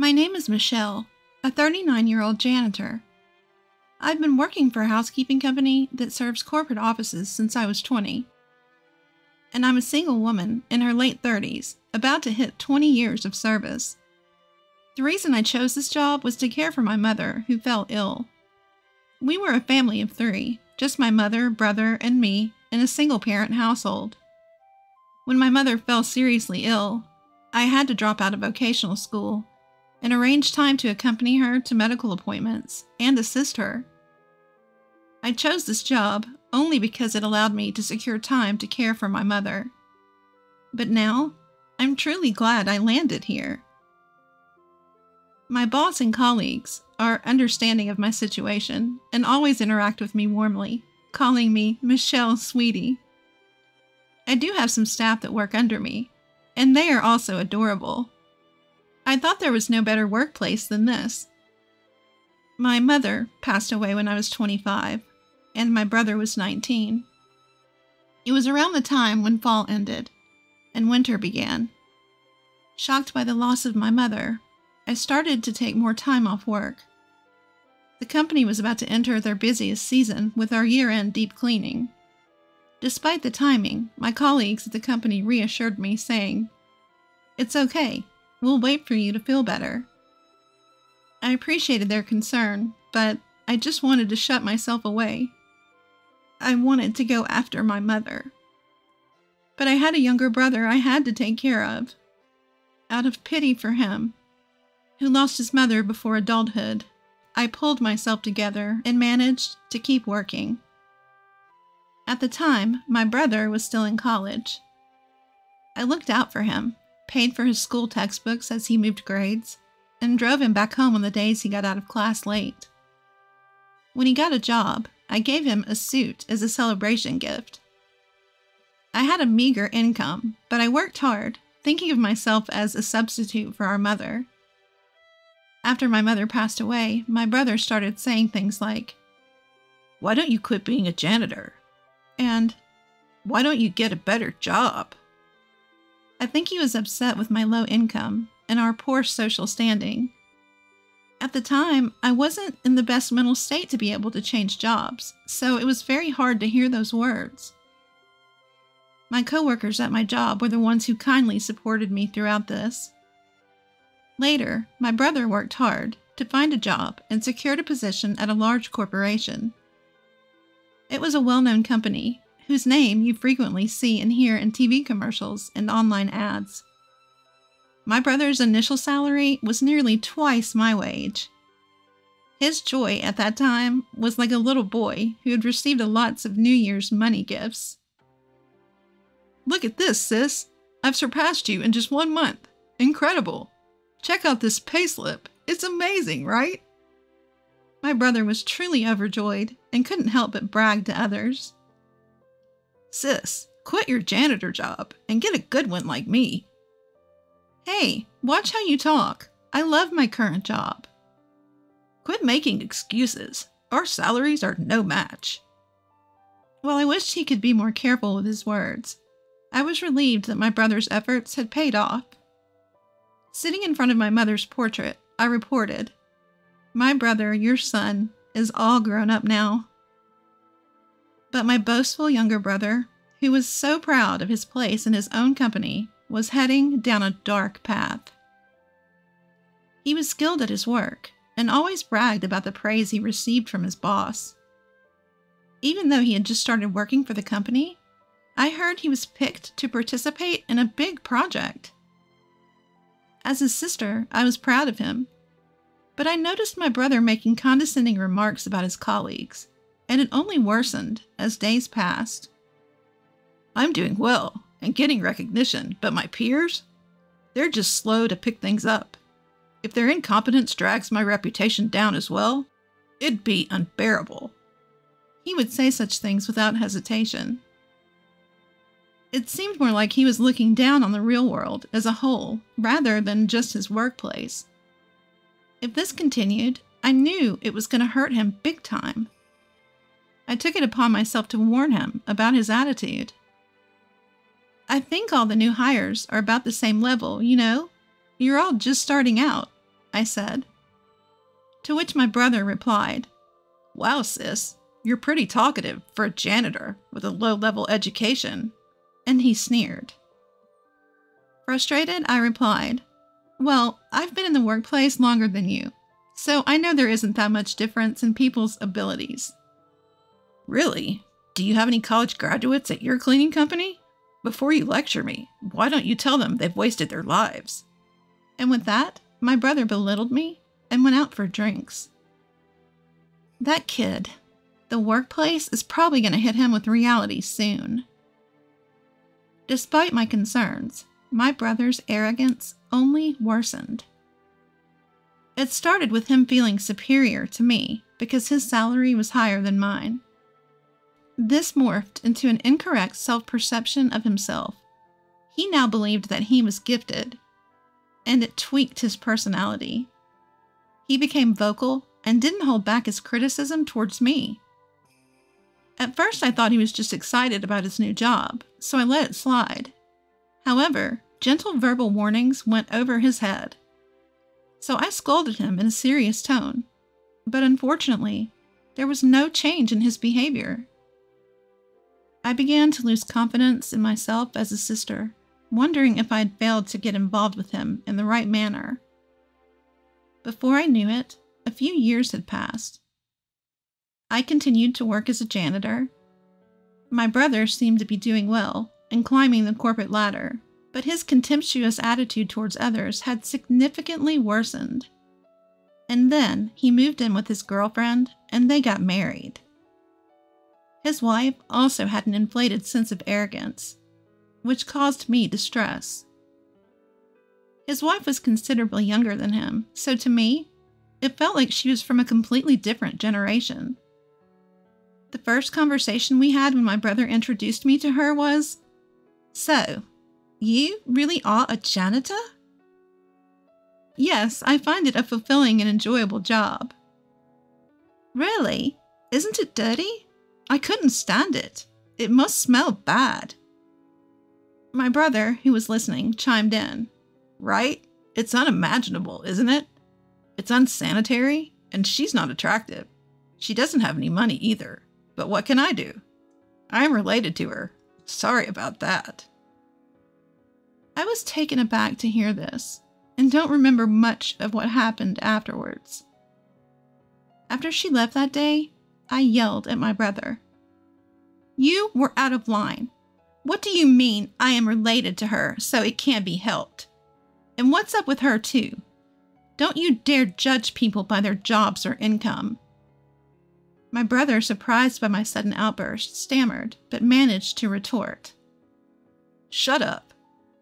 My name is Michelle, a 39-year-old janitor. I've been working for a housekeeping company that serves corporate offices since I was 20. And I'm a single woman in her late 30s, about to hit 20 years of service. The reason I chose this job was to care for my mother, who fell ill. We were a family of 3, just my mother, brother, and me, in a single-parent household. When my mother fell seriously ill, I had to drop out of vocational school and arrange time to accompany her to medical appointments and assist her. I chose this job only because it allowed me to secure time to care for my mother. But now, I'm truly glad I landed here. My boss and colleagues are understanding of my situation and always interact with me warmly, calling me Michelle Sweetie. I do have some staff that work under me, and they are also adorable. I thought there was no better workplace than this. My mother passed away when I was 25, and my brother was 19. It was around the time when fall ended and winter began. Shocked by the loss of my mother, I started to take more time off work. The company was about to enter their busiest season with our year-end deep cleaning. Despite the timing, my colleagues at the company reassured me, saying, "It's okay. We'll wait for you to feel better." I appreciated their concern, but I just wanted to shut myself away. I wanted to go after my mother. But I had a younger brother I had to take care of. Out of pity for him, who lost his mother before adulthood, I pulled myself together and managed to keep working. At the time, my brother was still in college. I looked out for him, paid for his school textbooks as he moved grades, and drove him back home on the days he got out of class late. When he got a job, I gave him a suit as a celebration gift. I had a meager income, but I worked hard, thinking of myself as a substitute for our mother. After my mother passed away, my brother started saying things like, "Why don't you quit being a janitor?" And, "Why don't you get a better job?" I think he was upset with my low income and our poor social standing. At the time, I wasn't in the best mental state to be able to change jobs, so it was very hard to hear those words. My coworkers at my job were the ones who kindly supported me throughout this. Later, my brother worked hard to find a job and secured a position at a large corporation. It was a well-known company, whose name you frequently see and hear in TV commercials and online ads. My brother's initial salary was nearly twice my wage. His joy at that time was like a little boy who had received lots of New Year's money gifts. "Look at this, sis! I've surpassed you in just 1 month. Incredible! Check out this payslip. It's amazing, right?" My brother was truly overjoyed and couldn't help but brag to others. "Sis, quit your janitor job and get a good one like me." "Hey, watch how you talk. I love my current job." "Quit making excuses. Our salaries are no match." While I wished he could be more careful with his words, I was relieved that my brother's efforts had paid off. Sitting in front of my mother's portrait, I reported, "My brother, your son, is all grown up now." But my boastful younger brother, who was so proud of his place in his own company, was heading down a dark path. He was skilled at his work and always bragged about the praise he received from his boss. Even though he had just started working for the company, I heard he was picked to participate in a big project. As his sister, I was proud of him, but I noticed my brother making condescending remarks about his colleagues, and it only worsened as days passed. "I'm doing well and getting recognition, but my peers? They're just slow to pick things up. If their incompetence drags my reputation down as well, it'd be unbearable." He would say such things without hesitation. It seemed more like he was looking down on the real world as a whole, rather than just his workplace. If this continued, I knew it was going to hurt him big time. I took it upon myself to warn him about his attitude. "I think all the new hires are about the same level, you know? You're all just starting out. I said. To which my brother replied, "Wow, sis, you're pretty talkative for a janitor with a low-level education." And he sneered. Frustrated, I replied, "Well, I've been in the workplace longer than you, so I know there isn't that much difference in people's abilities." "Really? Do you have any college graduates at your cleaning company? Before you lecture me, why don't you tell them they've wasted their lives?" And with that, my brother belittled me and went out for drinks. That kid, the workplace is probably going to hit him with reality soon. Despite my concerns, my brother's arrogance only worsened. It started with him feeling superior to me because his salary was higher than mine. This morphed into an incorrect self-perception of himself. He now believed that he was gifted, and it tweaked his personality. He became vocal and didn't hold back his criticism towards me. At first, I thought he was just excited about his new job, so I let it slide. However, gentle verbal warnings went over his head. So I scolded him in a serious tone, but unfortunately, there was no change in his behavior. I began to lose confidence in myself as a sister, wondering if I had failed to get involved with him in the right manner. Before I knew it, a few years had passed. I continued to work as a janitor. My brother seemed to be doing well and climbing the corporate ladder, but his contemptuous attitude towards others had significantly worsened. And then he moved in with his girlfriend, and they got married. His wife also had an inflated sense of arrogance, which caused me distress. His wife was considerably younger than him, so to me, it felt like she was from a completely different generation. The first conversation we had when my brother introduced me to her was, "So, you really are a janitor?" "Yes, I find it a fulfilling and enjoyable job." "Really? Isn't it dirty? I couldn't stand it. It must smell bad." My brother, who was listening, chimed in. "Right? It's unimaginable, isn't it? It's unsanitary, and she's not attractive. She doesn't have any money either. But what can I do? I'm related to her. Sorry about that." I was taken aback to hear this, and don't remember much of what happened afterwards. After she left that day, I yelled at my brother. "You were out of line. What do you mean I am related to her, so it can't be helped? And what's up with her too? Don't you dare judge people by their jobs or income." My brother, surprised by my sudden outburst, stammered, but managed to retort. "Shut up.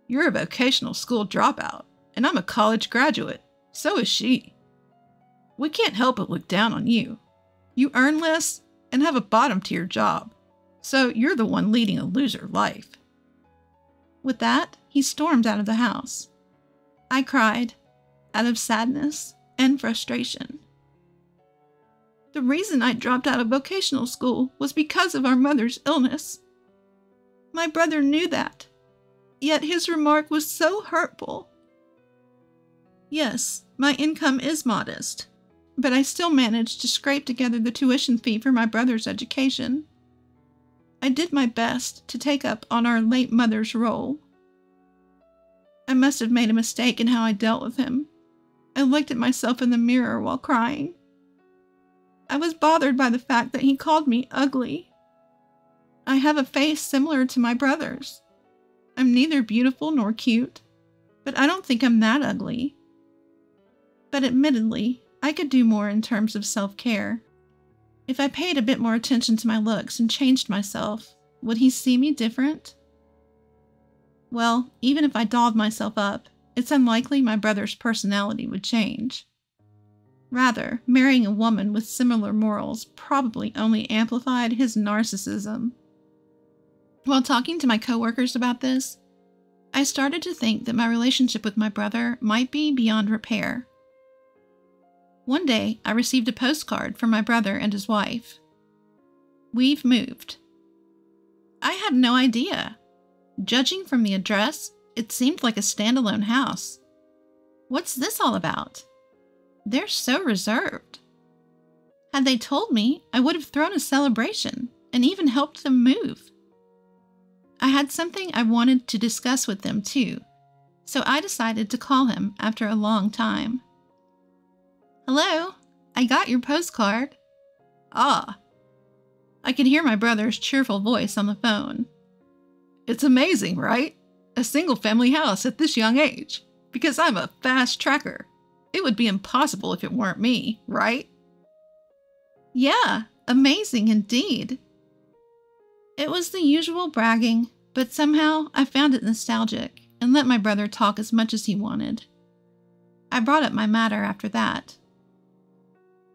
You're a vocational school dropout, and I'm a college graduate. So is she. We can't help but look down on you. You earn less and have a bottom to your job, so you're the one leading a loser life." With that, he stormed out of the house. I cried, out of sadness and frustration. The reason I dropped out of vocational school was because of our mother's illness. My brother knew that, yet his remark was so hurtful. Yes, my income is modest, but I still managed to scrape together the tuition fee for my brother's education. I did my best to take up on our late mother's role. I must have made a mistake in how I dealt with him. I looked at myself in the mirror while crying. I was bothered by the fact that he called me ugly. I have a face similar to my brother's. I'm neither beautiful nor cute, but I don't think I'm that ugly. But admittedly, I could do more in terms of self-care. If I paid a bit more attention to my looks and changed myself, would he see me different? Well, even if I dolled myself up, it's unlikely my brother's personality would change. Rather, marrying a woman with similar morals probably only amplified his narcissism. While talking to my coworkers about this, I started to think that my relationship with my brother might be beyond repair. One day, I received a postcard from my brother and his wife. "We've moved." I had no idea. Judging from the address, it seemed like a standalone house. What's this all about? They're so reserved. Had they told me, I would have thrown a celebration and even helped them move. I had something I wanted to discuss with them too, so I decided to call him after a long time. "Hello, I got your postcard." "Ah." I could hear my brother's cheerful voice on the phone. "It's amazing, right? A single-family house at this young age. Because I'm a fast tracker. It would be impossible if it weren't me, right?" "Yeah, amazing indeed." It was the usual bragging, but somehow I found it nostalgic and let my brother talk as much as he wanted. I brought up my matter after that.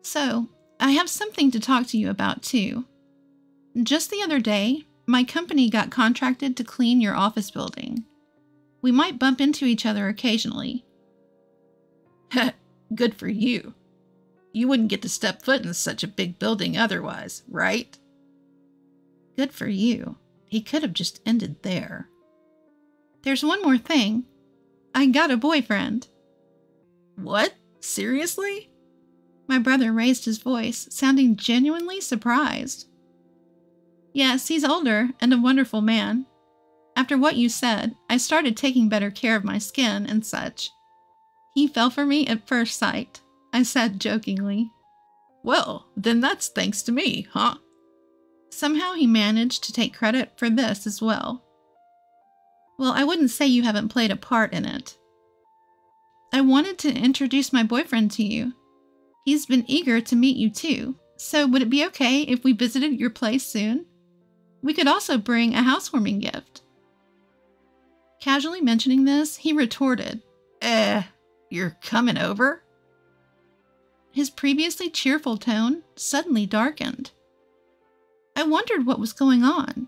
"So, I have something to talk to you about too. Just the other day, my company got contracted to clean your office building. We might bump into each other occasionally." "Good for you. You wouldn't get to step foot in such a big building otherwise, right?" "Good for you." He could have just ended there. "There's one more thing. I got a boyfriend." "What? Seriously?" My brother raised his voice, sounding genuinely surprised. "Yes, he's older and a wonderful man. After what you said, I started taking better care of my skin and such. He fell for me at first sight," I said jokingly. "Well, then that's thanks to me, huh?" Somehow he managed to take credit for this as well. "Well, I wouldn't say you haven't played a part in it. I wanted to introduce my boyfriend to you. He's been eager to meet you too, so would it be okay if we visited your place soon? We could also bring a housewarming gift." Casually mentioning this, he retorted, You're coming over?" His previously cheerful tone suddenly darkened. I wondered what was going on.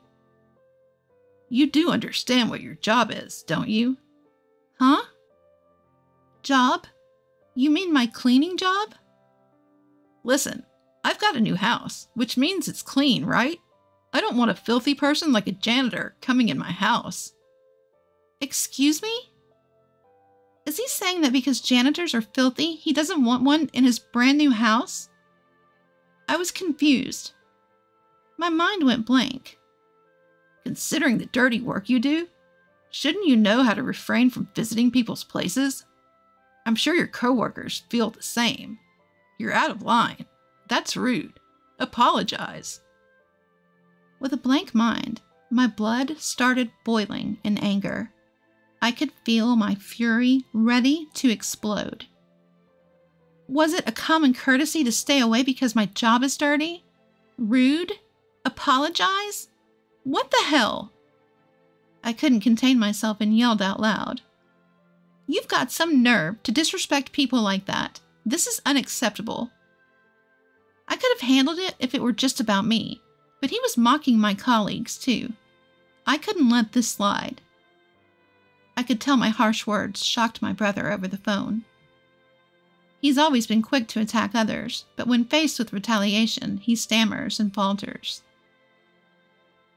"You do understand what your job is, don't you?" "Huh? Job? You mean my cleaning job?" "Listen, I've got a new house, which means it's clean, right? I don't want a filthy person like a janitor coming in my house." "Excuse me? Is he saying that because janitors are filthy, he doesn't want one in his brand new house?" I was confused. My mind went blank. "Considering the dirty work you do, shouldn't you know how to refrain from visiting people's places? I'm sure your coworkers feel the same. You're out of line. That's rude. Apologize." With a blank mind, my blood started boiling in anger. I could feel my fury ready to explode. Was it a common courtesy to stay away because my job is dirty? Rude? Apologize? What the hell? I couldn't contain myself and yelled out loud. "You've got some nerve to disrespect people like that. This is unacceptable." I could have handled it if it were just about me, but he was mocking my colleagues too. I couldn't let this slide. I could tell my harsh words shocked my brother over the phone. He's always been quick to attack others, but when faced with retaliation, he stammers and falters.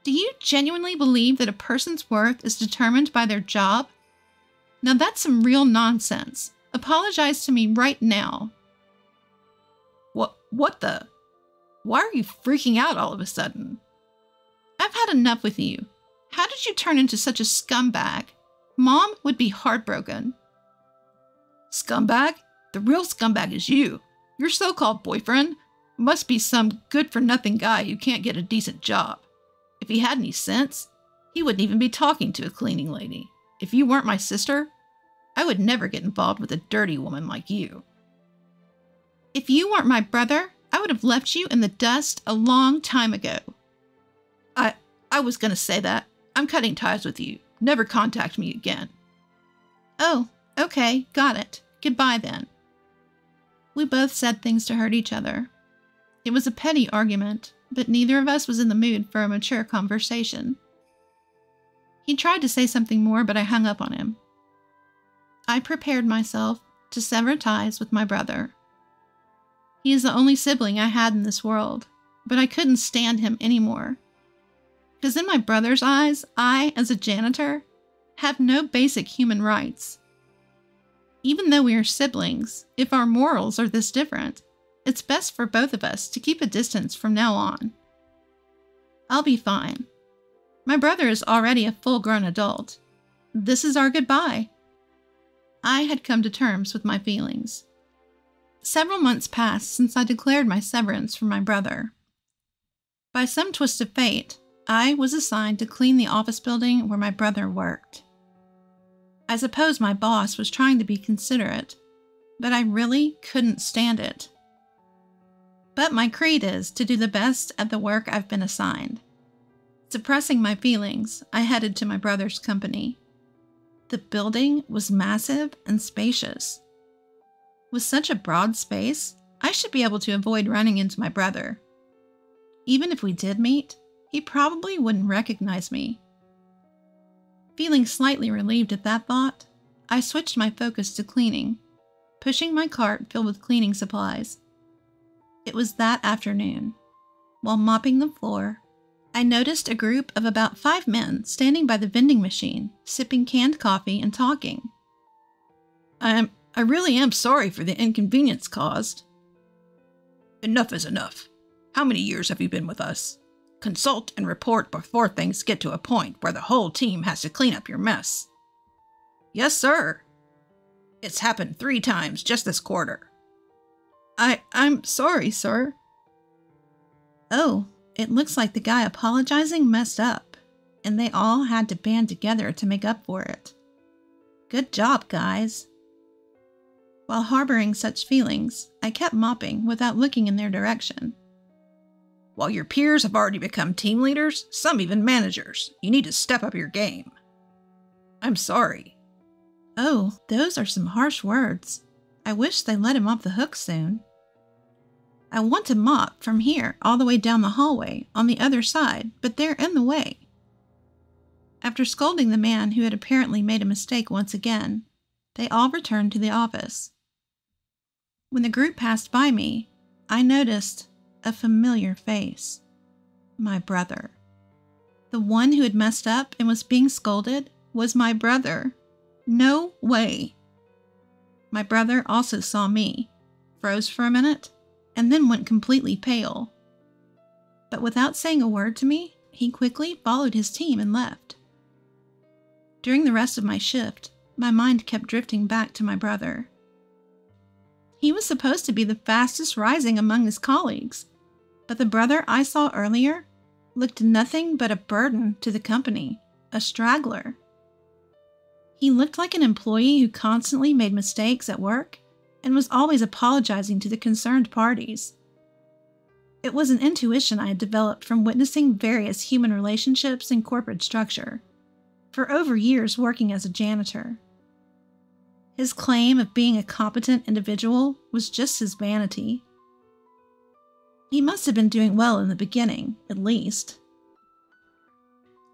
"Do you genuinely believe that a person's worth is determined by their job? Now that's some real nonsense. Apologize to me right now." What the? Why are you freaking out all of a sudden?" "I've had enough with you. How did you turn into such a scumbag? Mom would be heartbroken." "Scumbag? The real scumbag is you. Your so-called boyfriend must be some good-for-nothing guy who can't get a decent job. If he had any sense, he wouldn't even be talking to a cleaning lady. If you weren't my sister, I would never get involved with a dirty woman like you." "If you weren't my brother, I would have left you in the dust a long time ago." I was going to say that. I'm cutting ties with you. Never contact me again." "Oh, okay, got it. Goodbye then." We both said things to hurt each other. It was a petty argument, but neither of us was in the mood for a mature conversation. He tried to say something more, but I hung up on him. I prepared myself to sever ties with my brother. He is the only sibling I had in this world, but I couldn't stand him anymore. Because in my brother's eyes, I, as a janitor, have no basic human rights. Even though we are siblings, if our morals are this different, it's best for both of us to keep a distance from now on. I'll be fine. My brother is already a full-grown adult. This is our goodbye. I had come to terms with my feelings. Several months passed since I declared my severance from my brother. By some twist of fate, I was assigned to clean the office building where my brother worked. I suppose my boss was trying to be considerate, but I really couldn't stand it. But my creed is to do the best at the work I've been assigned. Suppressing my feelings, I headed to my brother's company. The building was massive and spacious. With such a broad space, I should be able to avoid running into my brother. Even if we did meet, he probably wouldn't recognize me. Feeling slightly relieved at that thought, I switched my focus to cleaning, pushing my cart filled with cleaning supplies. It was that afternoon. While mopping the floor, I noticed a group of about 5 men standing by the vending machine, sipping canned coffee and talking. I really am sorry for the inconvenience caused. Enough is enough. How many years have you been with us? Consult and report before things get to a point where the whole team has to clean up your mess. Yes, sir. It's happened 3 times just this quarter. I'm sorry, sir. Oh, it looks like the guy apologizing messed up, and they all had to band together to make up for it. Good job, guys. While harboring such feelings, I kept mopping without looking in their direction. While your peers have already become team leaders, some even managers, you need to step up your game. I'm sorry. Oh, those are some harsh words. I wish they let him off the hook soon. I want to mop from here all the way down the hallway on the other side, but they're in the way. After scolding the man who had apparently made a mistake once again, they all returned to the office. When the group passed by me, I noticed a familiar face. My brother. The one who had messed up and was being scolded was my brother. No way. My brother also saw me, froze for a minute, and then went completely pale. But without saying a word to me, he quickly followed his team and left. During the rest of my shift, my mind kept drifting back to my brother. He was supposed to be the fastest rising among his colleagues, but the brother I saw earlier looked nothing but a burden to the company, a straggler. He looked like an employee who constantly made mistakes at work and was always apologizing to the concerned parties. It was an intuition I had developed from witnessing various human relationships in corporate structure, for over years working as a janitor. His claim of being a competent individual was just his vanity. He must have been doing well in the beginning, at least.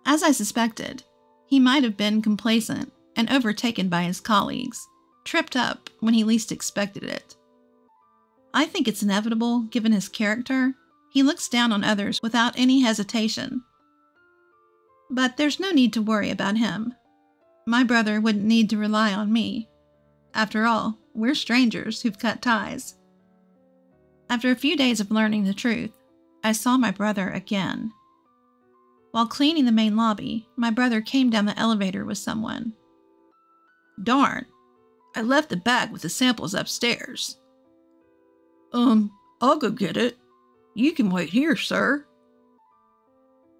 As I suspected, he might have been complacent and overtaken by his colleagues, tripped up when he least expected it. I think it's inevitable, given his character. He looks down on others without any hesitation. But there's no need to worry about him. My brother wouldn't need to rely on me. After all, we're strangers who've cut ties. After a few days of learning the truth, I saw my brother again. While cleaning the main lobby, my brother came down the elevator with someone. Darn, I left the bag with the samples upstairs. I'll go get it. You can wait here, sir.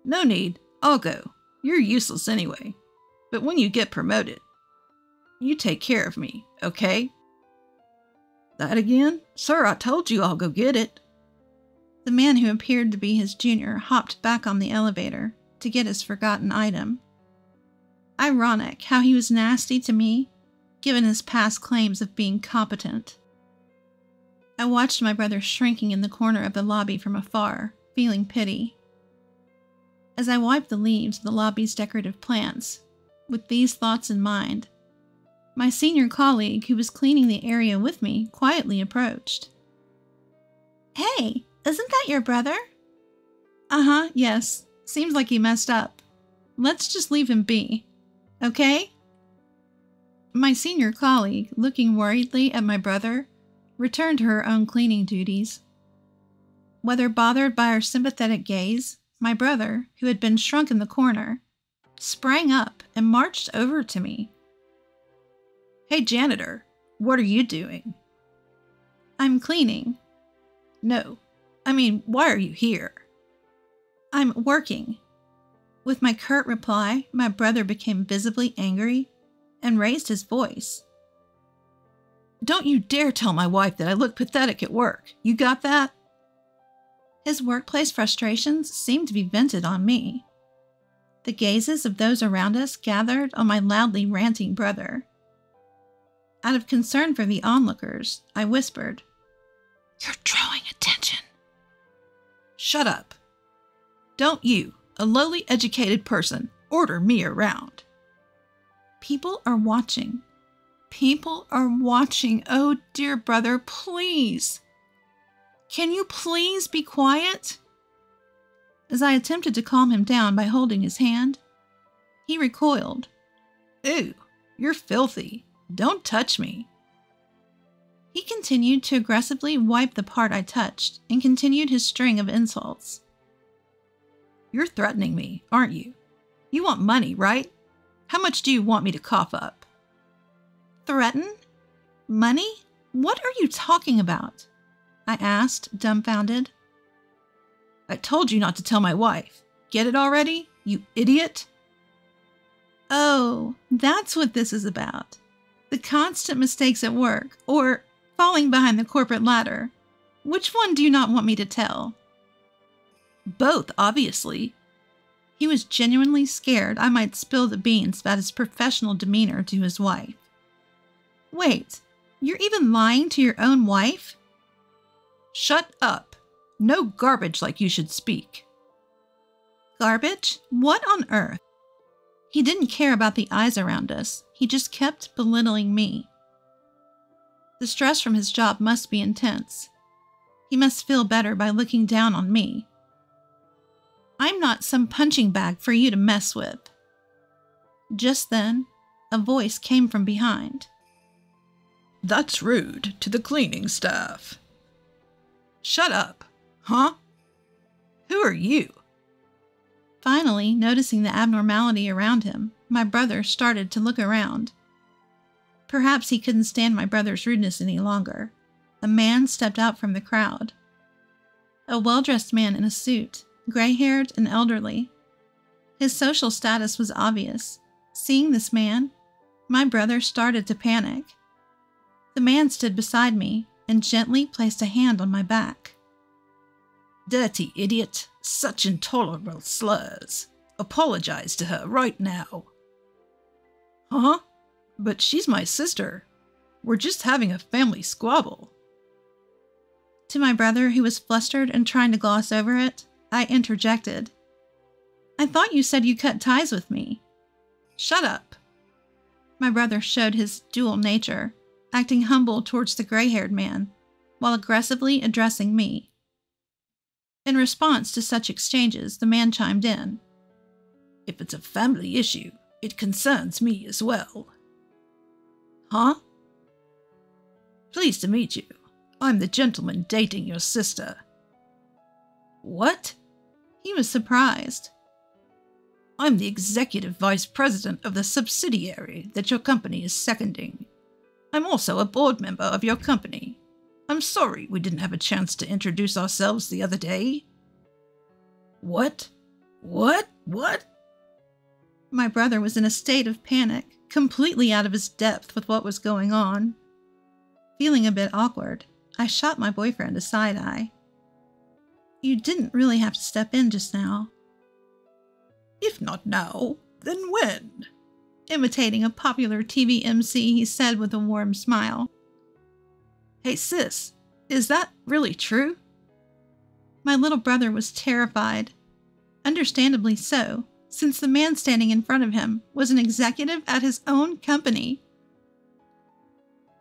No need, I'll go. You're useless anyway. But when you get promoted, you take care of me, okay? That again? Sir, I told you I'll go get it. The man who appeared to be his junior hopped back on the elevator to get his forgotten item. Ironic how he was nasty to me, given his past claims of being competent. I watched my brother shrinking in the corner of the lobby from afar, feeling pity. As I wiped the leaves of the lobby's decorative plants, with these thoughts in mind, my senior colleague who was cleaning the area with me quietly approached. Hey, isn't that your brother? Uh-huh, yes. Seems like he messed up. Let's just leave him be. Okay? My senior colleague, looking worriedly at my brother, returned to her own cleaning duties. Whether bothered by our sympathetic gaze, my brother, who had been shrunk in the corner, sprang up and marched over to me. "Hey, janitor, what are you doing?" "I'm cleaning." "No, I mean, why are you here?" "I'm working." With my curt reply, my brother became visibly angry and raised his voice. "Don't you dare tell my wife that I look pathetic at work. You got that?" His workplace frustrations seemed to be vented on me. The gazes of those around us gathered on my loudly ranting brother. Out of concern for the onlookers, I whispered, "You're drawing attention." "Shut up. Don't you, a lowly educated person, order me around." "People are watching. People are watching. Oh, dear brother, please. Can you please be quiet?" As I attempted to calm him down by holding his hand, he recoiled. "Ew, you're filthy. Don't touch me." He continued to aggressively wipe the part I touched and continued his string of insults. "You're threatening me, aren't you? You want money, right? How much do you want me to cough up?" "Threaten? Money? What are you talking about?" I asked, dumbfounded. "I told you not to tell my wife. Get it already, you idiot?" "Oh, that's what this is about. The constant mistakes at work, or falling behind the corporate ladder. Which one do you not want me to tell?" "Both, obviously." He was genuinely scared I might spill the beans about his professional demeanor to his wife. "Wait, you're even lying to your own wife?" "Shut up. No garbage like you should speak." "Garbage? What on earth?" He didn't care about the eyes around us. He just kept belittling me. The stress from his job must be intense. He must feel better by looking down on me. I'm not some punching bag for you to mess with. Just then, a voice came from behind. "That's rude to the cleaning staff." "Shut up. Huh? Who are you?" Finally, noticing the abnormality around him, my brother started to look around. Perhaps he couldn't stand my brother's rudeness any longer. A man stepped out from the crowd. A well-dressed man in a suit, gray-haired and elderly. His social status was obvious. Seeing this man, my brother started to panic. The man stood beside me and gently placed a hand on my back. "Dirty idiot. Such intolerable slurs. Apologize to her right now." "Huh? But she's my sister. We're just having a family squabble." To my brother, who was flustered and trying to gloss over it, I interjected. "I thought you said you cut ties with me." "Shut up." My brother showed his dual nature, acting humble towards the gray-haired man, while aggressively addressing me. In response to such exchanges, the man chimed in. "If it's a family issue, it concerns me as well." "Huh?" "Pleased to meet you. I'm the gentleman dating your sister." "What?" He was surprised. "I'm the executive vice president of the subsidiary that your company is seconding. I'm also a board member of your company. I'm sorry we didn't have a chance to introduce ourselves the other day." What? My brother was in a state of panic, completely out of his depth with what was going on. Feeling a bit awkward, I shot my boyfriend a side-eye. "You didn't really have to step in just now." "If not now, then when?" Imitating a popular TV MC, he said with a warm smile. "Hey sis, is that really true?" My little brother was terrified. Understandably so, since the man standing in front of him was an executive at his own company.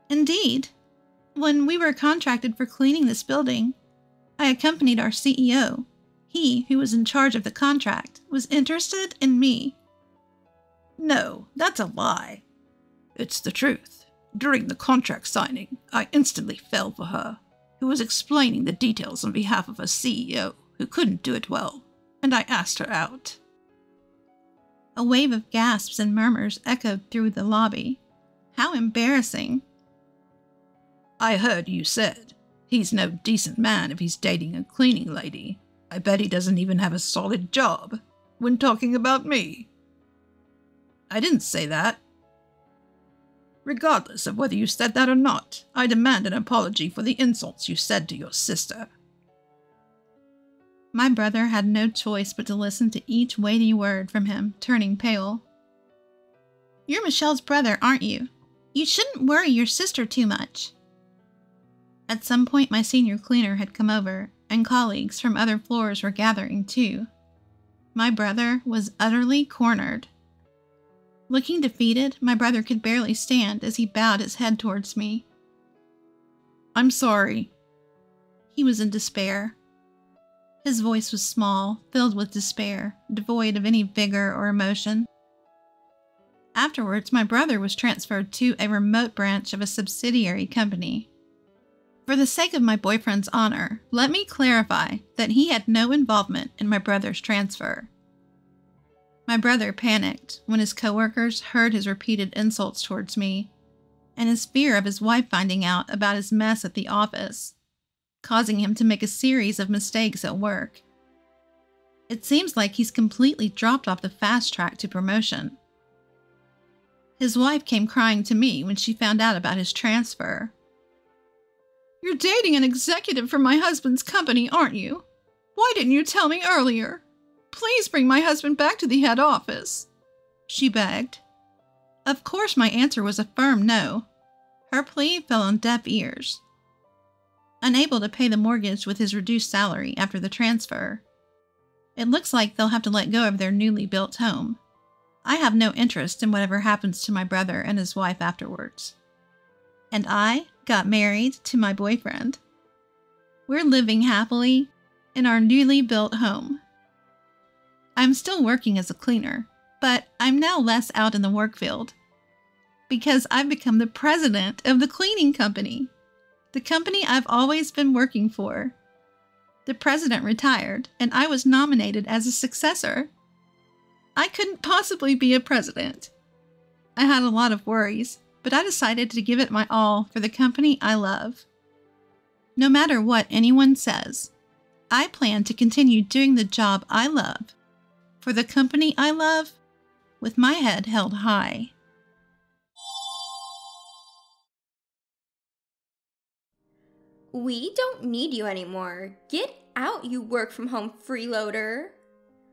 "Indeed. When we were contracted for cleaning this building, I accompanied our CEO. He, who was in charge of the contract, was interested in me." "No, that's a lie." It's the truth. During the contract signing, I instantly fell for her, who was explaining the details on behalf of a CEO who couldn't do it well, and I asked her out. A wave of gasps and murmurs echoed through the lobby. How embarrassing. I heard you said, he's no decent man if he's dating a cleaning lady. I bet he doesn't even have a solid job, when talking about me. I didn't say that. Regardless of whether you said that or not, I demand an apology for the insults you said to your sister. My brother had no choice but to listen to each weighty word from him, turning pale. You're Michelle's brother, aren't you? You shouldn't worry your sister too much. At some point, my senior cleaner had come over, and colleagues from other floors were gathering too. My brother was utterly cornered. Looking defeated, my brother could barely stand as he bowed his head towards me. I'm sorry. He was in despair. His voice was small, filled with despair, devoid of any vigor or emotion. Afterwards, my brother was transferred to a remote branch of a subsidiary company. For the sake of my boyfriend's honor, let me clarify that he had no involvement in my brother's transfer. My brother panicked when his coworkers heard his repeated insults towards me, and his fear of his wife finding out about his mess at the office, causing him to make a series of mistakes at work. It seems like he's completely dropped off the fast track to promotion. His wife came crying to me when she found out about his transfer. You're dating an executive from my husband's company, aren't you? Why didn't you tell me earlier? Please bring my husband back to the head office, she begged. Of course, my answer was a firm no. Her plea fell on deaf ears. Unable to pay the mortgage with his reduced salary after the transfer, it looks like they'll have to let go of their newly built home. I have no interest in whatever happens to my brother and his wife afterwards. And I got married to my boyfriend. We're living happily in our newly built home. I'm still working as a cleaner, but I'm now less out in the work field because I've become the president of the cleaning company, the company I've always been working for. The president retired, and I was nominated as a successor. I couldn't possibly be a president. I had a lot of worries, but I decided to give it my all for the company I love. No matter what anyone says, I plan to continue doing the job I love for the company I love, with my head held high. We don't need you anymore. Get out, you work-from-home freeloader.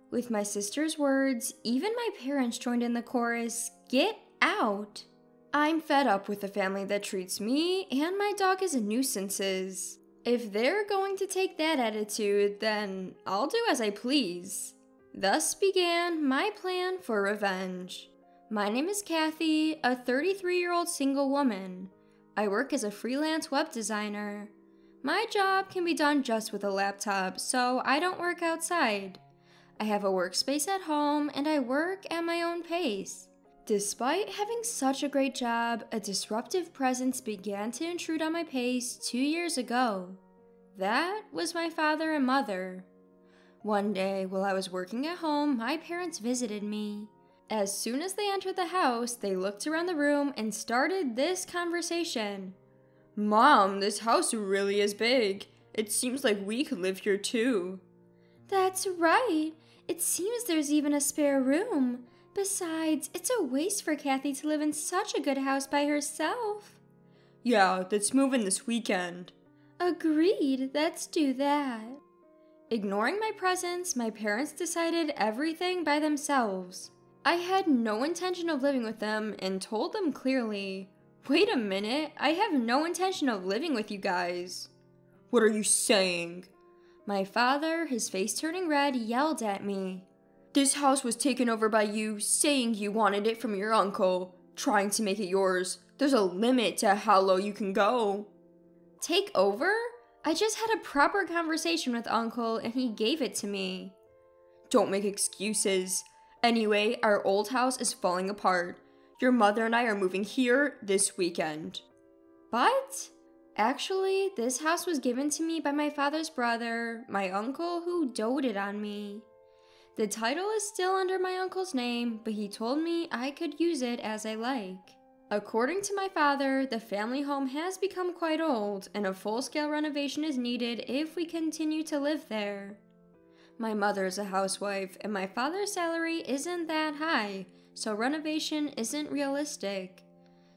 With my sister's words, even my parents joined in the chorus, get out. I'm fed up with a family that treats me and my dog as nuisances. If they're going to take that attitude, then I'll do as I please. Thus began my plan for revenge. My name is Kathy, a 33-year-old single woman. I work as a freelance web designer. My job can be done just with a laptop, so I don't work outside. I have a workspace at home, and I work at my own pace. Despite having such a great job, a disruptive presence began to intrude on my pace 2 years ago. That was my father and mother. One day, while I was working at home, my parents visited me. As soon as they entered the house, they looked around the room and started this conversation. Mom, this house really is big. It seems like we could live here too. That's right. It seems there's even a spare room. Besides, it's a waste for Kathy to live in such a good house by herself. Yeah, let's move in this weekend. Agreed, let's do that. Ignoring my presence, my parents decided everything by themselves. I had no intention of living with them and told them clearly, wait a minute, I have no intention of living with you guys. What are you saying? My father, his face turning red, yelled at me. This house was taken over by you, saying you wanted it from your uncle, trying to make it yours. There's a limit to how low you can go. Take over? I just had a proper conversation with Uncle and he gave it to me. Don't make excuses. Anyway, our old house is falling apart. Your mother and I are moving here this weekend. But actually, this house was given to me by my father's brother, my uncle, who doted on me. The title is still under my uncle's name, but he told me I could use it as I like. According to my father, the family home has become quite old, and a full-scale renovation is needed if we continue to live there. My mother is a housewife, and my father's salary isn't that high, so renovation isn't realistic.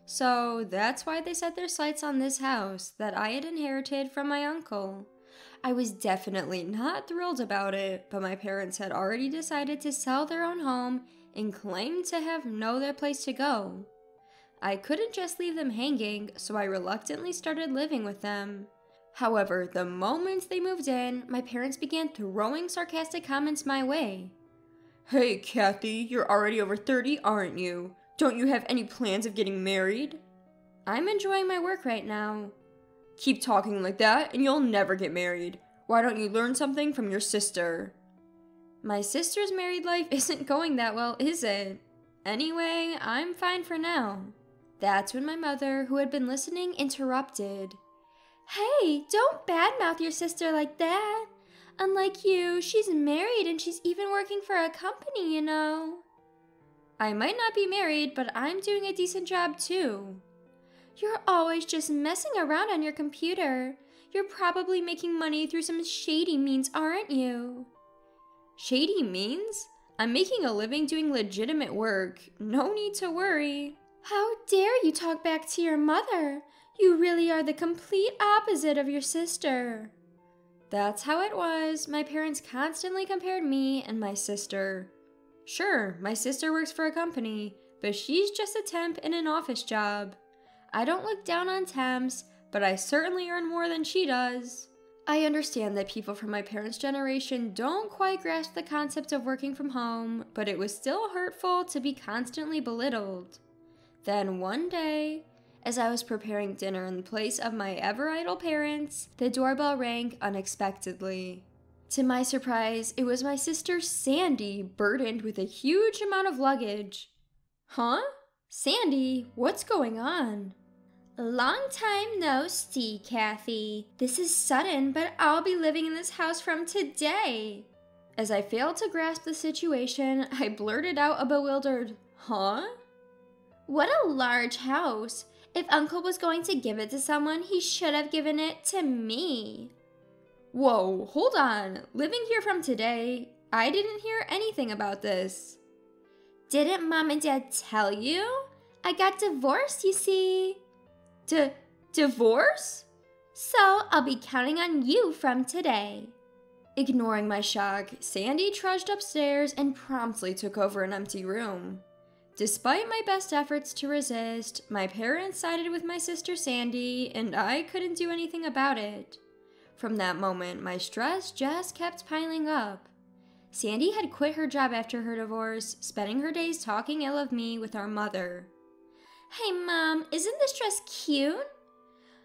So that's why they set their sights on this house that I had inherited from my uncle. I was definitely not thrilled about it, but my parents had already decided to sell their own home and claimed to have no other place to go. I couldn't just leave them hanging, so I reluctantly started living with them. However, the moment they moved in, my parents began throwing sarcastic comments my way. "Hey, Kathy, you're already over 30, aren't you? Don't you have any plans of getting married?" "I'm enjoying my work right now." "Keep talking like that and you'll never get married. Why don't you learn something from your sister?" "My sister's married life isn't going that well, is it? Anyway, I'm fine for now." That's when my mother, who had been listening, interrupted. "Hey, don't badmouth your sister like that. Unlike you, she's married and she's even working for a company, you know." "I might not be married, but I'm doing a decent job too." "You're always just messing around on your computer. You're probably making money through some shady means, aren't you?" "Shady means? I'm making a living doing legitimate work. No need to worry." "How dare you talk back to your mother? You really are the complete opposite of your sister." That's how it was. My parents constantly compared me and my sister. Sure, my sister works for a company, but she's just a temp in an office job. I don't look down on temps, but I certainly earn more than she does. I understand that people from my parents' generation don't quite grasp the concept of working from home, but it was still hurtful to be constantly belittled. Then one day, as I was preparing dinner in place of my ever-idle parents, the doorbell rang unexpectedly. To my surprise, it was my sister Sandy, burdened with a huge amount of luggage. "Huh? Sandy, what's going on?" "Long time no see, Kathy. This is sudden, but I'll be living in this house from today." As I failed to grasp the situation, I blurted out a bewildered, "Huh?" "What a large house. If Uncle was going to give it to someone, he should have given it to me." "Whoa, hold on. Living here from today? I didn't hear anything about this." "Didn't Mom and Dad tell you? I got divorced, you see." Divorce? "So I'll be counting on you from today." Ignoring my shock, Sandy trudged upstairs and promptly took over an empty room. Despite my best efforts to resist, my parents sided with my sister Sandy, and I couldn't do anything about it. From that moment, my stress just kept piling up. Sandy had quit her job after her divorce, spending her days talking ill of me with our mother. "Hey, Mom, isn't this dress cute?"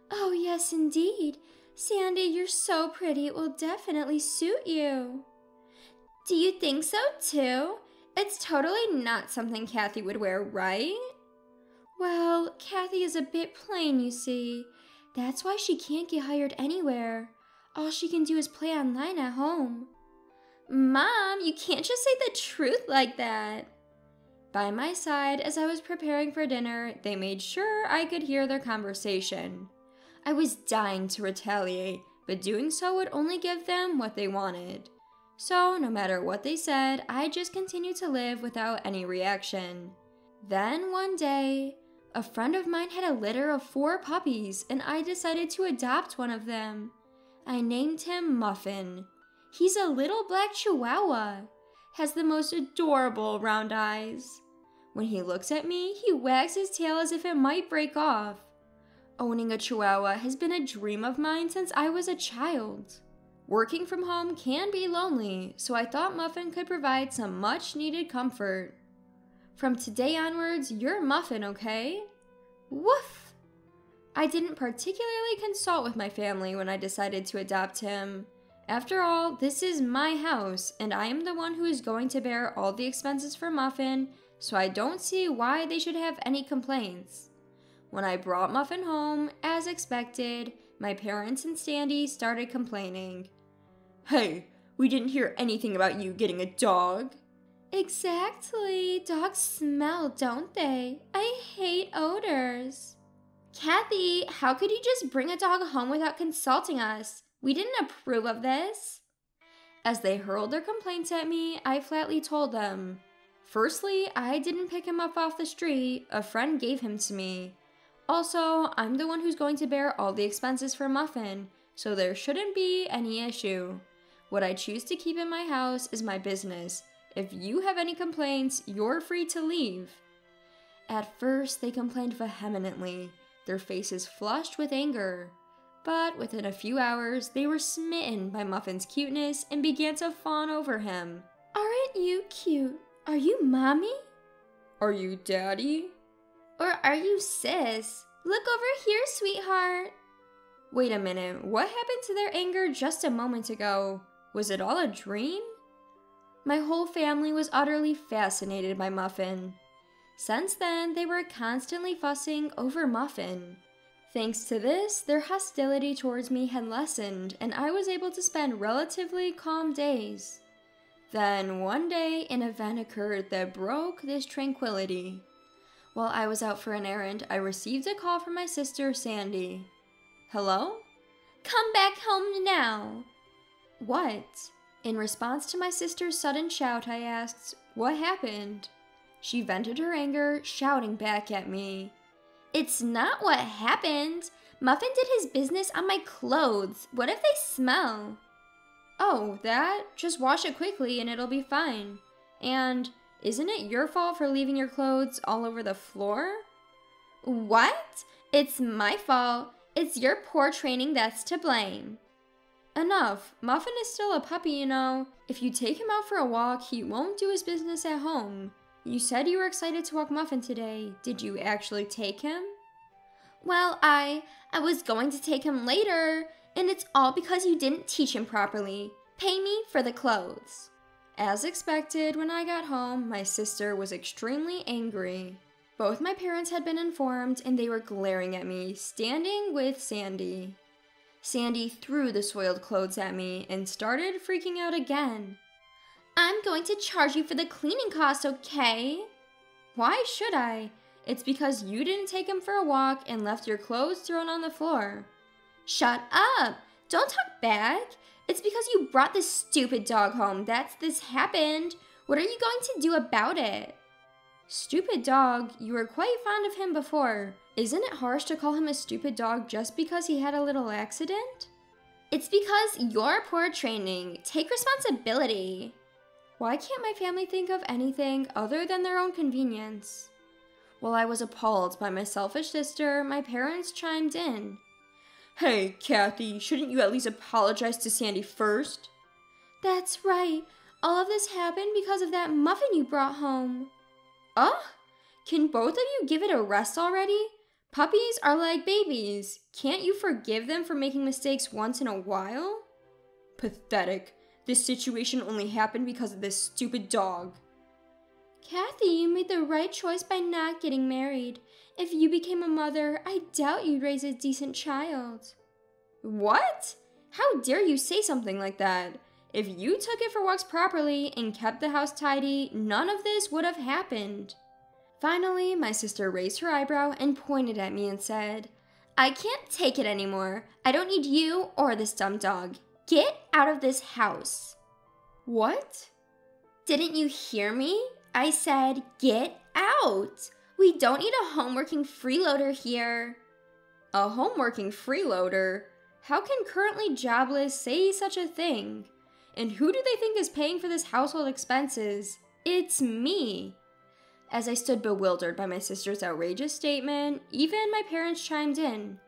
"Oh, yes, indeed. Sandy, you're so pretty, it will definitely suit you." "Do you think so, too? It's totally not something Kathy would wear, right?" "Well, Kathy is a bit plain, you see. That's why she can't get hired anywhere. All she can do is play online at home." "Mom, you can't just say the truth like that." By my side, as I was preparing for dinner, they made sure I could hear their conversation. I was dying to retaliate, but doing so would only give them what they wanted. So, no matter what they said, I just continued to live without any reaction. Then, one day, a friend of mine had a litter of 4 puppies, and I decided to adopt one of them. I named him Muffin. He's a little black chihuahua. Has the most adorable round eyes. When he looks at me, he wags his tail as if it might break off. Owning a chihuahua has been a dream of mine since I was a child. Working from home can be lonely, so I thought Muffin could provide some much-needed comfort. From today onwards, you're Muffin, okay? Woof! I didn't particularly consult with my family when I decided to adopt him. After all, this is my house, and I am the one who is going to bear all the expenses for Muffin, so I don't see why they should have any complaints. When I brought Muffin home, as expected, my parents and Sandy started complaining. Hey, we didn't hear anything about you getting a dog. Exactly. Dogs smell, don't they? I hate odors. Kathy, how could you just bring a dog home without consulting us? We didn't approve of this. As they hurled their complaints at me, I flatly told them. Firstly, I didn't pick him up off the street. A friend gave him to me. Also, I'm the one who's going to bear all the expenses for Muffin, so there shouldn't be any issue. What I choose to keep in my house is my business. If you have any complaints, you're free to leave. At first, they complained vehemently, their faces flushed with anger. But within a few hours, they were smitten by Muffin's cuteness and began to fawn over him. Aren't you cute? Are you mommy? Are you daddy? Or are you sis? Look over here, sweetheart. Wait a minute, what happened to their anger just a moment ago? Was it all a dream? My whole family was utterly fascinated by Muffin. Since then, they were constantly fussing over Muffin. Thanks to this, their hostility towards me had lessened, and I was able to spend relatively calm days. Then, one day, an event occurred that broke this tranquility. While I was out for an errand, I received a call from my sister, Sandy. Hello? Come back home now. What? In response to my sister's sudden shout, I asked, what happened? She vented her anger, shouting back at me. It's not what happened. Muffin did his business on my clothes. What if they smell? Oh, that? Just wash it quickly and it'll be fine. And isn't it your fault for leaving your clothes all over the floor? What? It's my fault. It's your poor training that's to blame. Enough. Muffin is still a puppy, you know. If you take him out for a walk, he won't do his business at home. You said you were excited to walk Muffin today. Did you actually take him? Well, I was going to take him later, and it's all because you didn't teach him properly. Pay me for the clothes. As expected, when I got home, my sister was extremely angry. Both my parents had been informed, and they were glaring at me, standing with Sandy. Sandy threw the soiled clothes at me and started freaking out again. I'm going to charge you for the cleaning cost, okay? Why should I? It's because you didn't take him for a walk and left your clothes thrown on the floor. Shut up! Don't talk back! It's because you brought this stupid dog home that this happened. What are you going to do about it? Stupid dog? You were quite fond of him before. Isn't it harsh to call him a stupid dog just because he had a little accident? It's because you're poor training. Take responsibility. Why can't my family think of anything other than their own convenience? While I was appalled by my selfish sister, my parents chimed in. Hey, Kathy, shouldn't you at least apologize to Sandy first? That's right. All of this happened because of that muffin you brought home. Can both of you give it a rest already? Puppies are like babies. Can't you forgive them for making mistakes once in a while? Pathetic. This situation only happened because of this stupid dog. Kathy, you made the right choice by not getting married. If you became a mother, I doubt you'd raise a decent child. What? How dare you say something like that? If you took it for walks properly and kept the house tidy, none of this would have happened. Finally, my sister raised her eyebrow and pointed at me and said, I can't take it anymore. I don't need you or this dumb dog. Get out of this house. What? Didn't you hear me? I said, get out. We don't need a home-working freeloader here. A home-working freeloader? How can currently jobless say such a thing? And who do they think is paying for this household expenses? It's me. As I stood bewildered by my sister's outrageous statement, even my parents chimed in.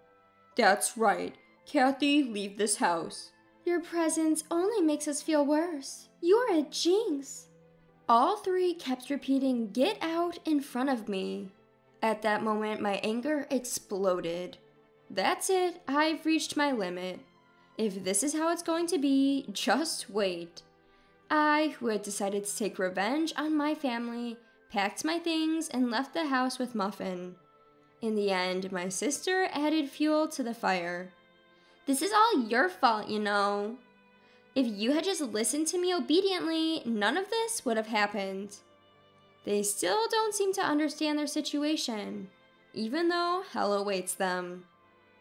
That's right. Kathy, leave this house. Your presence only makes us feel worse. You're a jinx. All three kept repeating, get out in front of me. At that moment, my anger exploded. That's it, I've reached my limit. If this is how it's going to be, just wait. I, who had decided to take revenge on my family, packed my things, and left the house with Muffin. In the end, my sister added fuel to the fire. This is all your fault, you know. If you had just listened to me obediently, none of this would have happened. They still don't seem to understand their situation, even though hell awaits them.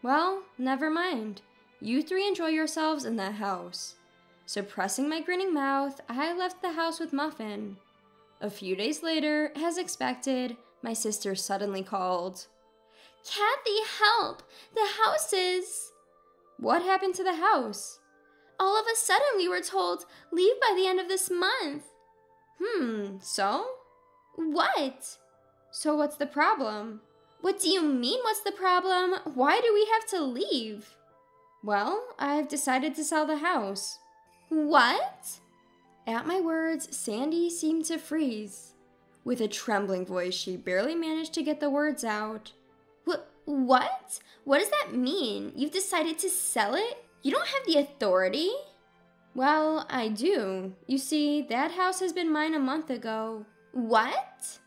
Well, never mind. You three enjoy yourselves in that house. Suppressing my grinning mouth, I left the house with Muffin. A few days later, as expected, my sister suddenly called. Kathy, help! The house is... What happened to the house? All of a sudden we were told, leave by the end of this month. So? What? So what's the problem? What do you mean, what's the problem? Why do we have to leave? Well, I've decided to sell the house. What? At my words, Sandy seemed to freeze. With a trembling voice, she barely managed to get the words out. What? What does that mean? You've decided to sell it? You don't have the authority? Well, I do. You see, that house has been mine a month ago. What?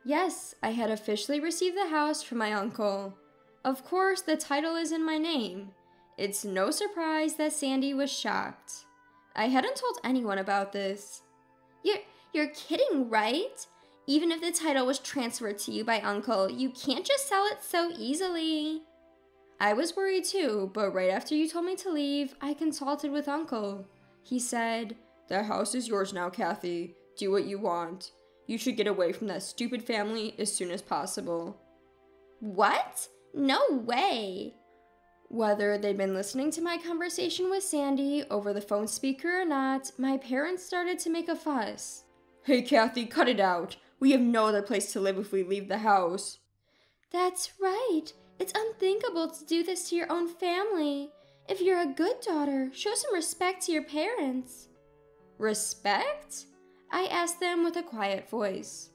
Yes, I had officially received the house from my uncle. Of course, the title is in my name. It's no surprise that Sandy was shocked. I hadn't told anyone about this. You're kidding, right? Even if the title was transferred to you by Uncle, you can't just sell it so easily. I was worried too, but right after you told me to leave, I consulted with Uncle. He said, "The house is yours now, Kathy. Do what you want. You should get away from that stupid family as soon as possible." What? No way! Whether they'd been listening to my conversation with Sandy over the phone speaker or not, my parents started to make a fuss. Hey, Kathy, cut it out. We have no other place to live if we leave the house. That's right. It's unthinkable to do this to your own family. If you're a good daughter, show some respect to your parents. Respect? I asked them with a quiet voice.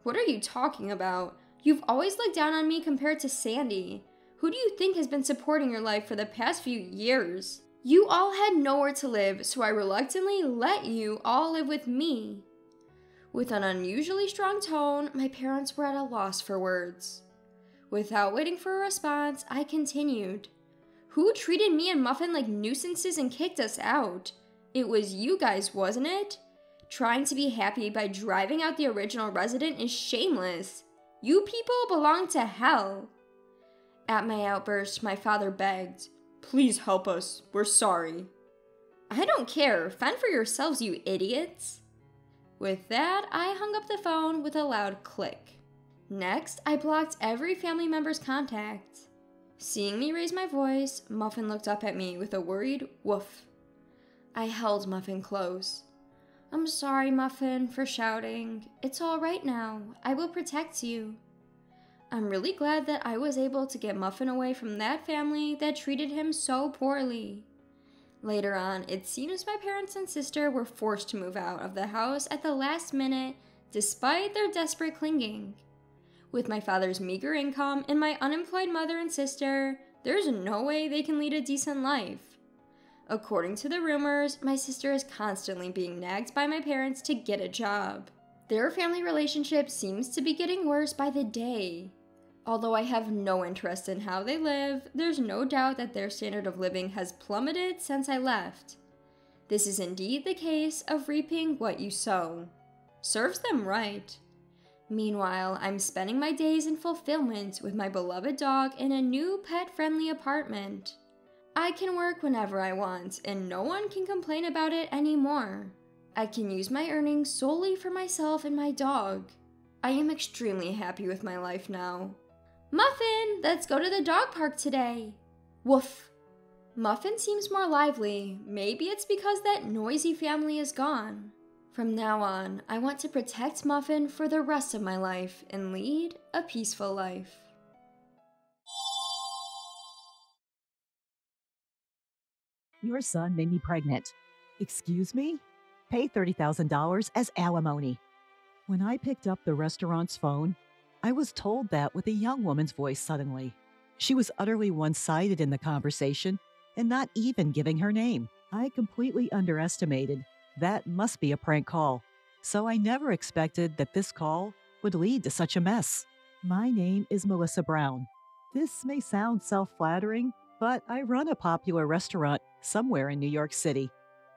What are you talking about? You've always looked down on me compared to Sandy. Who do you think has been supporting your life for the past few years? You all had nowhere to live, so I reluctantly let you all live with me. With an unusually strong tone, my parents were at a loss for words. Without waiting for a response, I continued. Who treated me and Muffin like nuisances and kicked us out? It was you guys, wasn't it? Trying to be happy by driving out the original resident is shameless. You people belong to hell. At my outburst, my father begged, Please help us. We're sorry. I don't care. Fend for yourselves, you idiots. With that, I hung up the phone with a loud click. Next, I blocked every family member's contact. Seeing me raise my voice, Muffin looked up at me with a worried woof. I held Muffin close. I'm sorry, Muffin, for shouting. It's all right now. I will protect you. I'm really glad that I was able to get Muffin away from that family that treated him so poorly. Later on, it seems my parents and sister were forced to move out of the house at the last minute, despite their desperate clinging. With my father's meager income and my unemployed mother and sister, there's no way they can lead a decent life. According to the rumors, my sister is constantly being nagged by my parents to get a job. Their family relationship seems to be getting worse by the day. Although I have no interest in how they live, there's no doubt that their standard of living has plummeted since I left. This is indeed the case of reaping what you sow. Serves them right. Meanwhile, I'm spending my days in fulfillment with my beloved dog in a new pet-friendly apartment. I can work whenever I want, and no one can complain about it anymore. I can use my earnings solely for myself and my dog. I am extremely happy with my life now. Muffin, let's go to the dog park today. Woof. Muffin seems more lively. Maybe it's because that noisy family is gone. From now on, I want to protect Muffin for the rest of my life and lead a peaceful life. Your son made me pregnant. Excuse me? Pay $30,000 as alimony. When I picked up the restaurant's phone, I was told that with a young woman's voice suddenly. She was utterly one-sided in the conversation and not even giving her name. I completely underestimated. That must be a prank call. So I never expected that this call would lead to such a mess. My name is Melissa Brown. This may sound self-flattering, but I run a popular restaurant somewhere in New York City.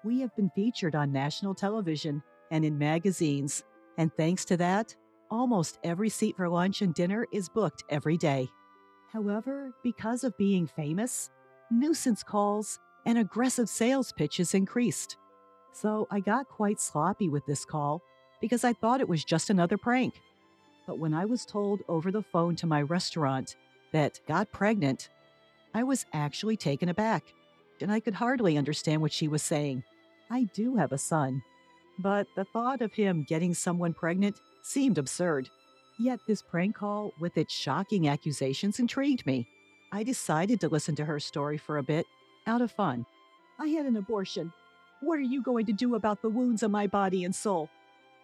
We have been featured on national television and in magazines, and thanks to that, almost every seat for lunch and dinner is booked every day. However, because of being famous, nuisance calls and aggressive sales pitches increased. So I got quite sloppy with this call because I thought it was just another prank. But when I was told over the phone to my restaurant that got pregnant, I was actually taken aback, and I could hardly understand what she was saying. I do have a son, but the thought of him getting someone pregnant seemed absurd. Yet this prank call with its shocking accusations intrigued me. I decided to listen to her story for a bit, out of fun. I had an abortion. What are you going to do about the wounds on my body and soul?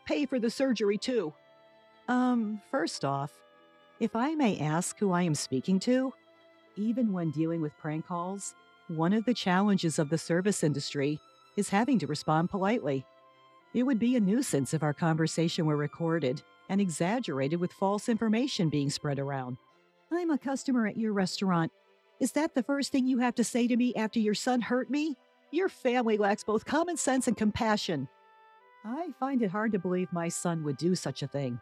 Pay for the surgery too. First off, if I may ask who I am speaking to, even when dealing with prank calls, one of the challenges of the service industry is having to respond politely. It would be a nuisance if our conversation were recorded and exaggerated with false information being spread around. I'm a customer at your restaurant. Is that the first thing you have to say to me after your son hurt me? Your family lacks both common sense and compassion. I find it hard to believe my son would do such a thing.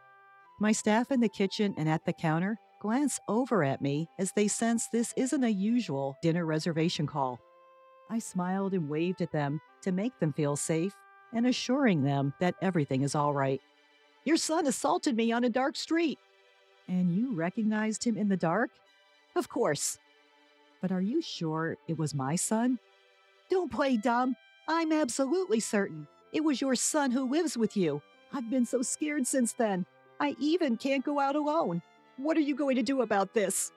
My staff in the kitchen and at the counter glance over at me as they sense this isn't a usual dinner reservation call. I smiled and waved at them to make them feel safe and assuring them that everything is all right. Your son assaulted me on a dark street. And you recognized him in the dark? Of course. But are you sure it was my son? Don't play dumb. I'm absolutely certain. It was your son who lives with you. I've been so scared since then. I even can't go out alone. What are you going to do about this?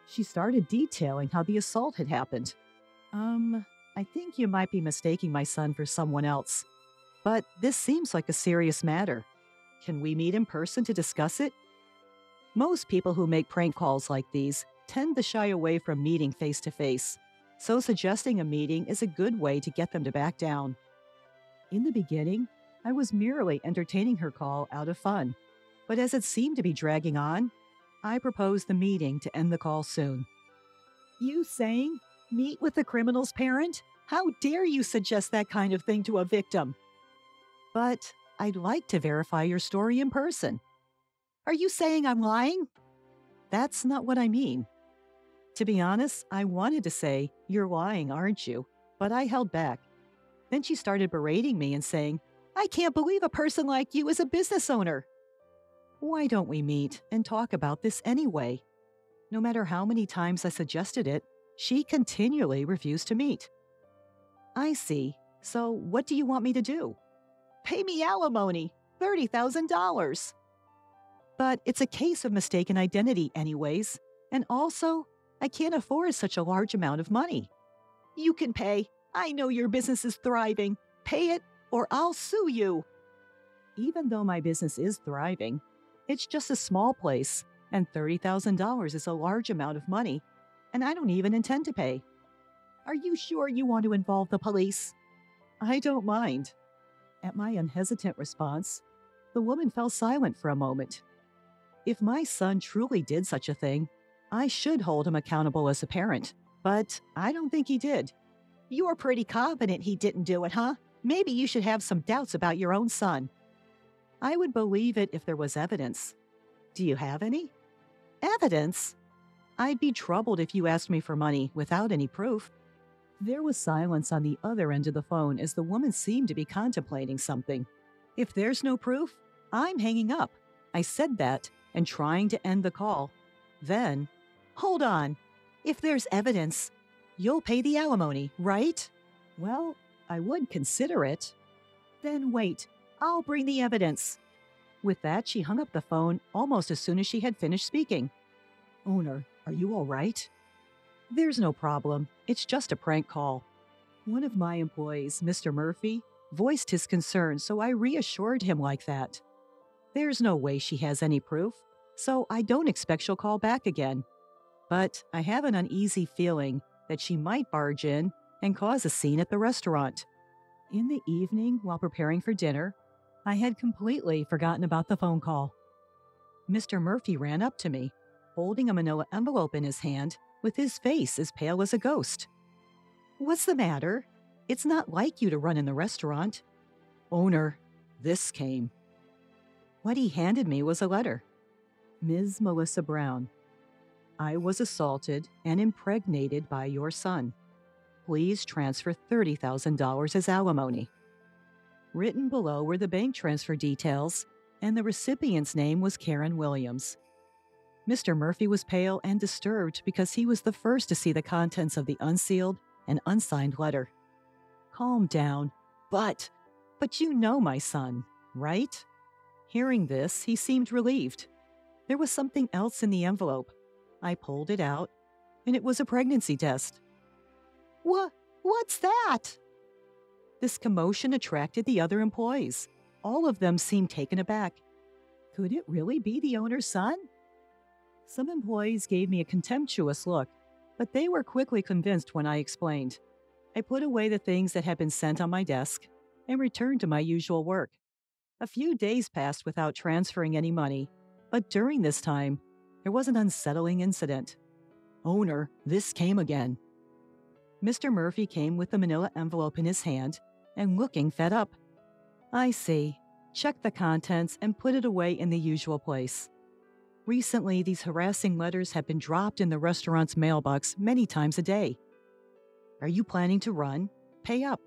She started detailing how the assault had happened. I think you might be mistaking my son for someone else. But this seems like a serious matter. Can we meet in person to discuss it? Most people who make prank calls like these tend to shy away from meeting face to face, so suggesting a meeting is a good way to get them to back down. In the beginning, I was merely entertaining her call out of fun, but as it seemed to be dragging on, I proposed the meeting to end the call soon. You saying, meet with the criminal's parent? How dare you suggest that kind of thing to a victim? But I'd like to verify your story in person. Are you saying I'm lying? That's not what I mean. To be honest, I wanted to say, you're lying, aren't you? But I held back. Then she started berating me and saying, I can't believe a person like you is a business owner. Why don't we meet and talk about this anyway? No matter how many times I suggested it, she continually refused to meet. I see. So what do you want me to do? Pay me alimony, $30,000. But it's a case of mistaken identity anyways. And also, I can't afford such a large amount of money. You can pay. I know your business is thriving. Pay it or I'll sue you. Even though my business is thriving, it's just a small place, and $30,000 is a large amount of money, and I don't even intend to pay. Are you sure you want to involve the police? I don't mind. At my unhesitant response, the woman fell silent for a moment. If my son truly did such a thing, I should hold him accountable as a parent, but I don't think he did. You're pretty confident he didn't do it, huh? Maybe you should have some doubts about your own son. I would believe it if there was evidence. Do you have any? Evidence? I'd be troubled if you asked me for money without any proof. There was silence on the other end of the phone as the woman seemed to be contemplating something. If there's no proof, I'm hanging up. I said that and trying to end the call. Then, hold on. If there's evidence, you'll pay the alimony, right? Well, I would consider it. Then wait. I'll bring the evidence. With that, she hung up the phone almost as soon as she had finished speaking. Owner, are you all right? There's no problem. It's just a prank call. One of my employees, Mr. Murphy, voiced his concern, so I reassured him like that. There's no way she has any proof, so I don't expect she'll call back again. But I have an uneasy feeling that she might barge in and cause a scene at the restaurant. In the evening, while preparing for dinner, I had completely forgotten about the phone call. Mr. Murphy ran up to me, holding a manila envelope in his hand with his face as pale as a ghost. "What's the matter? It's not like you to run in the restaurant." "Owner, this came." What he handed me was a letter. "Ms. Melissa Brown, I was assaulted and impregnated by your son. Please transfer $30,000 as alimony." Written below were the bank transfer details, and the recipient's name was Karen Williams. Mr. Murphy was pale and disturbed because he was the first to see the contents of the unsealed and unsigned letter. "Calm down. But you know my son, right?" Hearing this, he seemed relieved. There was something else in the envelope. I pulled it out, and it was a pregnancy test. What's that?" This commotion attracted the other employees. All of them seemed taken aback. Could it really be the owner's son? Some employees gave me a contemptuous look, but they were quickly convinced when I explained. I put away the things that had been sent on my desk and returned to my usual work. A few days passed without transferring any money, but during this time, there was an unsettling incident. "Owner, this came again." Mr. Murphy came with the manila envelope in his hand and looking fed up. "I see. Check the contents and put it away in the usual place. Recently, these harassing letters have been dropped in the restaurant's mailbox many times a day. Are you planning to run? Pay up.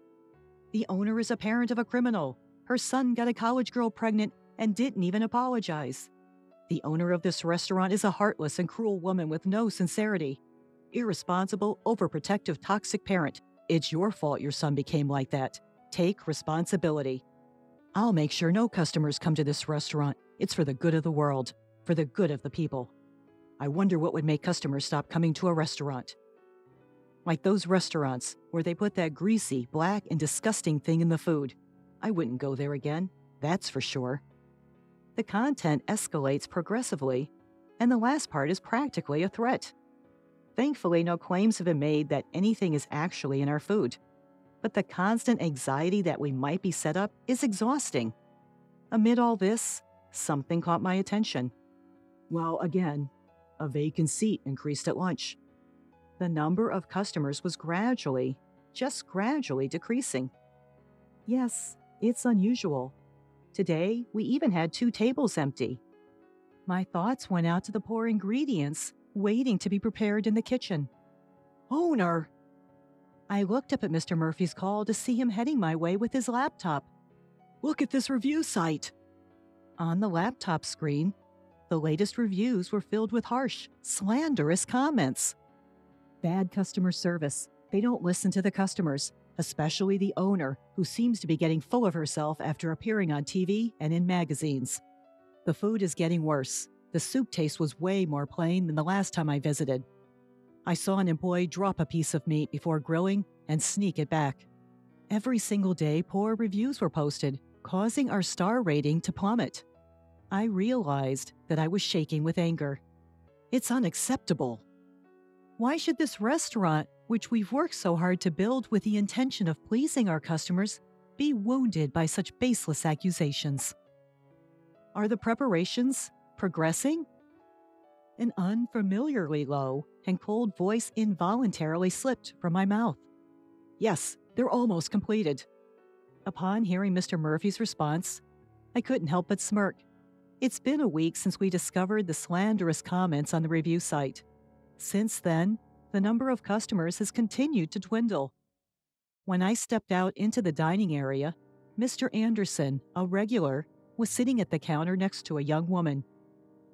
The owner is a parent of a criminal. Her son got a college girl pregnant and didn't even apologize. The owner of this restaurant is a heartless and cruel woman with no sincerity. Irresponsible, overprotective, toxic parent. It's your fault your son became like that. Take responsibility. I'll make sure no customers come to this restaurant. It's for the good of the world, for the good of the people. I wonder what would make customers stop coming to a restaurant. Like those restaurants where they put that greasy, black, and disgusting thing in the food. I wouldn't go there again, that's for sure." The content escalates progressively, and the last part is practically a threat. Thankfully, no claims have been made that anything is actually in our food. But the constant anxiety that we might be set up is exhausting. Amid all this, something caught my attention. Well, again, a vacant seat increased at lunch. The number of customers was just gradually decreasing. Yes, it's unusual. Today, we even had 2 tables empty. My thoughts went out to the poor ingredients waiting to be prepared in the kitchen. "Owner!" I looked up at Mr. Murphy's call to see him heading my way with his laptop. "Look at this review site." On the laptop screen, the latest reviews were filled with harsh, slanderous comments. Bad customer service. They don't listen to the customers, especially the owner, who seems to be getting full of herself after appearing on TV and in magazines. The food is getting worse. The soup taste was way more plain than the last time I visited. I saw an employee drop a piece of meat before grilling and sneak it back. Every single day, poor reviews were posted, causing our star rating to plummet. I realized that I was shaking with anger. It's unacceptable. Why should this restaurant, which we've worked so hard to build with the intention of pleasing our customers, be wounded by such baseless accusations? Are the preparations progressing? An unfamiliarly low and cold voice involuntarily slipped from my mouth. Yes, they're almost completed. Upon hearing Mr. Murphy's response, I couldn't help but smirk. It's been a week since we discovered the slanderous comments on the review site. Since then, the number of customers has continued to dwindle. When I stepped out into the dining area, Mr. Anderson, a regular, was sitting at the counter next to a young woman.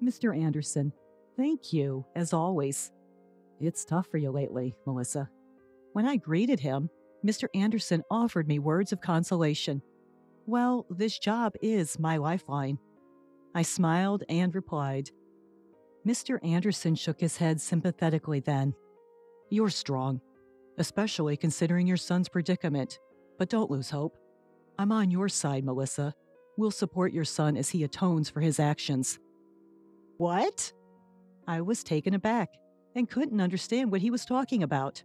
"Mr. Anderson, thank you, as always." "It's tough for you lately, Melissa." When I greeted him, Mr. Anderson offered me words of consolation. Well, this job is my lifeline. I smiled and replied. Mr. Anderson shook his head sympathetically then. "You're strong, especially considering your son's predicament, but don't lose hope. I'm on your side, Melissa. We'll support your son as he atones for his actions." "What?" I was taken aback and couldn't understand what he was talking about.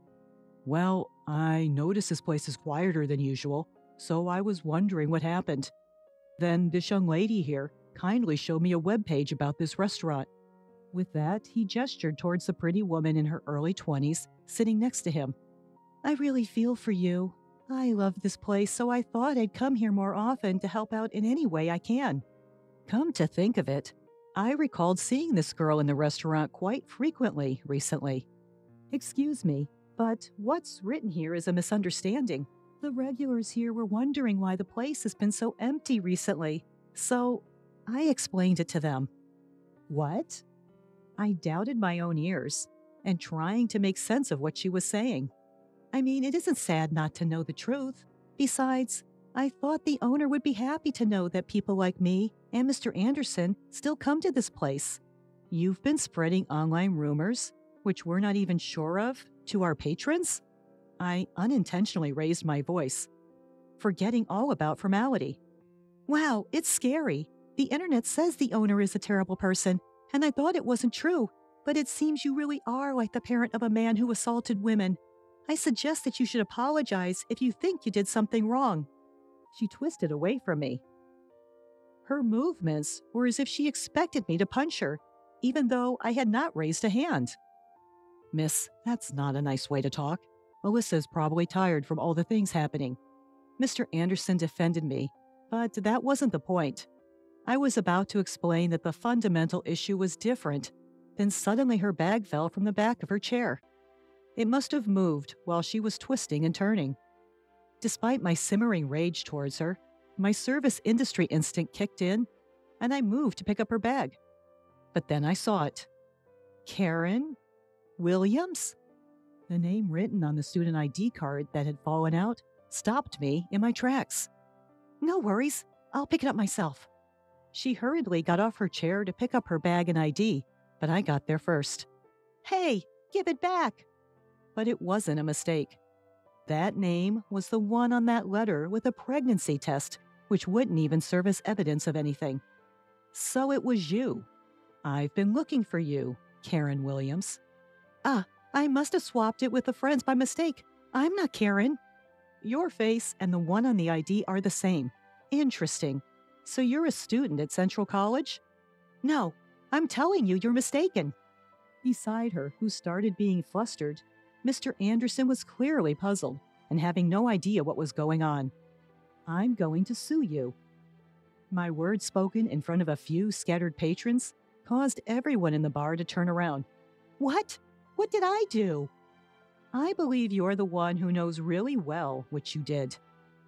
"Well, I noticed this place is quieter than usual, so I was wondering what happened. Then this young lady here, kindly show me a webpage about this restaurant." With that, he gestured towards the pretty woman in her early 20s sitting next to him. "I really feel for you. I love this place, so I thought I'd come here more often to help out in any way I can." Come to think of it, I recalled seeing this girl in the restaurant quite frequently recently. "Excuse me, but what's written here is a misunderstanding. The regulars here were wondering why the place has been so empty recently, so I explained it to them." What? I doubted my own ears and trying to make sense of what she was saying. I mean, it isn't sad not to know the truth. Besides, I thought the owner would be happy to know that people like me and Mr. Anderson still come to this place. You've been spreading online rumors, which we're not even sure of, to our patrons? I unintentionally raised my voice, forgetting all about formality. Wow, it's scary. The internet says the owner is a terrible person, and I thought it wasn't true, but it seems you really are like the parent of a man who assaulted women. I suggest that you should apologize if you think you did something wrong. She twisted away from me. Her movements were as if she expected me to punch her, even though I had not raised a hand. "Miss, that's not a nice way to talk. Melissa's probably tired from all the things happening." Mr. Anderson defended me, but that wasn't the point. I was about to explain that the fundamental issue was different, then suddenly her bag fell from the back of her chair. It must have moved while she was twisting and turning. Despite my simmering rage towards her, my service industry instinct kicked in, and I moved to pick up her bag. But then I saw it. Karen Williams? The name written on the student ID card that had fallen out stopped me in my tracks. "No worries, I'll pick it up myself." She hurriedly got off her chair to pick up her bag and ID, but I got there first. "Hey, give it back!" But it wasn't a mistake. That name was the one on that letter with a pregnancy test, which wouldn't even serve as evidence of anything. So it was you. "I've been looking for you, Karen Williams." "Ah, I must have swapped it with the friends by mistake. I'm not Karen." "Your face and the one on the ID are the same. Interesting. So you're a student at Central College?" "No, I'm telling you, you're mistaken." Beside her, who started being flustered, Mr. Anderson was clearly puzzled and having no idea what was going on. "I'm going to sue you." My words spoken in front of a few scattered patrons caused everyone in the bar to turn around. "What? What did I do?" "I believe you're the one who knows really well what you did.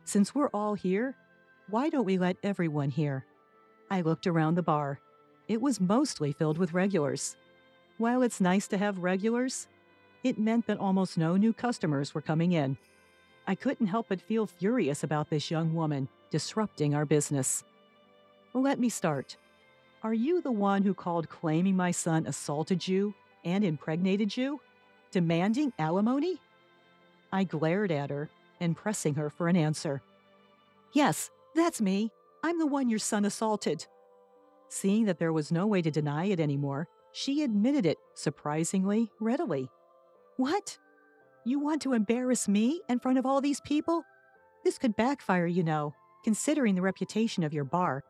Since we're all here, why don't we let everyone hear?" I looked around the bar. It was mostly filled with regulars. While it's nice to have regulars, it meant that almost no new customers were coming in. I couldn't help but feel furious about this young woman disrupting our business. "Let me start. Are you the one who called claiming my son assaulted you and impregnated you, demanding alimony?" I glared at her and pressing her for an answer. "Yes, that's me. I'm the one your son assaulted." Seeing that there was no way to deny it anymore, she admitted it surprisingly readily. "What? You want to embarrass me in front of all these people? This could backfire, you know, considering the reputation of your bar."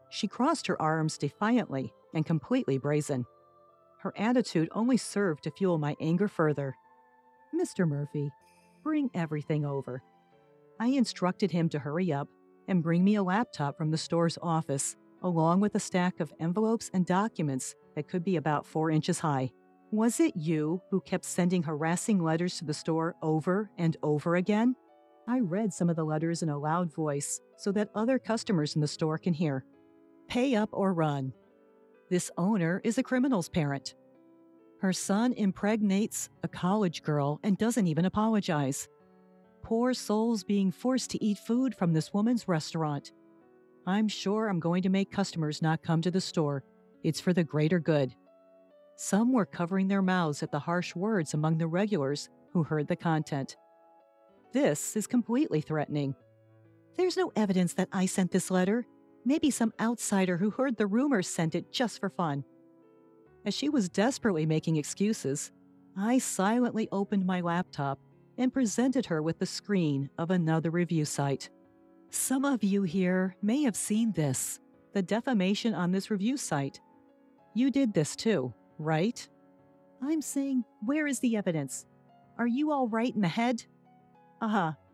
She crossed her arms defiantly and completely brazen. Her attitude only served to fuel my anger further. "Mr. Murphy, bring everything over." I instructed him to hurry up and bring me a laptop from the store's office, along with a stack of envelopes and documents that could be about 4 inches high. "Was it you who kept sending harassing letters to the store over and over again?" I read some of the letters in a loud voice so that other customers in the store can hear. "Pay up or run. This owner is a criminal's parent. Her son impregnates a college girl and doesn't even apologize. Poor souls being forced to eat food from this woman's restaurant. I'm sure I'm going to make customers not come to the store. It's for the greater good." Some were covering their mouths at the harsh words among the regulars who heard the content. "This is completely threatening. There's no evidence that I sent this letter. Maybe some outsider who heard the rumors sent it just for fun." As she was desperately making excuses, I silently opened my laptop and presented her with the screen of another review site. "Some of you here may have seen this. the defamation on this review site. You did this too, right? I'm saying, where is the evidence? Are you all right in the head?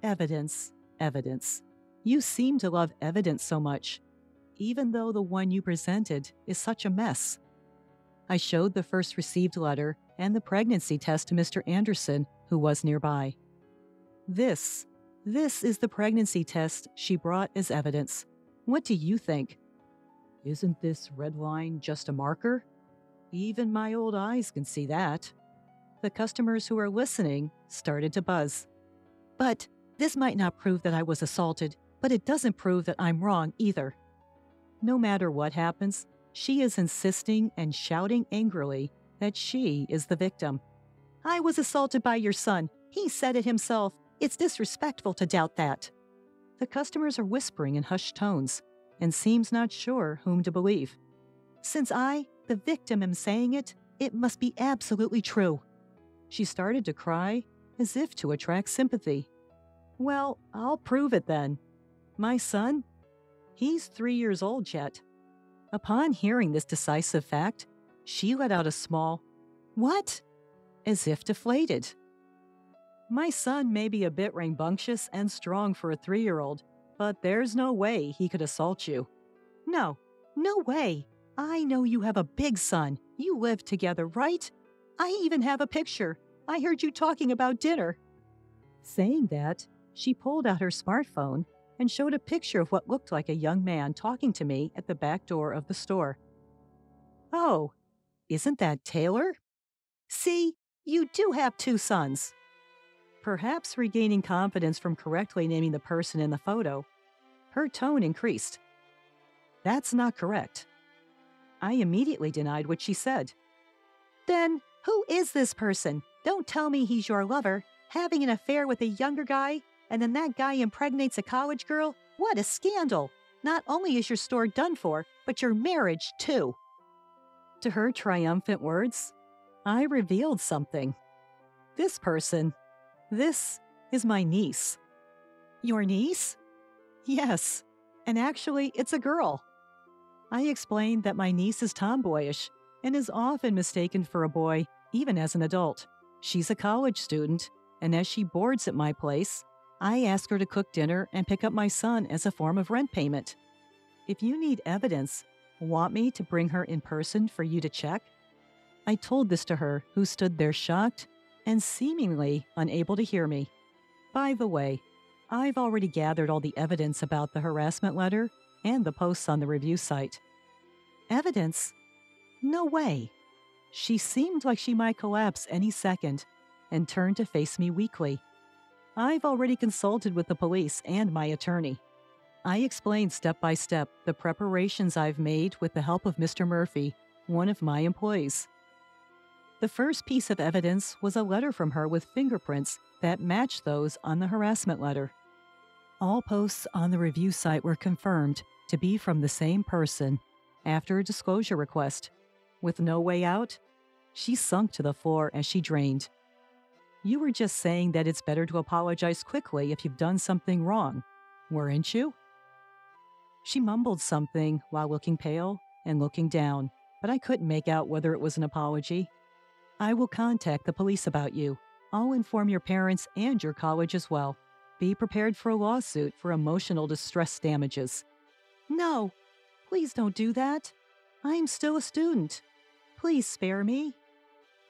Evidence, evidence. You seem to love evidence so much, even though the one you presented is such a mess. I showed the first received letter and the pregnancy test to Mr. Anderson, who was nearby. This is the pregnancy test she brought as evidence. What do you think? Isn't this red line just a marker? Even my old eyes can see that. The customers who are listening started to buzz. But this might not prove that I was assaulted, but it doesn't prove that I'm wrong either. No matter what happens, she is insisting and shouting angrily that she is the victim. I was assaulted by your son. He said it himself. It's disrespectful to doubt that. The customers are whispering in hushed tones and seems not sure whom to believe. Since I, the victim, am saying it, it must be absolutely true. She started to cry as if to attract sympathy. Well, I'll prove it then. My son? He's 3 years old yet. Upon hearing this decisive fact, she let out a small, "What?" as if deflated. My son may be a bit rambunctious and strong for a 3-year-old, but there's no way he could assault you. No way. I know you have a big son. You live together, right? I even have a picture. I heard you talking about dinner. Saying that, she pulled out her smartphone and showed a picture of what looked like a young man talking to me at the back door of the store. Oh, isn't that Taylor? See, you do have 2 sons. Perhaps regaining confidence from correctly naming the person in the photo, her tone increased. That's not correct. I immediately denied what she said. Then, who is this person? Don't tell me he's your lover, having an affair with a younger guy, and then that guy impregnates a college girl? What a scandal! Not only is your store done for, but your marriage too. To her triumphant words, I revealed something. This person, this is my niece. Your niece? Yes, and actually it's a girl. I explained that my niece is tomboyish and is often mistaken for a boy, even as an adult. She's a college student, and as she boards at my place, I ask her to cook dinner and pick up my son as a form of rent payment. If you need evidence, want me to bring her in person for you to check? I told this to her, who stood there shocked and seemingly unable to hear me. By the way, I've already gathered all the evidence about the harassment letter and the posts on the review site. Evidence? No way. She seemed like she might collapse any second and turned to face me weakly. I've already consulted with the police and my attorney. I explained step by step the preparations I've made with the help of Mr. Murphy, one of my employees. The first piece of evidence was a letter from her with fingerprints that matched those on the harassment letter. All posts on the review site were confirmed to be from the same person after a disclosure request. With no way out, she sunk to the floor as she drained. You were just saying that it's better to apologize quickly if you've done something wrong, weren't you? She mumbled something while looking pale and looking down, but I couldn't make out whether it was an apology. I will contact the police about you. I'll inform your parents and your college as well. Be prepared for a lawsuit for emotional distress damages. No, please don't do that. I'm still a student. Please spare me.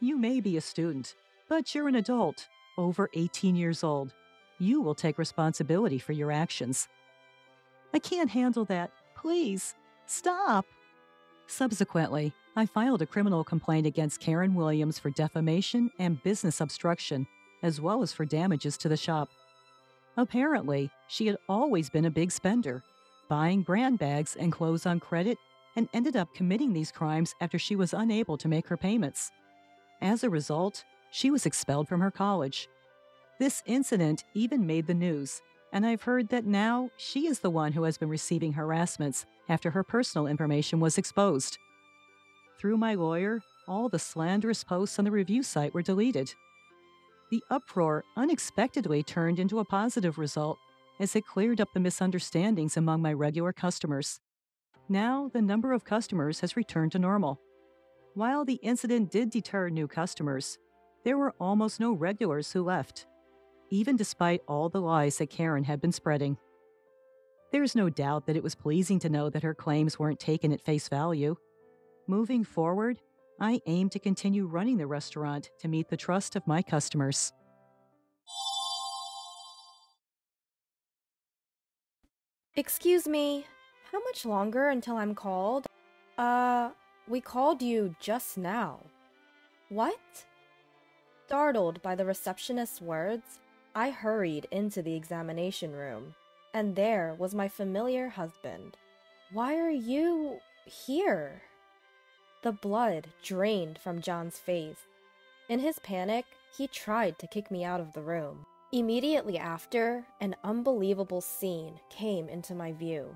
You may be a student, but you're an adult, over 18 years old. You will take responsibility for your actions. I can't handle that. Please, stop. Subsequently, I filed a criminal complaint against Karen Williams for defamation and business obstruction, as well as for damages to the shop. Apparently, she had always been a big spender, buying brand bags and clothes on credit, and ended up committing these crimes after she was unable to make her payments. As a result, she was expelled from her college. This incident even made the news, and I've heard that now she is the one who has been receiving harassments after her personal information was exposed. Through my lawyer, all the slanderous posts on the review site were deleted. The uproar unexpectedly turned into a positive result as it cleared up the misunderstandings among my regular customers. Now, the number of customers has returned to normal. While the incident did deter new customers, there were almost no regulars who left, even despite all the lies that Karen had been spreading. There's no doubt that it was pleasing to know that her claims weren't taken at face value. Moving forward, I aim to continue running the restaurant to meet the trust of my customers. Excuse me, how much longer until I'm called? We called you just now. What? Startled by the receptionist's words, I hurried into the examination room, and there was my familiar husband. Why are you here? The blood drained from John's face. In his panic, he tried to kick me out of the room. Immediately after, an unbelievable scene came into my view.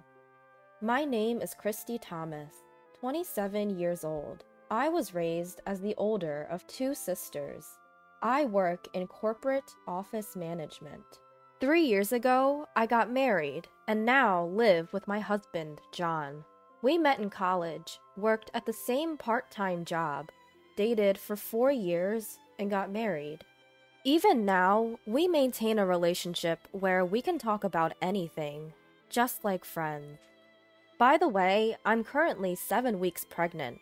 My name is Christy Thomas, 27 years old. I was raised as the older of two sisters. I work in corporate office management. 3 years ago, I got married and now live with my husband, John. We met in college, worked at the same part-time job, dated for 4 years, and got married. Even now, we maintain a relationship where we can talk about anything, just like friends. By the way, I'm currently 7 weeks pregnant.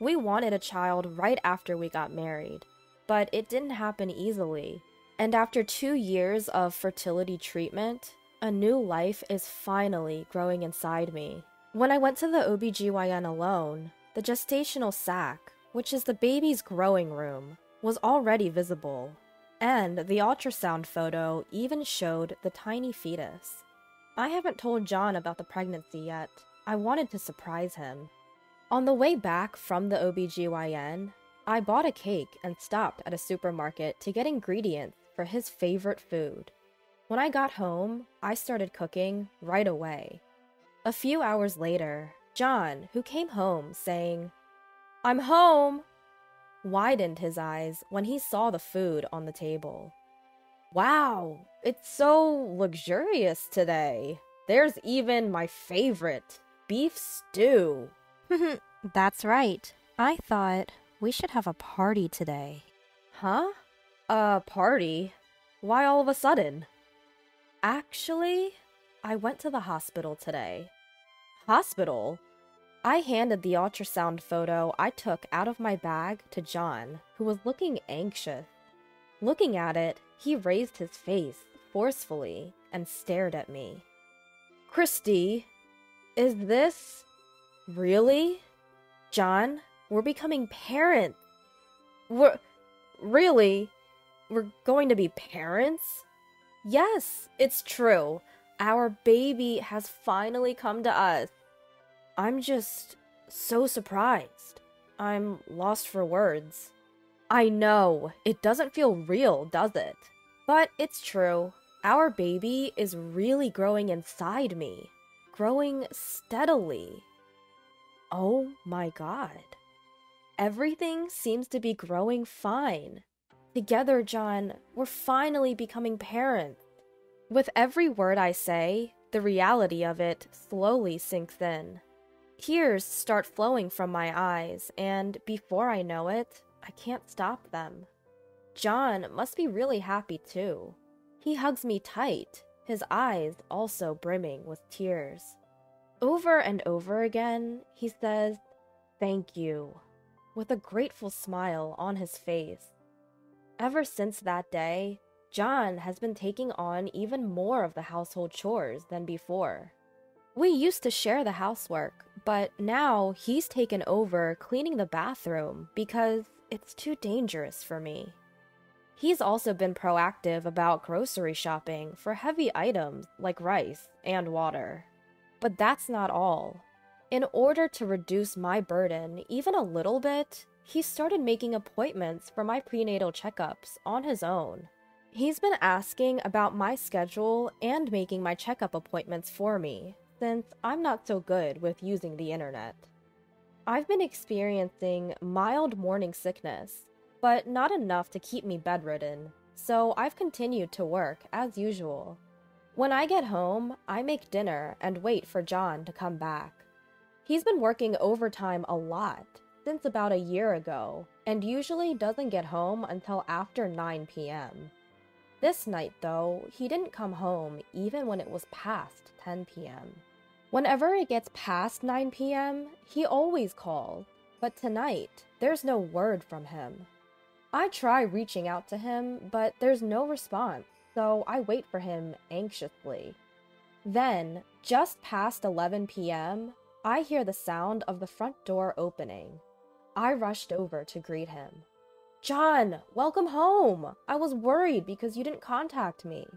We wanted a child right after we got married, but it didn't happen easily. And after 2 years of fertility treatment, a new life is finally growing inside me. When I went to the OBGYN alone, the gestational sac, which is the baby's growing room, was already visible. And the ultrasound photo even showed the tiny fetus. I haven't told John about the pregnancy yet. I wanted to surprise him. On the way back from the OBGYN, I bought a cake and stopped at a supermarket to get ingredients for his favorite food. When I got home, I started cooking right away. A few hours later, John, who came home saying, "I'm home," widened his eyes when he saw the food on the table. "Wow, it's so luxurious today. There's even my favorite, beef stew." That's right. I thought we should have a party today. Huh? A party? Why all of a sudden? Actually, I went to the hospital today. Hospital? I handed the ultrasound photo I took out of my bag to John, who was looking anxious. Looking at it, he raised his face forcefully and stared at me. "Christy, is this really? John, we're becoming parents. Really? We're going to be parents?" "Yes, it's true. Our baby has finally come to us." I'm just so surprised. I'm lost for words. I know, it doesn't feel real, does it? But it's true. Our baby is really growing inside me. Growing steadily. Oh my God. Everything seems to be growing fine. Together, John, we're finally becoming parents. With every word I say, the reality of it slowly sinks in. Tears start flowing from my eyes, and before I know it, I can't stop them. John must be really happy too. He hugs me tight, his eyes also brimming with tears. Over and over again, he says, "Thank you," with a grateful smile on his face. Ever since that day, John has been taking on even more of the household chores than before. We used to share the housework, but now he's taken over cleaning the bathroom because it's too dangerous for me. He's also been proactive about grocery shopping for heavy items like rice and water. But that's not all. In order to reduce my burden even a little bit, he started making appointments for my prenatal checkups on his own. He's been asking about my schedule and making my checkup appointments for me, since I'm not so good with using the internet. I've been experiencing mild morning sickness, but not enough to keep me bedridden, so I've continued to work as usual. When I get home, I make dinner and wait for John to come back. He's been working overtime a lot since about a year ago, and usually doesn't get home until after 9 p.m. This night, though, he didn't come home even when it was past 10 p.m. Whenever it gets past 9 p.m., he always calls, but tonight, there's no word from him. I try reaching out to him, but there's no response, so I wait for him anxiously. Then, just past 11 p.m., I hear the sound of the front door opening. I rushed over to greet him. "John, welcome home! I was worried because you didn't contact me."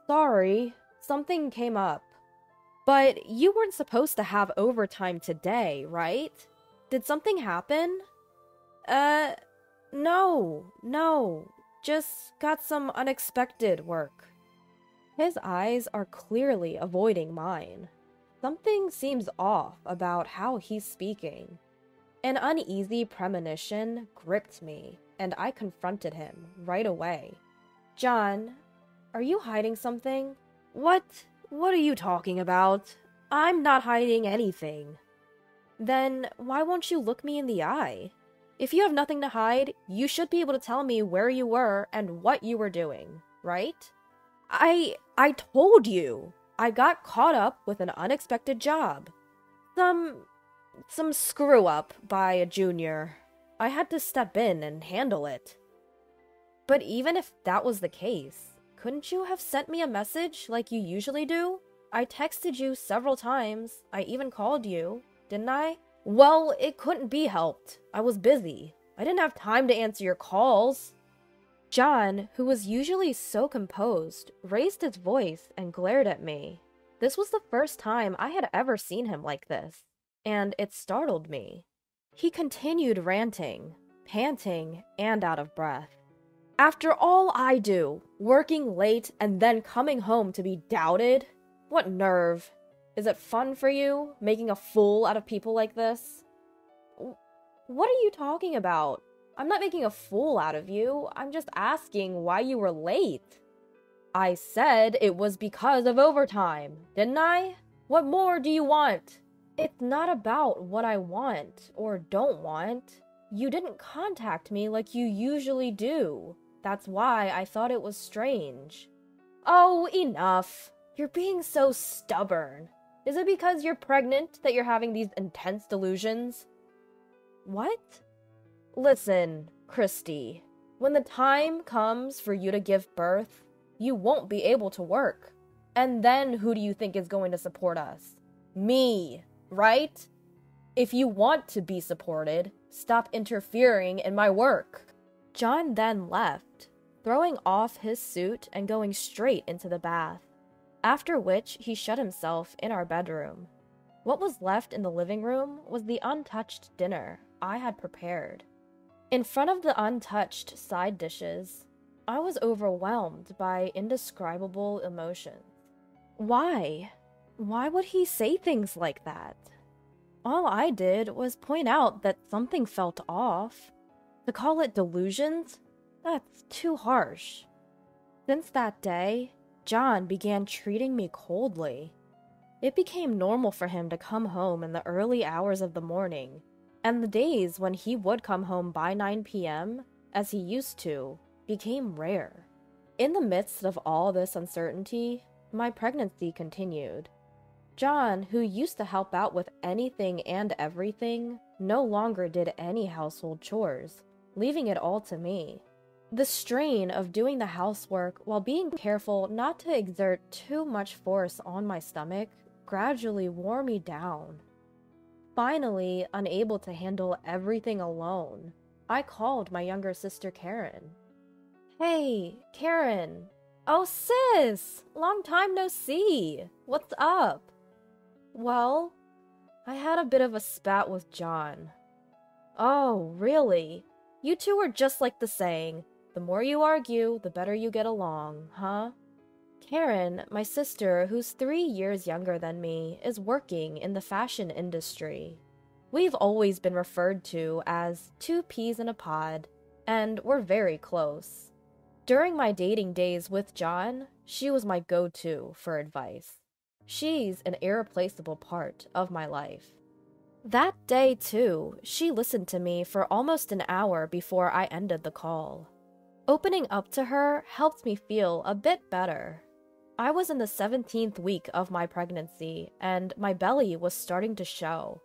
Sorry. Something came up. But you weren't supposed to have overtime today, right? Did something happen? No. Just got some unexpected work. His eyes are clearly avoiding mine. Something seems off about how he's speaking. An uneasy premonition gripped me, and I confronted him right away. "John, are you hiding something?" What are you talking about? I'm not hiding anything." "Then why won't you look me in the eye? If you have nothing to hide, you should be able to tell me where you were and what you were doing, right?" I told you! I got caught up with an unexpected job. Some screw-up by a junior. I had to step in and handle it. But even if that was the case, couldn't you have sent me a message like you usually do? I texted you several times. I even called you, didn't I? Well, it couldn't be helped. I was busy. I didn't have time to answer your calls. John, who was usually so composed, raised his voice and glared at me. This was the first time I had ever seen him like this, and it startled me. He continued ranting, panting, and out of breath. "After all I do, working late and then coming home to be doubted? What nerve. Is it fun for you, making a fool out of people like this?" What are you talking about? I'm not making a fool out of you. I'm just asking why you were late. I said it was because of overtime, didn't I? What more do you want? It's not about what I want or don't want. You didn't contact me like you usually do. That's why I thought it was strange. Oh, enough. You're being so stubborn. Is it because you're pregnant that you're having these intense delusions? What? Listen, Christy, when the time comes for you to give birth, you won't be able to work. And then who do you think is going to support us? Me, right? If you want to be supported, stop interfering in my work. John then left, throwing off his suit and going straight into the bath, after which he shut himself in our bedroom. What was left in the living room was the untouched dinner I had prepared. In front of the untouched side dishes, I was overwhelmed by indescribable emotions. Why? Why would he say things like that? All I did was point out that something felt off. To call it delusions? That's too harsh. Since that day, John began treating me coldly. It became normal for him to come home in the early hours of the morning, and the days when he would come home by 9 p.m., as he used to, became rare. In the midst of all this uncertainty, my pregnancy continued. John, who used to help out with anything and everything, no longer did any household chores, leaving it all to me. The strain of doing the housework while being careful not to exert too much force on my stomach gradually wore me down. Finally, unable to handle everything alone, I called my younger sister Karen. "Hey, Karen. Oh, sis! Long time no see. What's up?" "Well, I had a bit of a spat with John." "Oh, really? You two are just like the saying, the more you argue, the better you get along, huh?" Karen, my sister, who's 3 years younger than me, is working in the fashion industry. We've always been referred to as two peas in a pod, and we're very close. During my dating days with John, she was my go-to for advice. She's an irreplaceable part of my life. That day, too, she listened to me for almost an hour before I ended the call. Opening up to her helped me feel a bit better. I was in the 17th week of my pregnancy, and my belly was starting to show.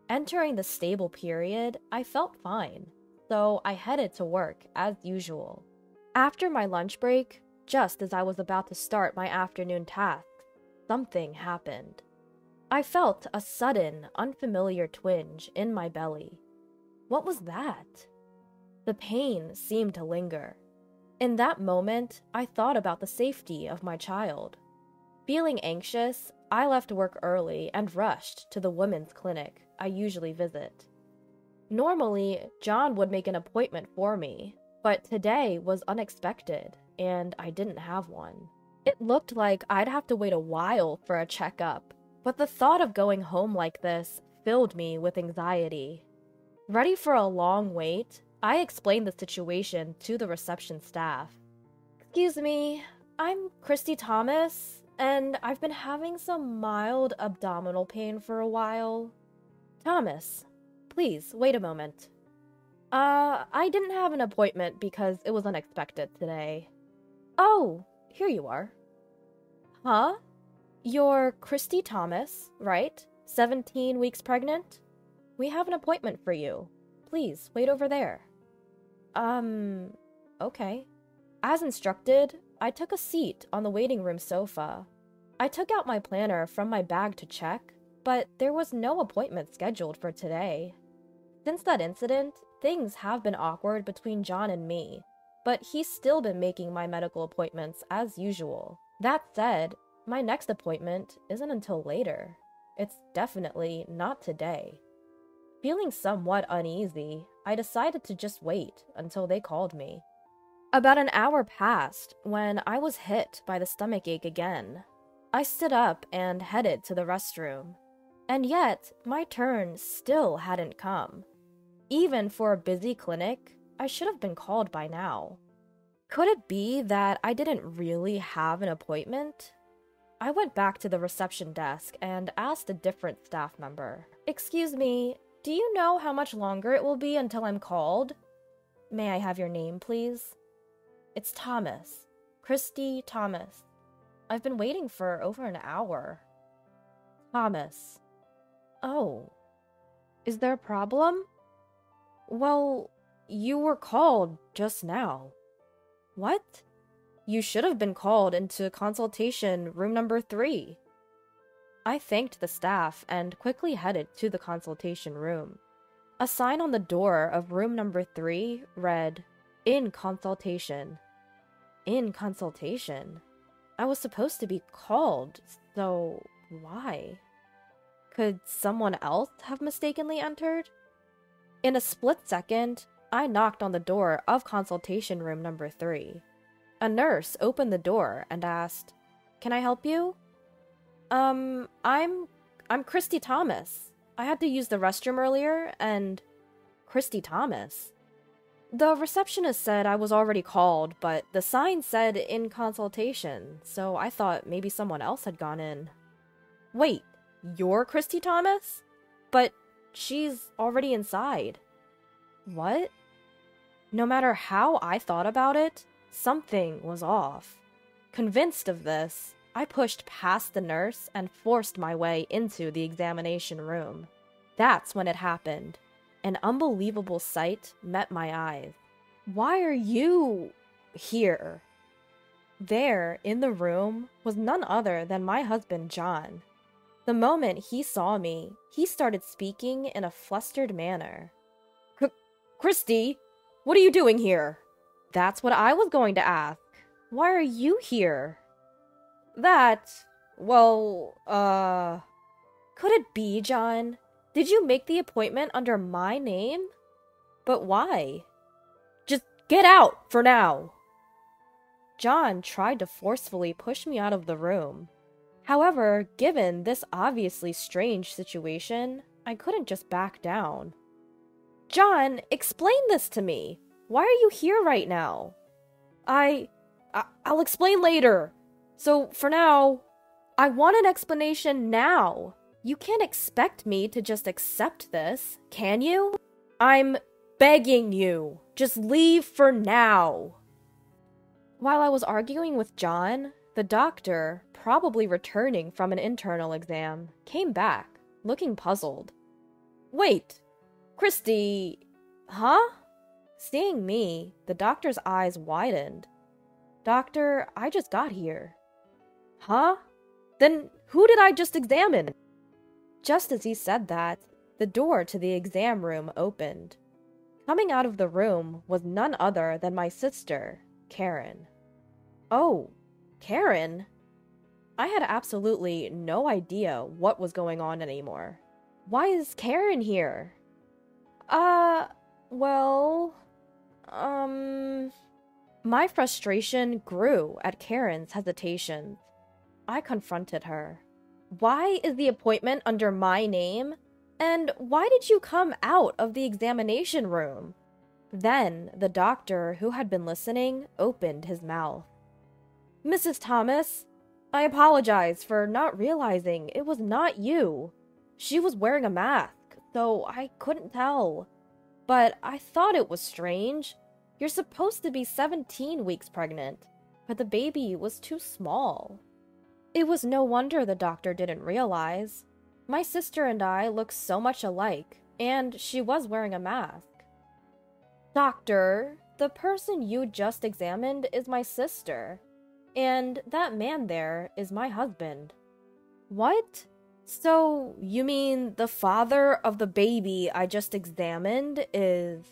Entering the stable period, I felt fine, so I headed to work as usual. After my lunch break, just as I was about to start my afternoon tasks, something happened. I felt a sudden, unfamiliar twinge in my belly. What was that? The pain seemed to linger. In that moment, I thought about the safety of my child. Feeling anxious, I left work early and rushed to the women's clinic I usually visit. Normally, John would make an appointment for me, but today was unexpected, and I didn't have one. It looked like I'd have to wait a while for a checkup, but the thought of going home like this filled me with anxiety. Ready for a long wait, I explained the situation to the reception staff. "Excuse me, I'm Christy Thomas, and I've been having some mild abdominal pain for a while." "Thomas, please, wait a moment." I didn't have an appointment because it was unexpected today." "Oh, here you are." "Huh? You're Christy Thomas, right? 17 weeks pregnant? We have an appointment for you. Please, wait over there." Okay. As instructed, I took a seat on the waiting room sofa. I took out my planner from my bag to check, but there was no appointment scheduled for today. Since that incident, things have been awkward between John and me, but he's still been making my medical appointments as usual. That said, my next appointment isn't until later. It's definitely not today. Feeling somewhat uneasy, I decided to just wait until they called me. About an hour passed when I was hit by the stomachache again. I stood up and headed to the restroom. And yet, my turn still hadn't come. Even for a busy clinic, I should have been called by now. Could it be that I didn't really have an appointment? I went back to the reception desk and asked a different staff member. "Excuse me, do you know how much longer it will be until I'm called? May I have your name, please?" "It's Thomas. Christy Thomas. I've been waiting for over an hour." "Thomas. Oh. Is there a problem?" "Well, you were called just now." "What? You should have been called into consultation room number 3. I thanked the staff and quickly headed to the consultation room. A sign on the door of room number 3 read, "In consultation." In consultation? I was supposed to be called, so why? Could someone else have mistakenly entered? In a split second, I knocked on the door of consultation room number 3. A nurse opened the door and asked, "Can I help you?" I'm Christy Thomas. I had to use the restroom earlier, and..." Christy Thomas? The receptionist said I was already called, but the sign said "in consultation," so I thought maybe someone else had gone in. "Wait, you're Christy Thomas? But she's already inside." What? No matter how I thought about it, something was off. Convinced of this, I pushed past the nurse and forced my way into the examination room. That's when it happened. An unbelievable sight met my eyes. "Why are you here?" There, in the room, was none other than my husband, John. The moment he saw me, he started speaking in a flustered manner. Christy, what are you doing here?" "That's what I was going to ask. Why are you here?" Could it be, John? Did you make the appointment under my name? But why? Just get out for now." John tried to forcefully push me out of the room. However, given this obviously strange situation, I couldn't just back down. "John, explain this to me. Why are you here right now?" I'll explain later. So, for now, I want an explanation now. You can't expect me to just accept this, can you? I'm begging you. Just leave for now. While I was arguing with John, the doctor, probably returning from an internal exam, came back, looking puzzled. Wait, Christy, huh? Seeing me, the doctor's eyes widened. Doctor, I just got here. Huh? Then who did I just examine? Just as he said that, the door to the exam room opened. Coming out of the room was none other than my sister, Karen. Oh, Karen? I had absolutely no idea what was going on anymore. Why is Karen here? Well... My frustration grew at Karen's hesitations. I confronted her. Why is the appointment under my name? And why did you come out of the examination room? Then the doctor, who had been listening, opened his mouth. Mrs. Thomas, I apologize for not realizing it was not you. She was wearing a mask, so I couldn't tell. But I thought it was strange. You're supposed to be 17 weeks pregnant, but the baby was too small. It was no wonder the doctor didn't realize. My sister and I look so much alike, and she was wearing a mask. Doctor, the person you just examined is my sister, and that man there is my husband. What? So, you mean the father of the baby I just examined is...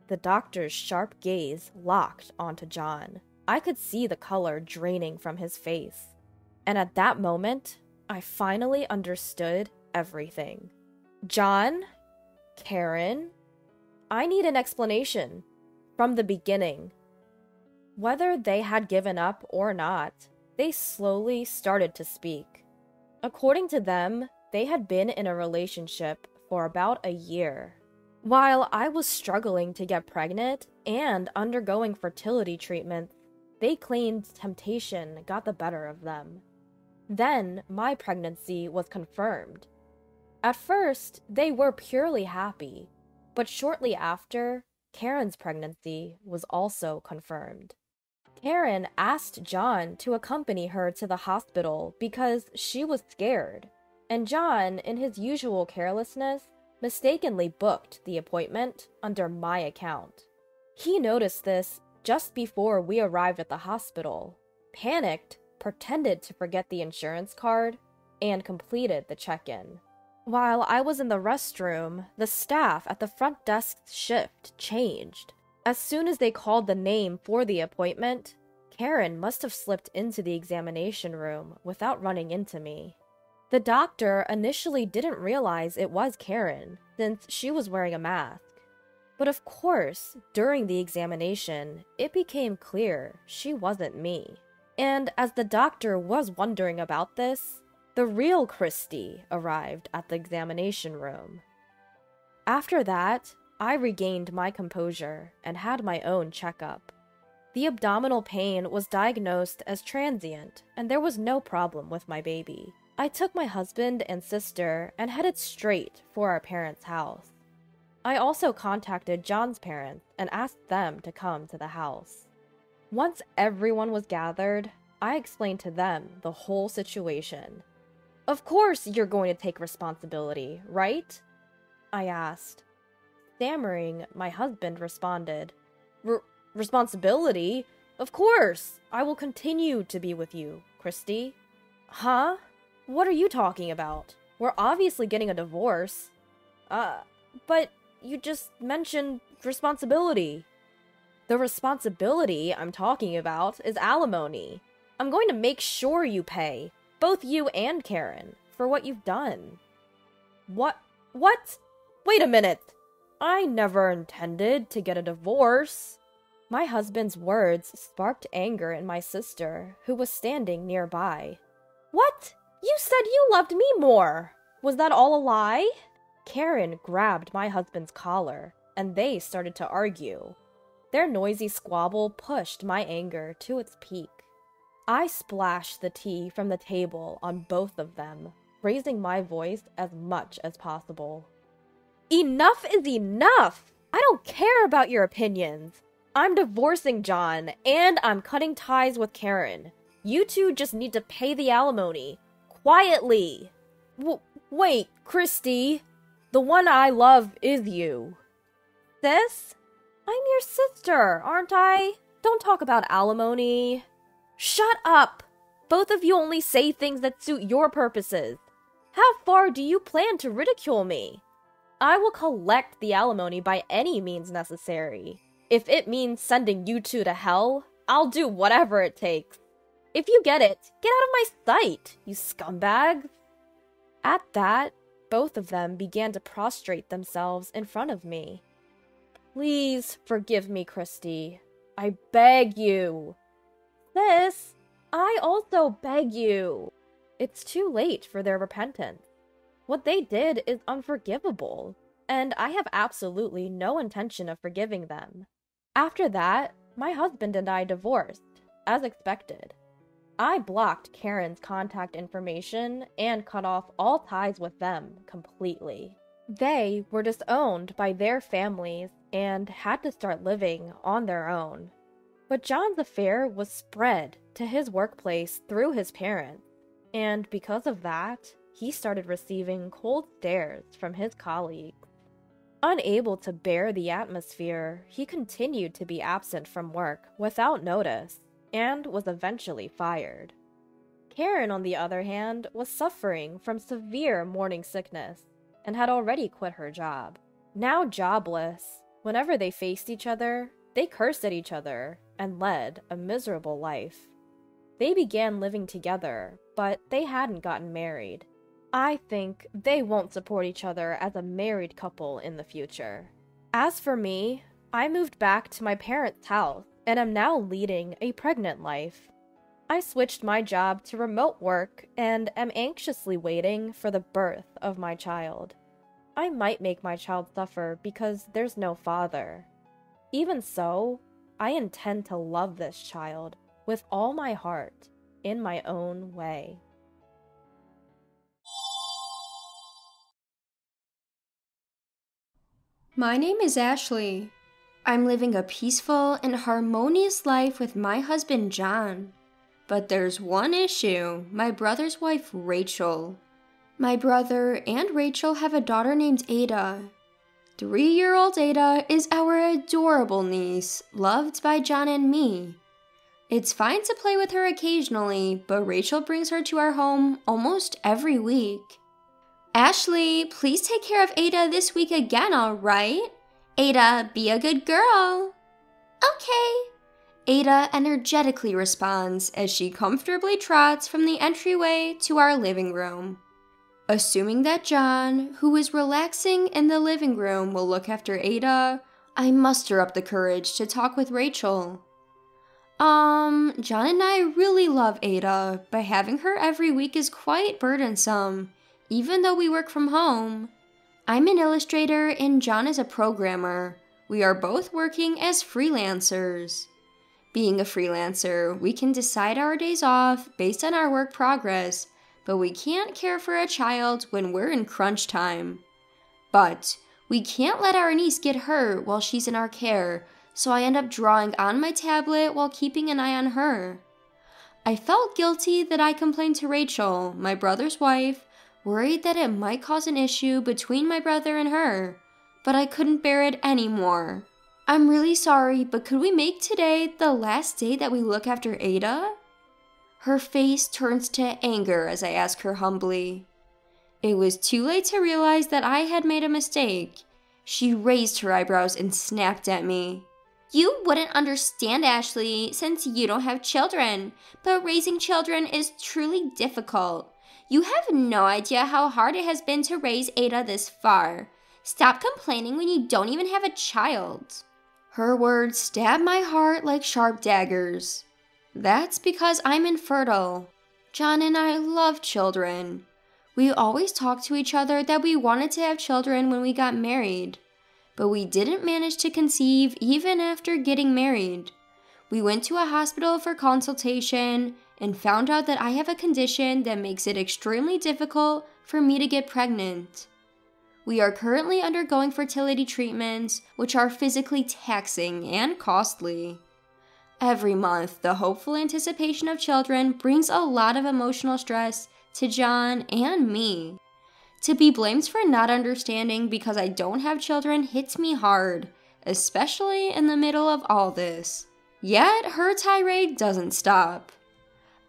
The doctor's sharp gaze locked onto John. I could see the color draining from his face. And at that moment, I finally understood everything. John? Karen? I need an explanation. From the beginning. Whether they had given up or not, they slowly started to speak. According to them, they had been in a relationship for about a year. While I was struggling to get pregnant and undergoing fertility treatments, they claimed temptation got the better of them. Then my pregnancy was confirmed. At first, they were purely happy, but shortly after, Karen's pregnancy was also confirmed. Karen asked John to accompany her to the hospital because she was scared, and John, in his usual carelessness, mistakenly booked the appointment under my account. He noticed this just before we arrived at the hospital, panicked, pretended to forget the insurance card, and completed the check-in. While I was in the restroom, the staff at the front desk's shift changed. As soon as they called the name for the appointment, Karen must have slipped into the examination room without running into me. The doctor initially didn't realize it was Karen, since she was wearing a mask. But of course, during the examination, it became clear she wasn't me. And as the doctor was wondering about this, the real Christy arrived at the examination room. After that, I regained my composure and had my own checkup. The abdominal pain was diagnosed as transient, and there was no problem with my baby. I took my husband and sister and headed straight for our parents' house. I also contacted John's parents and asked them to come to the house. Once everyone was gathered, I explained to them the whole situation. Of course you're going to take responsibility, right? I asked. Stammering, my husband responded, Responsibility? Of course! I will continue to be with you, Christy. Huh? What are you talking about? We're obviously getting a divorce. But you just mentioned responsibility. The responsibility I'm talking about is alimony. I'm going to make sure you pay, both you and Karen, for what you've done. What? Wait a minute! I never intended to get a divorce. My husband's words sparked anger in my sister, who was standing nearby. What? You said you loved me more! Was that all a lie? Karen grabbed my husband's collar, and they started to argue. Their noisy squabble pushed my anger to its peak. I splashed the tea from the table on both of them, raising my voice as much as possible. Enough is enough! I don't care about your opinions. I'm divorcing John, and I'm cutting ties with Karen. You two just need to pay the alimony. Quietly! Wait, Christy. The one I love is you. Sis? I'm your sister, aren't I? Don't talk about alimony. Shut up! Both of you only say things that suit your purposes. How far do you plan to ridicule me? I will collect the alimony by any means necessary. If it means sending you two to hell, I'll do whatever it takes. If you get it, get out of my sight, you scumbags. At that, both of them began to prostrate themselves in front of me. Please forgive me, Christy. I beg you. Sis, I also beg you. It's too late for their repentance. What they did is unforgivable, and I have absolutely no intention of forgiving them. After that, my husband and I divorced, as expected. I blocked Karen's contact information and cut off all ties with them completely. They were disowned by their families and had to start living on their own. But John's affair was spread to his workplace through his parents, and because of that, he started receiving cold stares from his colleagues. Unable to bear the atmosphere, he continued to be absent from work without notice, and was eventually fired. Karen, on the other hand, was suffering from severe morning sickness, and had already quit her job. Now jobless, whenever they faced each other, they cursed at each other and led a miserable life. They began living together, but they hadn't gotten married. I think they won't support each other as a married couple in the future. As for me, I moved back to my parents' house and am now leading a pregnant life. I switched my job to remote work and am anxiously waiting for the birth of my child. I might make my child suffer because there's no father. Even so, I intend to love this child with all my heart, in my own way. My name is Ashley. I'm living a peaceful and harmonious life with my husband, John. But there's one issue, my brother's wife, Rachel. My brother and Rachel have a daughter named Aita. 3-year-old Aita is our adorable niece, loved by John and me. It's fine to play with her occasionally, but Rachel brings her to our home almost every week. Ashley, please take care of Aita this week again, all right? Aita, be a good girl. Okay. Aita energetically responds as she comfortably trots from the entryway to our living room. Assuming that John, who is relaxing in the living room, will look after Aita, I muster up the courage to talk with Rachel. John and I really love Aita, but having her every week is quite burdensome, even though we work from home. I'm an illustrator and John is a programmer. We are both working as freelancers. Being a freelancer, we can decide our days off based on our work progress, but we can't care for a child when we're in crunch time. But we can't let our niece get hurt while she's in our care, so I end up drawing on my tablet while keeping an eye on her. I felt guilty that I complained to Rachel, my brother's wife, worried that it might cause an issue between my brother and her, but I couldn't bear it anymore. I'm really sorry, but could we make today the last day that we look after Aita? Her face turns to anger as I ask her humbly. It was too late to realize that I had made a mistake. She raised her eyebrows and snapped at me. You wouldn't understand, Ashley, since you don't have children, but raising children is truly difficult. You have no idea how hard it has been to raise Aita this far. Stop complaining when you don't even have a child. Her words stab my heart like sharp daggers. That's because I'm infertile. John and I love children. We always talked to each other that we wanted to have children when we got married, but we didn't manage to conceive even after getting married. We went to a hospital for consultation, and found out that I have a condition that makes it extremely difficult for me to get pregnant. We are currently undergoing fertility treatments, which are physically taxing and costly. Every month, the hopeful anticipation of children brings a lot of emotional stress to John and me. To be blamed for not understanding because I don't have children hits me hard, especially in the middle of all this. Yet, her tirade doesn't stop.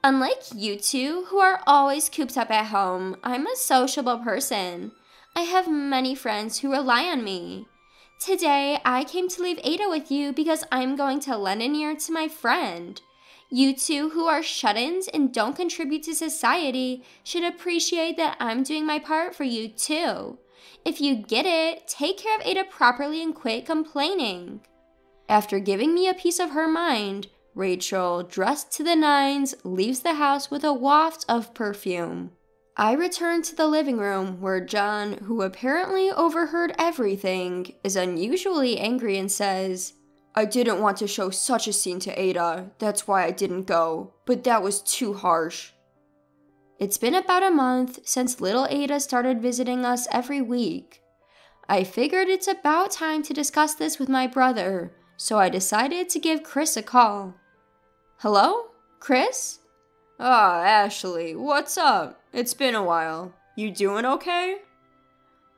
Unlike you two, who are always cooped up at home, I'm a sociable person. I have many friends who rely on me. Today, I came to leave Ada with you because I'm going to lend an ear to my friend. You two who are shut-ins and don't contribute to society should appreciate that I'm doing my part for you too. If you get it, take care of Ada properly and quit complaining. After giving me a piece of her mind, Rachel, dressed to the nines, leaves the house with a waft of perfume. I return to the living room where John, who apparently overheard everything, is unusually angry and says, "I didn't want to show such a scene to Ada, that's why I didn't go, but that was too harsh." It's been about a month since little Ada started visiting us every week. I figured it's about time to discuss this with my brother, so I decided to give Chris a call. "Hello? Chris?" "Ah, Ashley, what's up? It's been a while. You doing okay?"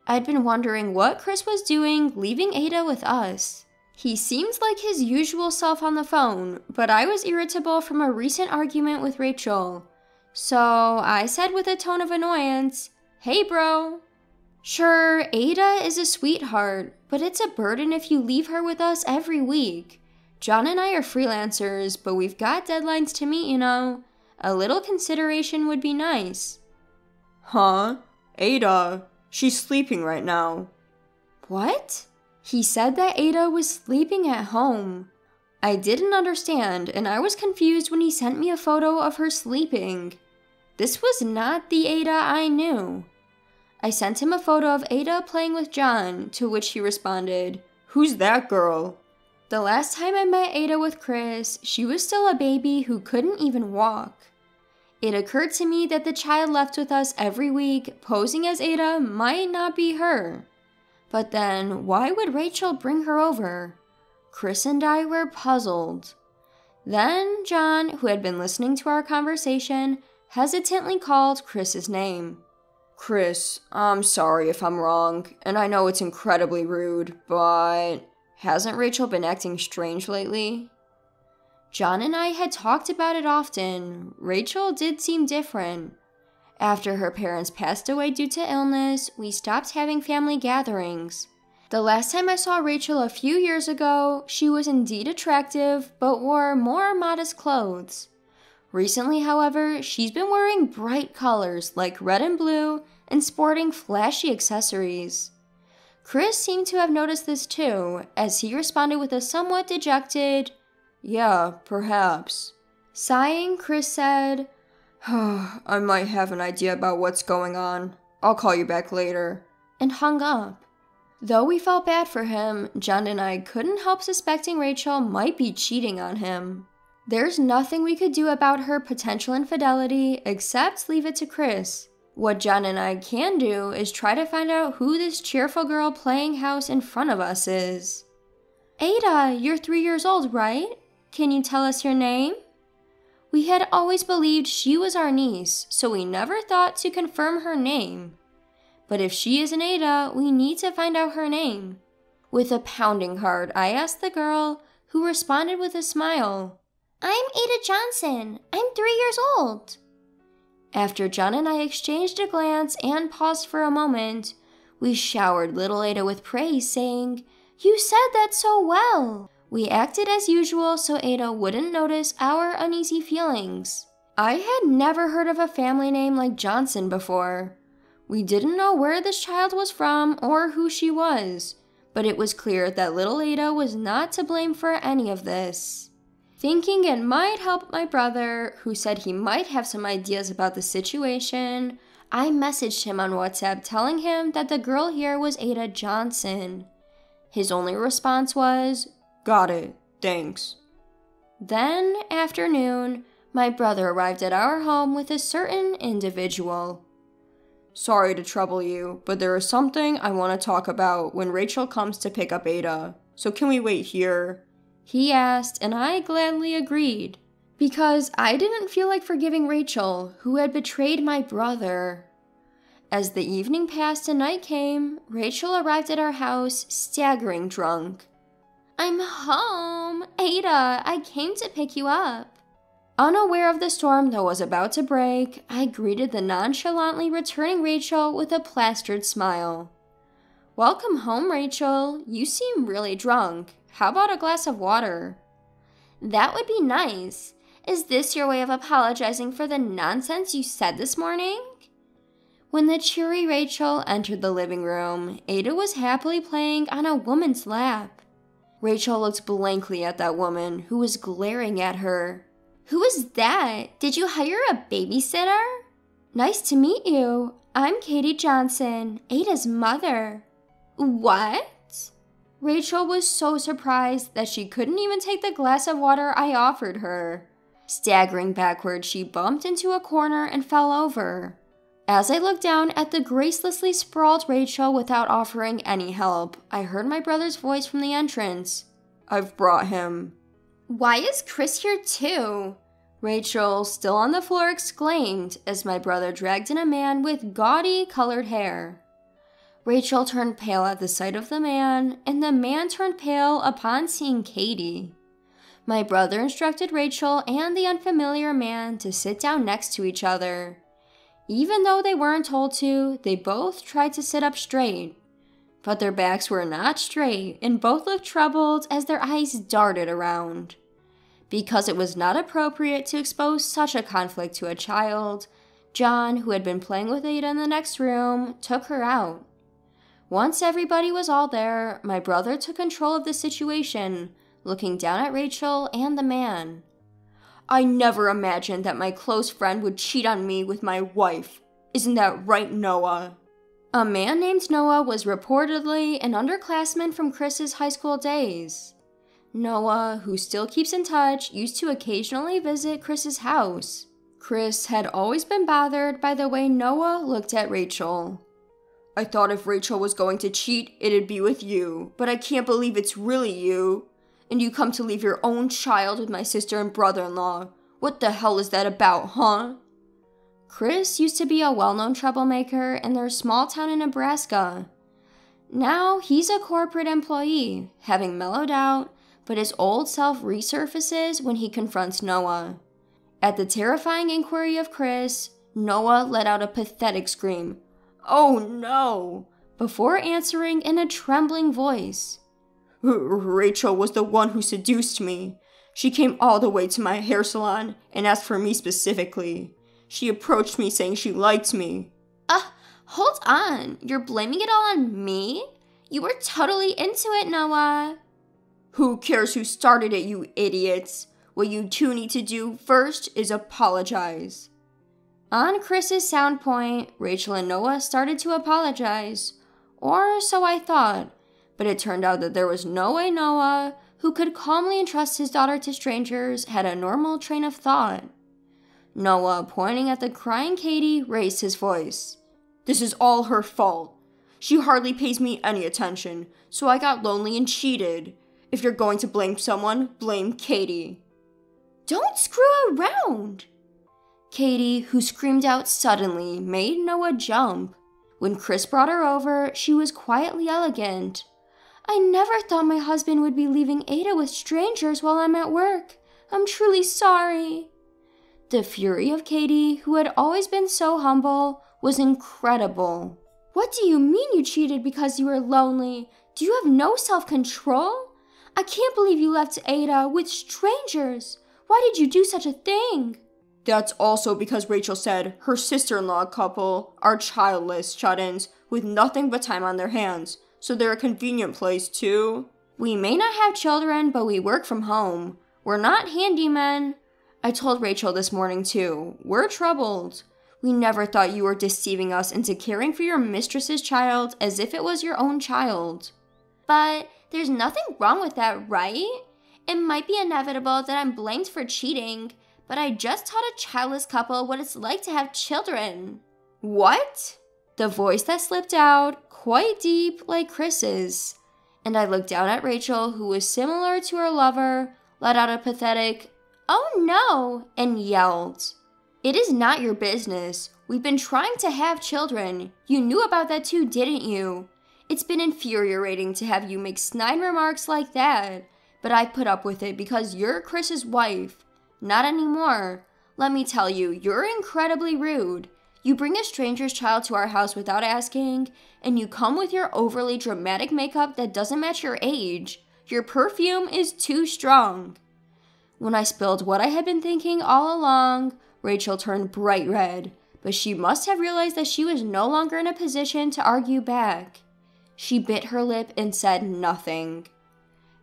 I'd been wondering what Chris was doing leaving Ada with us. He seemed like his usual self on the phone, but I was irritable from a recent argument with Rachel. So I said with a tone of annoyance, "Hey bro." Sure, Ada is a sweetheart, but it's a burden if you leave her with us every week. John and I are freelancers, but we've got deadlines to meet, you know. A little consideration would be nice. "Huh? Ada, she's sleeping right now." What? He said that Ada was sleeping at home. I didn't understand, and I was confused when he sent me a photo of her sleeping. This was not the Ada I knew. I sent him a photo of Ada playing with John, to which he responded, "Who's that girl?" The last time I met Ada with Chris, she was still a baby who couldn't even walk. It occurred to me that the child left with us every week, posing as Ada, might not be her. But then, why would Rachel bring her over? Chris and I were puzzled. Then John, who had been listening to our conversation, hesitantly called Chris's name. "Chris, I'm sorry if I'm wrong, and I know it's incredibly rude, but hasn't Rachel been acting strange lately?" John and I had talked about it often. Rachel did seem different. After her parents passed away due to illness, we stopped having family gatherings. The last time I saw Rachel a few years ago, she was indeed attractive, but wore more modest clothes. Recently, however, she's been wearing bright colors like red and blue and sporting flashy accessories. Chris seemed to have noticed this too, as he responded with a somewhat dejected, "Yeah, perhaps." Sighing, Chris said, "I might have an idea about what's going on. I'll call you back later," and hung up. Though we felt bad for him, John and I couldn't help suspecting Rachel might be cheating on him. There's nothing we could do about her potential infidelity except leave it to Chris. What John and I can do is try to find out who this cheerful girl playing house in front of us is. "Ada, you're 3 years old, right? Can you tell us your name?" We had always believed she was our niece, so we never thought to confirm her name. But if she isn't Ada, we need to find out her name. With a pounding heart, I asked the girl, who responded with a smile. "I'm Ada Johnson. I'm 3 years old." After John and I exchanged a glance and paused for a moment, we showered little Ada with praise, saying, "You said that so well." We acted as usual so Ada wouldn't notice our uneasy feelings. I had never heard of a family name like Johnson before. We didn't know where this child was from or who she was, but it was clear that little Ada was not to blame for any of this. Thinking it might help my brother, who said he might have some ideas about the situation, I messaged him on WhatsApp telling him that the girl here was Ada Johnson. His only response was, "Got it, thanks." Then, after noon, My brother arrived at our home with a certain individual. "Sorry to trouble you, but there is something I want to talk about when Rachel comes to pick up Ada. So can we wait here?" he asked, and I gladly agreed, because I didn't feel like forgiving Rachel, who had betrayed my brother. As the evening passed and night came, Rachel arrived at our house, staggering drunk. "I'm home! Ada, I came to pick you up." Unaware of the storm that was about to break, I greeted the nonchalantly returning Rachel with a plastered smile. "Welcome home, Rachel. You seem really drunk. How about a glass of water?" "That would be nice. Is this your way of apologizing for the nonsense you said this morning?" When the cheery Rachel entered the living room, Ada was happily playing on a woman's lap. Rachel looked blankly at that woman who was glaring at her. "Who is that? Did you hire a babysitter?" "Nice to meet you. I'm Katie Johnson, Ada's mother." "What?" Rachel was so surprised that she couldn't even take the glass of water I offered her. Staggering backward, she bumped into a corner and fell over. As I looked down at the gracelessly sprawled Rachel without offering any help, I heard my brother's voice from the entrance. "I've brought him." "Why is Chris here too?" Rachel, still on the floor, exclaimed as my brother dragged in a man with gaudy colored hair. Rachel turned pale at the sight of the man, and the man turned pale upon seeing Katie. My brother instructed Rachel and the unfamiliar man to sit down next to each other. Even though they weren't told to, they both tried to sit up straight. But their backs were not straight, and both looked troubled as their eyes darted around. Because it was not appropriate to expose such a conflict to a child, John, who had been playing with Ada in the next room, took her out. Once everybody was all there, my brother took control of the situation, looking down at Rachel and the man. "I never imagined that my close friend would cheat on me with my wife. Isn't that right, Noah?" A man named Noah was reportedly an underclassman from Chris's high school days. Noah, who still keeps in touch, used to occasionally visit Chris's house. Chris had always been bothered by the way Noah looked at Rachel. "I thought if Rachel was going to cheat, it'd be with you, but I can't believe it's really you. And you come to leave your own child with my sister and brother-in-law. What the hell is that about, huh?" Chris used to be a well-known troublemaker in their small town in Nebraska. Now he's a corporate employee, having mellowed out, but his old self resurfaces when he confronts Noah. At the terrifying inquiry of Chris, Noah let out a pathetic scream, "Oh no!" before answering in a trembling voice. "Rachel was the one who seduced me. She came all the way to my hair salon and asked for me specifically. She approached me saying she liked me." Hold on. You're blaming it all on me? You were totally into it, Noah. Who cares who started it, you idiots? What you two need to do first is apologize. On Chris's sound point, Rachel and Noah started to apologize. Or so I thought. But it turned out that there was no way Noah, who could calmly entrust his daughter to strangers, had a normal train of thought. Noah, pointing at the crying Katie, raised his voice. "This is all her fault. She hardly pays me any attention, so I got lonely and cheated. If you're going to blame someone, blame Katie." "Don't screw around!" Katie, who screamed out suddenly, made Noah jump. When Chris brought her over, she was quietly elegant. "I never thought my husband would be leaving Ada with strangers while I'm at work. I'm truly sorry." The fury of Katie, who had always been so humble, was incredible. "What do you mean you cheated because you were lonely? Do you have no self-control? I can't believe you left Ada with strangers. Why did you do such a thing?" "That's also because Rachel said her sister-in-law couple are childless shut-ins with nothing but time on their hands, so they're a convenient place too." "We may not have children, but we work from home. We're not handymen." I told Rachel this morning too. We're troubled. We never thought you were deceiving us into caring for your mistress's child as if it was your own child. "But there's nothing wrong with that, right? It might be inevitable that I'm blamed for cheating, but I just taught a childless couple what it's like to have children. What? The voice that slipped out, quite deep like Chris's. And I looked down at Rachel, who was similar to her lover, let out a pathetic, "Oh no," and yelled. "It is not your business. We've been trying to have children. You knew about that too, didn't you? It's been infuriating to have you make snide remarks like that, but I put up with it because you're Chris's wife. Not anymore. Let me tell you, you're incredibly rude. You bring a stranger's child to our house without asking, and you come with your overly dramatic makeup that doesn't match your age. Your perfume is too strong." When I spilled what I had been thinking all along, Rachel turned bright red, but she must have realized that she was no longer in a position to argue back. She bit her lip and said nothing.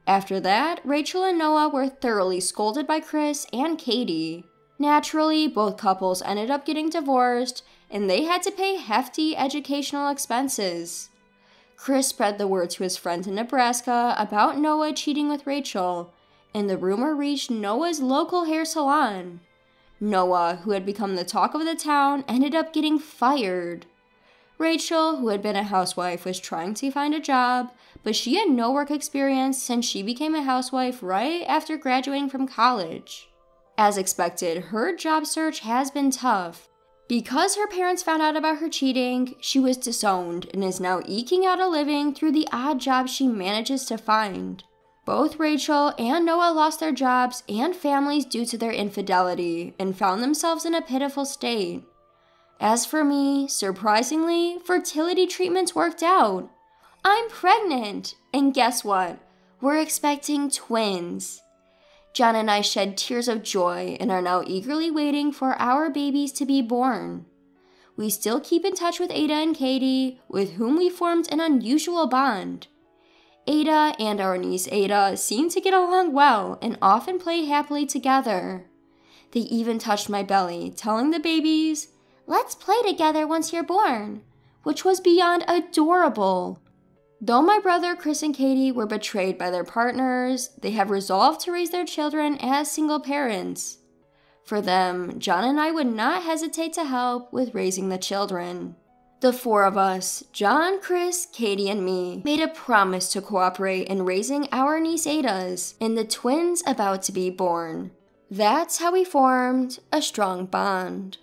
After that, Rachel and Noah were thoroughly scolded by Chris and Katie. Naturally, both couples ended up getting divorced, and they had to pay hefty educational expenses. Chris spread the word to his friends in Nebraska about Noah cheating with Rachel, and the rumor reached Noah's local hair salon. Noah, who had become the talk of the town, ended up getting fired. Rachel, who had been a housewife, was trying to find a job, but she had no work experience since she became a housewife right after graduating from college. As expected, her job search has been tough. Because her parents found out about her cheating, she was disowned and is now eking out a living through the odd jobs she manages to find. Both Rachel and Noah lost their jobs and families due to their infidelity and found themselves in a pitiful state. As for me, surprisingly, fertility treatments worked out. I'm pregnant, and guess what? We're expecting twins. John and I shed tears of joy and are now eagerly waiting for our babies to be born. We still keep in touch with Ada and Katie, with whom we formed an unusual bond. Ada and our niece Ada seem to get along well and often play happily together. They even touched my belly, telling the babies, "Let's play together once you're born," which was beyond adorable. Though my brother Chris and Katie were betrayed by their partners, they have resolved to raise their children as single parents. For them, John and I would not hesitate to help with raising the children. The four of us, John, Chris, Katie, and me, made a promise to cooperate in raising our niece Ada's and the twins about to be born. That's how we formed a strong bond.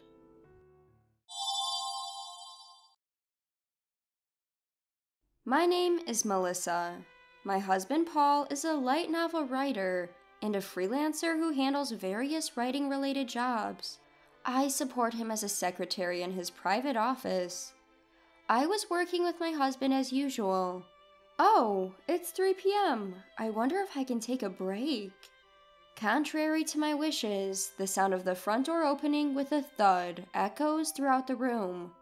My name is Melissa. My husband Paul is a light novel writer and a freelancer who handles various writing-related jobs. I support him as a secretary in his private office. I was working with my husband as usual. Oh, it's 3 p.m. I wonder if I can take a break. Contrary to my wishes, the sound of the front door opening with a thud echoes throughout the room.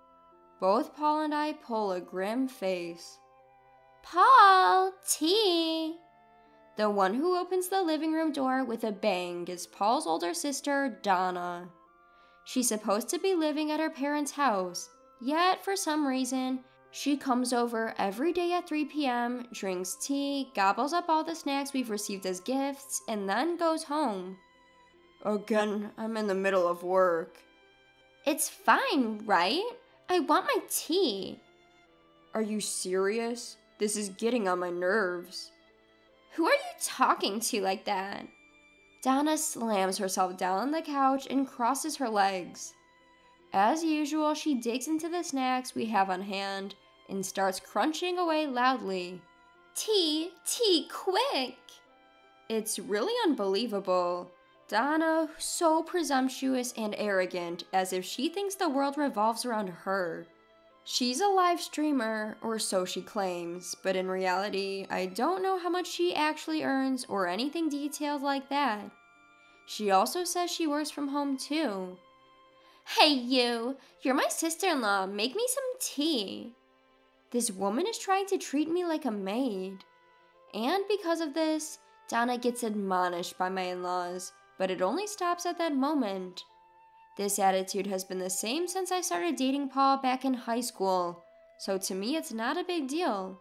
Both Paul and I pull a grim face. "Paul, tea!" The one who opens the living room door with a bang is Paul's older sister, Donna. She's supposed to be living at her parents' house, yet for some reason, she comes over every day at 3 p.m., drinks tea, gobbles up all the snacks we've received as gifts, and then goes home. Again, I'm in the middle of work. It's fine, right? I want my tea. Are you serious? This is getting on my nerves. Who are you talking to like that? Donna slams herself down on the couch and crosses her legs. As usual, she digs into the snacks we have on hand and starts crunching away loudly. Tea, quick! It's really unbelievable. Donna, so presumptuous and arrogant, as if she thinks the world revolves around her. She's a live streamer, or so she claims, but in reality, I don't know how much she actually earns or anything detailed like that. She also says she works from home too. Hey you, you're my sister-in-law, make me some tea. This woman is trying to treat me like a maid. And because of this, Donna gets admonished by my in-laws, but it only stops at that moment. This attitude has been the same since I started dating Paul back in high school, so to me it's not a big deal.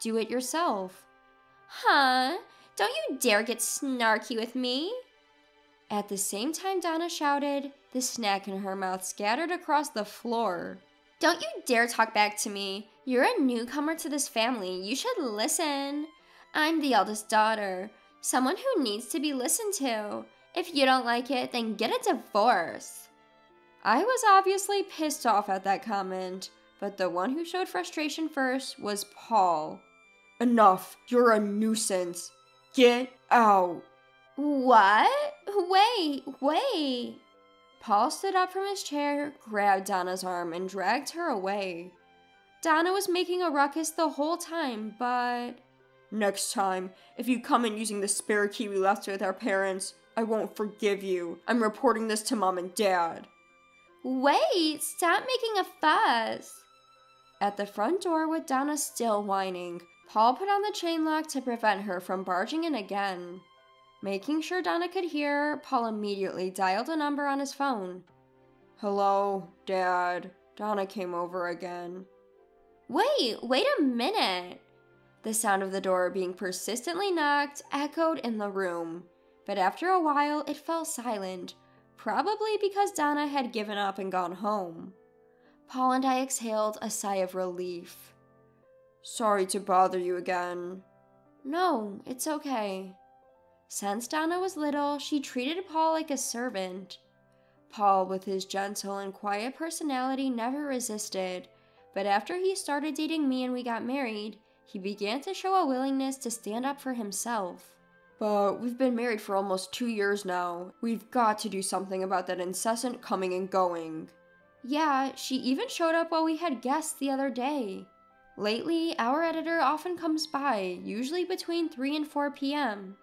Do it yourself. Huh? Don't you dare get snarky with me. At the same time Donna shouted, the snack in her mouth scattered across the floor. Don't you dare talk back to me. You're a newcomer to this family. You should listen. I'm the eldest daughter, someone who needs to be listened to. If you don't like it, then get a divorce. I was obviously pissed off at that comment, but the one who showed frustration first was Paul. Enough, you're a nuisance. Get out. What? Wait. Paul stood up from his chair, grabbed Donna's arm, and dragged her away. Donna was making a ruckus the whole time, but... Next time, if you come in using the spare key we left with our parents, I won't forgive you. I'm reporting this to Mom and Dad. Wait, stop making a fuss. At the front door with Donna still whining, Paul put on the chain lock to prevent her from barging in again. Making sure Donna could hear, Paul immediately dialed a number on his phone. Hello, Dad. Donna came over again. Wait a minute. The sound of the door being persistently knocked echoed in the room, but after a while it fell silent, probably because Donna had given up and gone home. Paul and I exhaled a sigh of relief. Sorry to bother you again. No, it's okay. Since Donna was little, she treated Paul like a servant. Paul, with his gentle and quiet personality, never resisted, but after he started dating me and we got married, he began to show a willingness to stand up for himself. But we've been married for almost 2 years now. We've got to do something about that incessant coming and going. Yeah, she even showed up while we had guests the other day. Lately, our editor often comes by, usually between 3 and 4 p.m.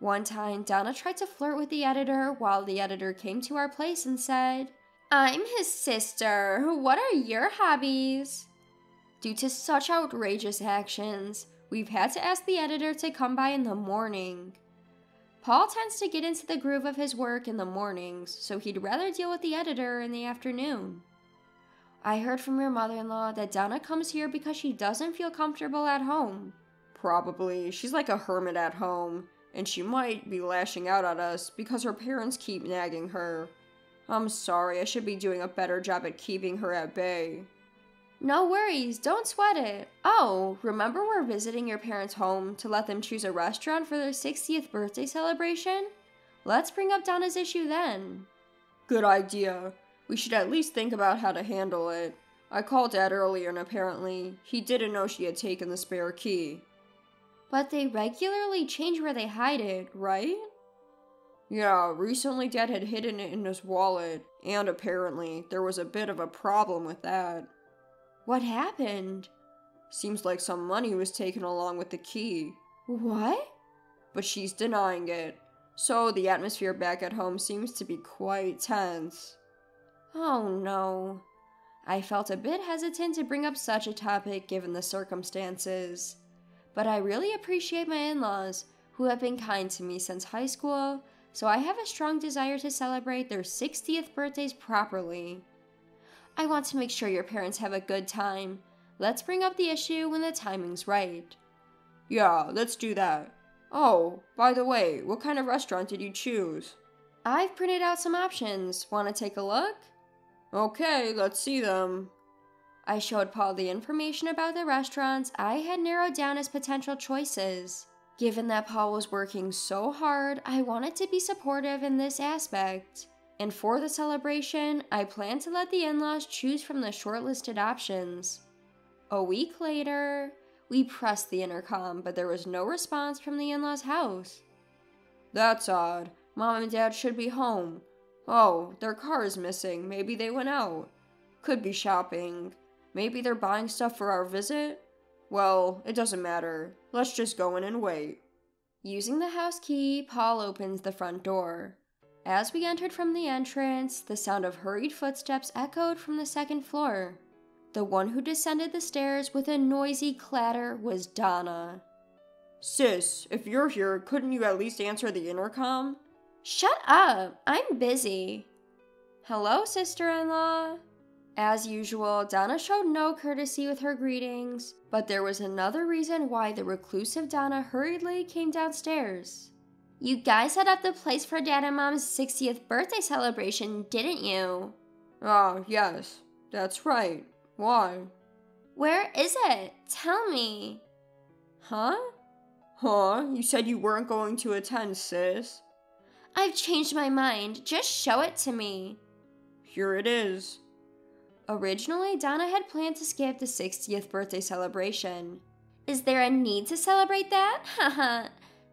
One time, Donna tried to flirt with the editor while the editor came to our place and said, I'm his sister. What are your hobbies? Due to such outrageous actions, we've had to ask the editor to come by in the morning. Paul tends to get into the groove of his work in the mornings, so he'd rather deal with the editor in the afternoon. I heard from your mother-in-law that Donna comes here because she doesn't feel comfortable at home. Probably. She's like a hermit at home, and she might be lashing out at us because her parents keep nagging her. I'm sorry, I should be doing a better job at keeping her at bay. No worries, don't sweat it. Oh, remember we're visiting your parents' home to let them choose a restaurant for their 60th birthday celebration? Let's bring up Donna's issue then. Good idea. We should at least think about how to handle it. I called Dad earlier and apparently he didn't know she had taken the spare key. But they regularly change where they hide it, right? Yeah, recently Dad had hidden it in his wallet, and apparently there was a bit of a problem with that. What happened? Seems like some money was taken along with the key. What? But she's denying it, so the atmosphere back at home seems to be quite tense. Oh no. I felt a bit hesitant to bring up such a topic given the circumstances. But I really appreciate my in-laws, who have been kind to me since high school, so I have a strong desire to celebrate their 60th birthdays properly. I want to make sure your parents have a good time. Let's bring up the issue when the timing's right. Yeah, let's do that. Oh, by the way, what kind of restaurant did you choose? I've printed out some options. Want to take a look? Okay, let's see them. I showed Paul the information about the restaurants I had narrowed down as potential choices. Given that Paul was working so hard, I wanted to be supportive in this aspect. And for the celebration, I planned to let the in-laws choose from the shortlisted options. A week later, we pressed the intercom, but there was no response from the in-laws' house. That's odd. Mom and Dad should be home. Oh, their car is missing. Maybe they went out. Could be shopping. Maybe they're buying stuff for our visit? Well, it doesn't matter. Let's just go in and wait. Using the house key, Paul opens the front door. As we entered from the entrance, the sound of hurried footsteps echoed from the second floor. The one who descended the stairs with a noisy clatter was Donna. Sis, if you're here, couldn't you at least answer the intercom? Shut up! I'm busy. Hello, sister-in-law. As usual, Donna showed no courtesy with her greetings, but there was another reason why the reclusive Donna hurriedly came downstairs. You guys set up the place for Dad and Mom's 60th birthday celebration, didn't you? Ah, yes, that's right. Why? Where is it? Tell me. Huh? Huh? You said you weren't going to attend, sis. I've changed my mind. Just show it to me. Here it is. Originally, Donna had planned to skip the 60th birthday celebration. Is there a need to celebrate that? Haha.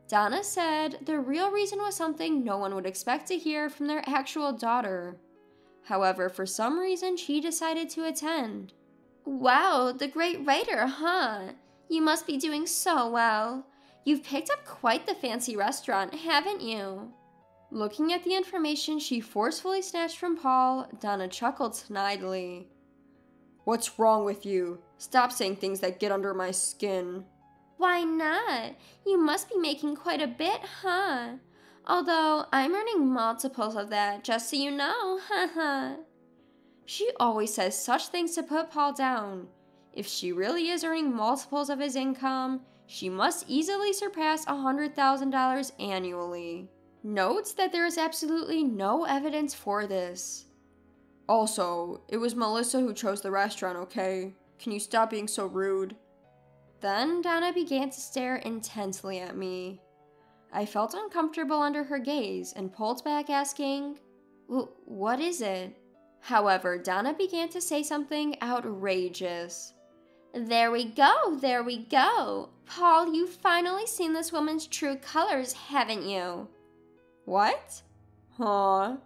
Donna said the real reason was something no one would expect to hear from their actual daughter. However, for some reason, she decided to attend. Wow, the great writer, huh? You must be doing so well. You've picked up quite the fancy restaurant, haven't you? Looking at the information she forcefully snatched from Paul, Donna chuckled snidely. What's wrong with you? Stop saying things that get under my skin. Why not? You must be making quite a bit, huh? Although I'm earning multiples of that, just so you know, haha. She always says such things to put Paul down. If she really is earning multiples of his income, she must easily surpass $100,000 annually. Notes that there is absolutely no evidence for this. Also, it was Melissa who chose the restaurant, okay? Can you stop being so rude? Then Donna began to stare intensely at me. I felt uncomfortable under her gaze and pulled back, asking, "What is it?" However, Donna began to say something outrageous. There we go, there we go. Paul, you've finally seen this woman's true colors, haven't you? What? Huh?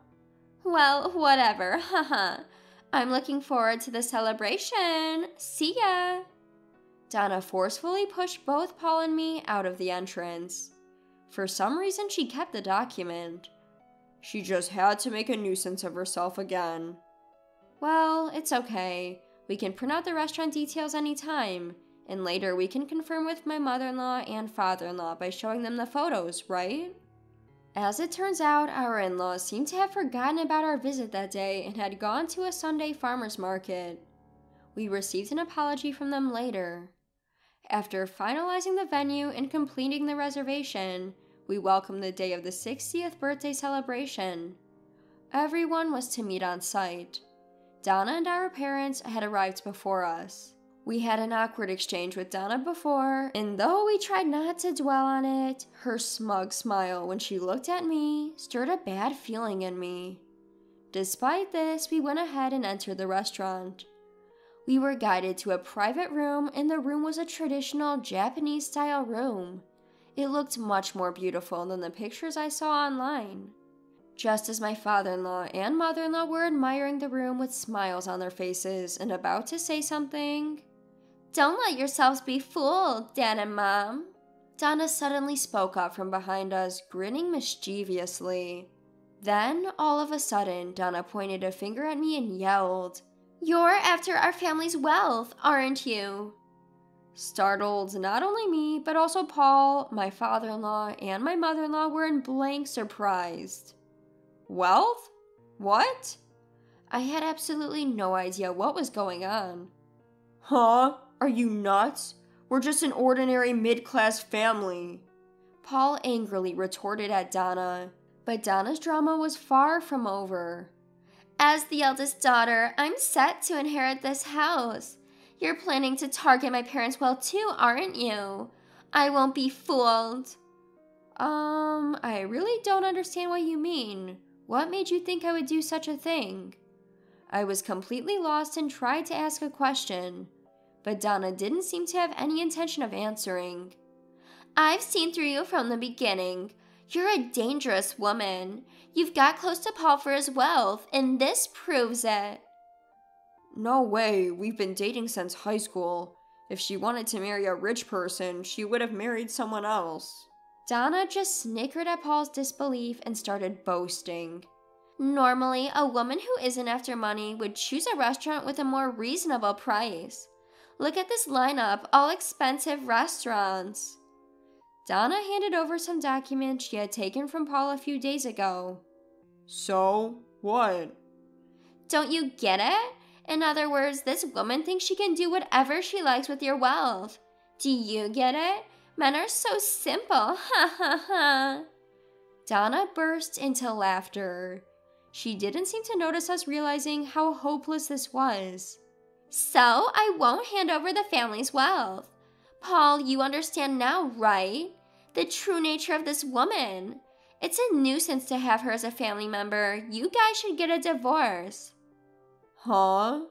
Well, whatever, haha. I'm looking forward to the celebration. See ya. Donna forcefully pushed both Paul and me out of the entrance. For some reason, she kept the document. She just had to make a nuisance of herself again. Well, it's okay. We can print out the restaurant details anytime, and later we can confirm with my mother-in-law and father-in-law by showing them the photos, right? As it turns out, our in-laws seemed to have forgotten about our visit that day and had gone to a Sunday farmer's market. We received an apology from them later. After finalizing the venue and completing the reservation, we welcomed the day of the 60th birthday celebration. Everyone was to meet on site. Donna and our parents had arrived before us. We had an awkward exchange with Donna before, and though we tried not to dwell on it, her smug smile when she looked at me stirred a bad feeling in me. Despite this, we went ahead and entered the restaurant. We were guided to a private room, and the room was a traditional Japanese-style room. It looked much more beautiful than the pictures I saw online. Just as my father-in-law and mother-in-law were admiring the room with smiles on their faces and about to say something, "Don't let yourselves be fooled, Dad and Mom." Donna suddenly spoke up from behind us, grinning mischievously. Then, all of a sudden, Donna pointed a finger at me and yelled, "You're after our family's wealth, aren't you?" Startled, not only me, but also Paul, my father-in-law, and my mother-in-law were in blank surprise. Wealth? What? I had absolutely no idea what was going on. Huh? Are you nuts? We're just an ordinary mid-class family. Paul angrily retorted at Donna, but Donna's drama was far from over. As the eldest daughter, I'm set to inherit this house. You're planning to target my parents well too, aren't you? I won't be fooled. I really don't understand what you mean. What made you think I would do such a thing? I was completely lost and tried to ask a question, but Donna didn't seem to have any intention of answering. I've seen through you from the beginning. You're a dangerous woman. You've got close to Paul for his wealth, and this proves it. No way, we've been dating since high school. If she wanted to marry a rich person, she would have married someone else. Donna just snickered at Paul's disbelief and started boasting. Normally, a woman who isn't after money would choose a restaurant with a more reasonable price. Look at this lineup, all expensive restaurants. Donna handed over some documents she had taken from Paul a few days ago. So, what? Don't you get it? In other words, this woman thinks she can do whatever she likes with your wealth. Do you get it? Men are so simple, ha ha ha. Donna burst into laughter. She didn't seem to notice us realizing how hopeless this was. So I won't hand over the family's wealth. Paul, you understand now, right? The true nature of this woman. It's a nuisance to have her as a family member. You guys should get a divorce. Huh?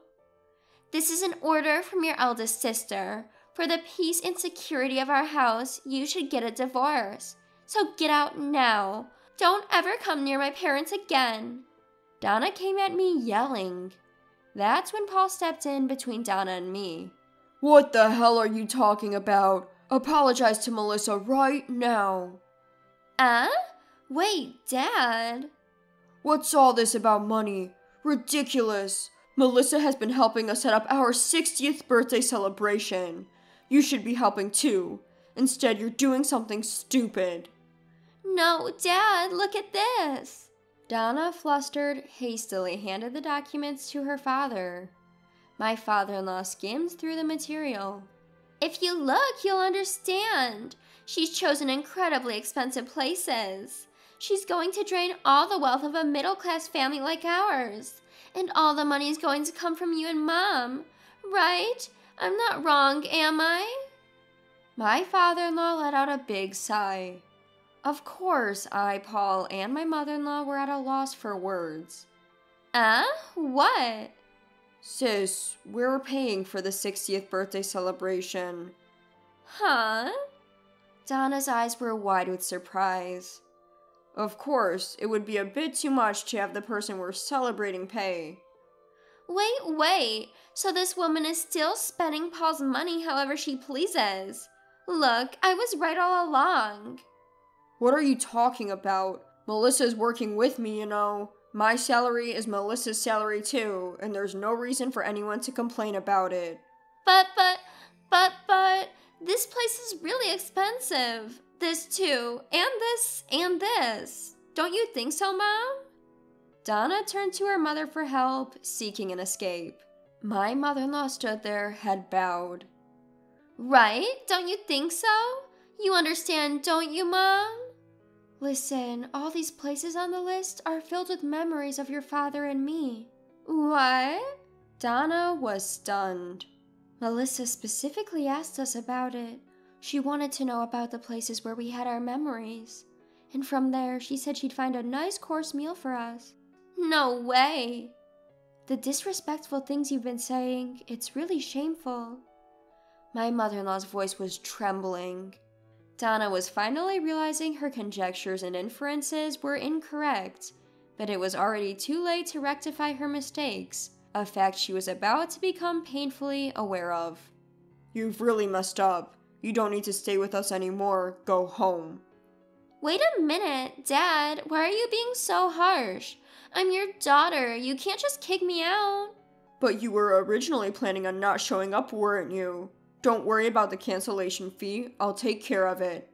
This is an order from your eldest sister. For the peace and security of our house, you should get a divorce. So get out now. Don't ever come near my parents again. Donna came at me yelling. That's when Paul stepped in between Donna and me. What the hell are you talking about? Apologize to Melissa right now. Wait, Dad. What's all this about money? Ridiculous. Melissa has been helping us set up our 60th birthday celebration. You should be helping too. Instead, you're doing something stupid. No, Dad, look at this. Donna, flustered, hastily handed the documents to her father. My father-in-law skimmed through the material. If you look, you'll understand. She's chosen incredibly expensive places. She's going to drain all the wealth of a middle-class family like ours. And all the money is going to come from you and Mom. Right? I'm not wrong, am I? My father-in-law let out a big sigh. Of course, I, Paul, and my mother-in-law were at a loss for words. What? Sis, we're paying for the 60th birthday celebration. Huh? Donna's eyes were wide with surprise. Of course, it would be a bit too much to have the person we're celebrating pay. Wait. So this woman is still spending Paul's money however she pleases. Look, I was right all along. What are you talking about? Melissa's working with me, you know. My salary is Melissa's salary too, and there's no reason for anyone to complain about it. But, this place is really expensive. This too, and this. Don't you think so, Mom? Donna turned to her mother for help, seeking an escape. My mother-in-law stood there, head bowed. Right? Don't you think so? You understand, don't you, Mom? Listen, all these places on the list are filled with memories of your father and me. What? Donna was stunned. Melissa specifically asked us about it. She wanted to know about the places where we had our memories. And from there, she said she'd find a nice course meal for us. No way. The disrespectful things you've been saying, it's really shameful. My mother-in-law's voice was trembling. Donna was finally realizing her conjectures and inferences were incorrect, but it was already too late to rectify her mistakes, a fact she was about to become painfully aware of. You've really messed up. You don't need to stay with us anymore. Go home. Wait a minute, Dad. Why are you being so harsh? I'm your daughter. You can't just kick me out. But you were originally planning on not showing up, weren't you? Don't worry about the cancellation fee. I'll take care of it.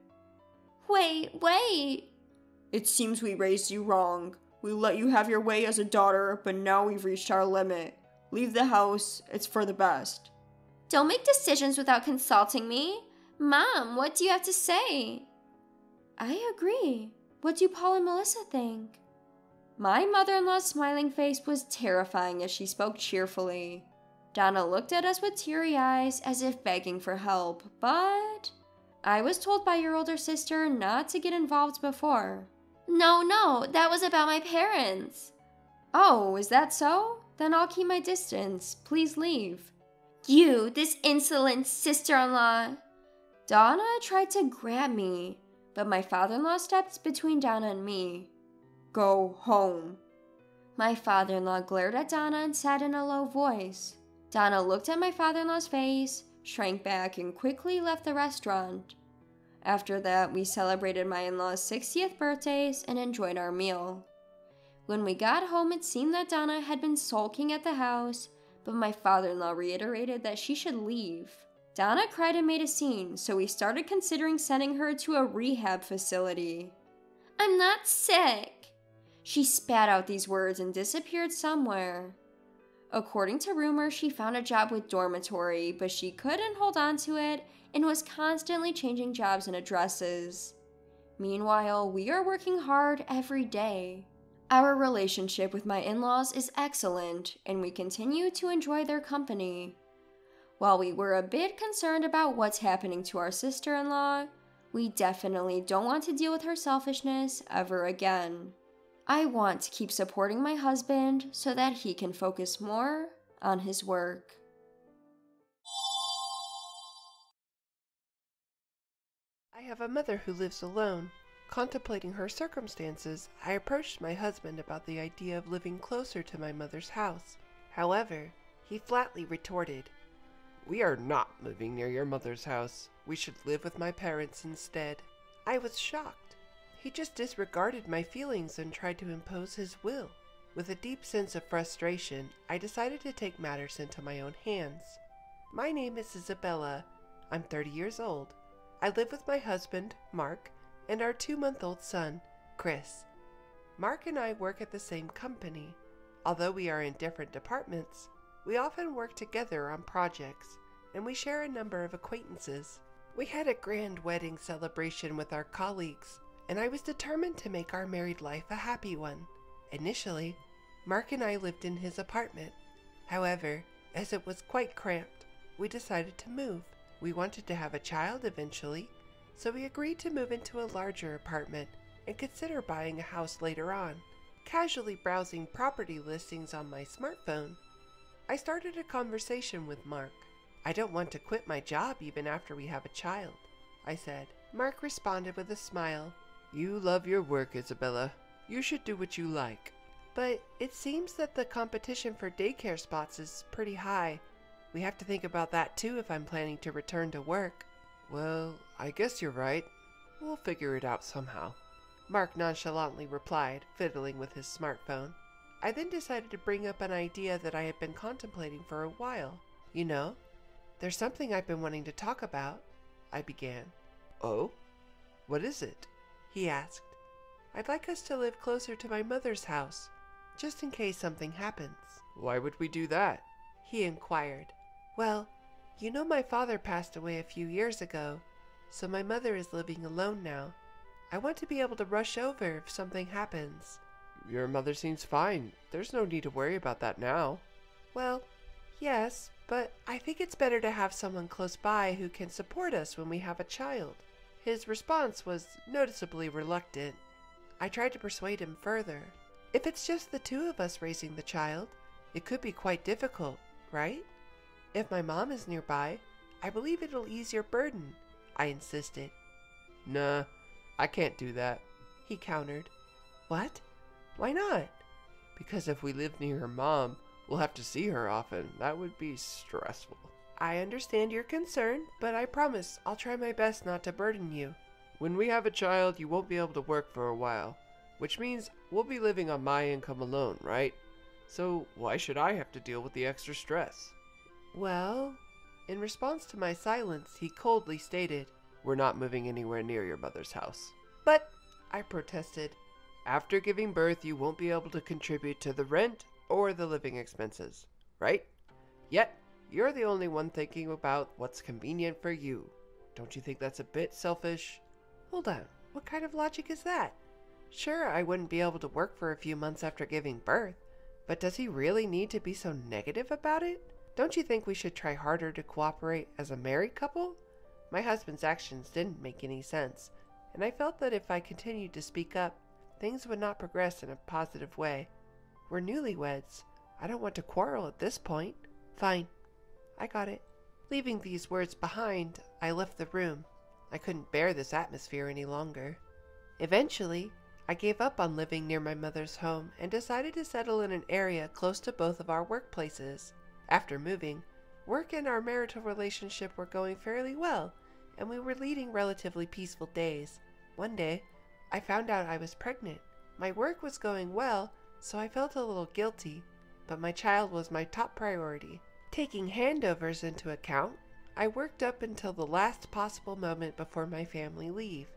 Wait. It seems we raised you wrong. We let you have your way as a daughter, but now we've reached our limit. Leave the house. It's for the best. Don't make decisions without consulting me. Mom, what do you have to say? I agree. What do Paul and Melissa think? My mother-in-law's smiling face was terrifying as she spoke cheerfully. Donna looked at us with teary eyes as if begging for help, but I was told by your older sister not to get involved before. No, that was about my parents. Oh, is that so? Then I'll keep my distance. Please leave. You, this insolent sister-in-law. Donna tried to grab me, but my father-in-law stepped between Donna and me. Go home. My father-in-law glared at Donna and said in a low voice. Donna looked at my father-in-law's face, shrank back, and quickly left the restaurant. After that, we celebrated my in-laws' 60th birthdays and enjoyed our meal. When we got home, it seemed that Donna had been sulking at the house, but my father-in-law reiterated that she should leave. Donna cried and made a scene, so we started considering sending her to a rehab facility. I'm not sick. She spat out these words and disappeared somewhere. According to rumor, she found a job with dormitory, but she couldn't hold on to it and was constantly changing jobs and addresses. Meanwhile, we are working hard every day. Our relationship with my in-laws is excellent, and we continue to enjoy their company. While we were a bit concerned about what's happening to our sister-in-law, we definitely don't want to deal with her selfishness ever again. I want to keep supporting my husband so that he can focus more on his work. I have a mother who lives alone. Contemplating her circumstances, I approached my husband about the idea of living closer to my mother's house. However, he flatly retorted, "We are not moving near your mother's house. We should live with my parents instead." I was shocked. He just disregarded my feelings and tried to impose his will. With a deep sense of frustration, I decided to take matters into my own hands. My name is Isabella. I'm 30 years old. I live with my husband, Mark, and our 2-month-old son, Chris. Mark and I work at the same company. Although we are in different departments, we often work together on projects, and we share a number of acquaintances. We had a grand wedding celebration with our colleagues, and I was determined to make our married life a happy one. Initially, Mark and I lived in his apartment. However, as it was quite cramped, we decided to move. We wanted to have a child eventually, so we agreed to move into a larger apartment and consider buying a house later on. Casually browsing property listings on my smartphone, I started a conversation with Mark. "I don't want to quit my job even after we have a child," I said. Mark responded with a smile. "You love your work, Isabella. You should do what you like." "But it seems that the competition for daycare spots is pretty high. We have to think about that too if I'm planning to return to work." "Well, I guess you're right. We'll figure it out somehow," Mark nonchalantly replied, fiddling with his smartphone. I then decided to bring up an idea that I had been contemplating for a while. "You know, there's something I've been wanting to talk about," I began. "Oh? What is it?" he asked. "I'd like us to live closer to my mother's house, just in case something happens." "Why would we do that?" he inquired. "Well, you know my father passed away a few years ago, so my mother is living alone now. I want to be able to rush over if something happens." "Your mother seems fine. There's no need to worry about that now." "Well, yes, but I think it's better to have someone close by who can support us when we have a child." His response was noticeably reluctant. I tried to persuade him further. "If it's just the two of us raising the child, it could be quite difficult, right? If my mom is nearby, I believe it'll ease your burden," I insisted. "Nah, I can't do that," he countered. "What? Why not?" "Because if we live near her mom, we'll have to see her often. That would be stressful." "I understand your concern, but I promise I'll try my best not to burden you." "When we have a child, you won't be able to work for a while, which means we'll be living on my income alone, right? So why should I have to deal with the extra stress?" "Well," in response to my silence, he coldly stated, "We're not moving anywhere near your mother's house." "But," I protested, "after giving birth, you won't be able to contribute to the rent or the living expenses, right? Yet, you're the only one thinking about what's convenient for you. Don't you think that's a bit selfish?" "Hold on, what kind of logic is that? Sure, I wouldn't be able to work for a few months after giving birth, but does he really need to be so negative about it? Don't you think we should try harder to cooperate as a married couple?" My husband's actions didn't make any sense, and I felt that if I continued to speak up, things would not progress in a positive way. We're newlyweds. I don't want to quarrel at this point. "Fine. I got it." Leaving these words behind, I left the room. I couldn't bear this atmosphere any longer. Eventually, I gave up on living near my mother's home and decided to settle in an area close to both of our workplaces. After moving, work and our marital relationship were going fairly well, and we were leading relatively peaceful days. One day, I found out I was pregnant. My work was going well, so I felt a little guilty, but my child was my top priority. Taking handovers into account, I worked up until the last possible moment before my family leave.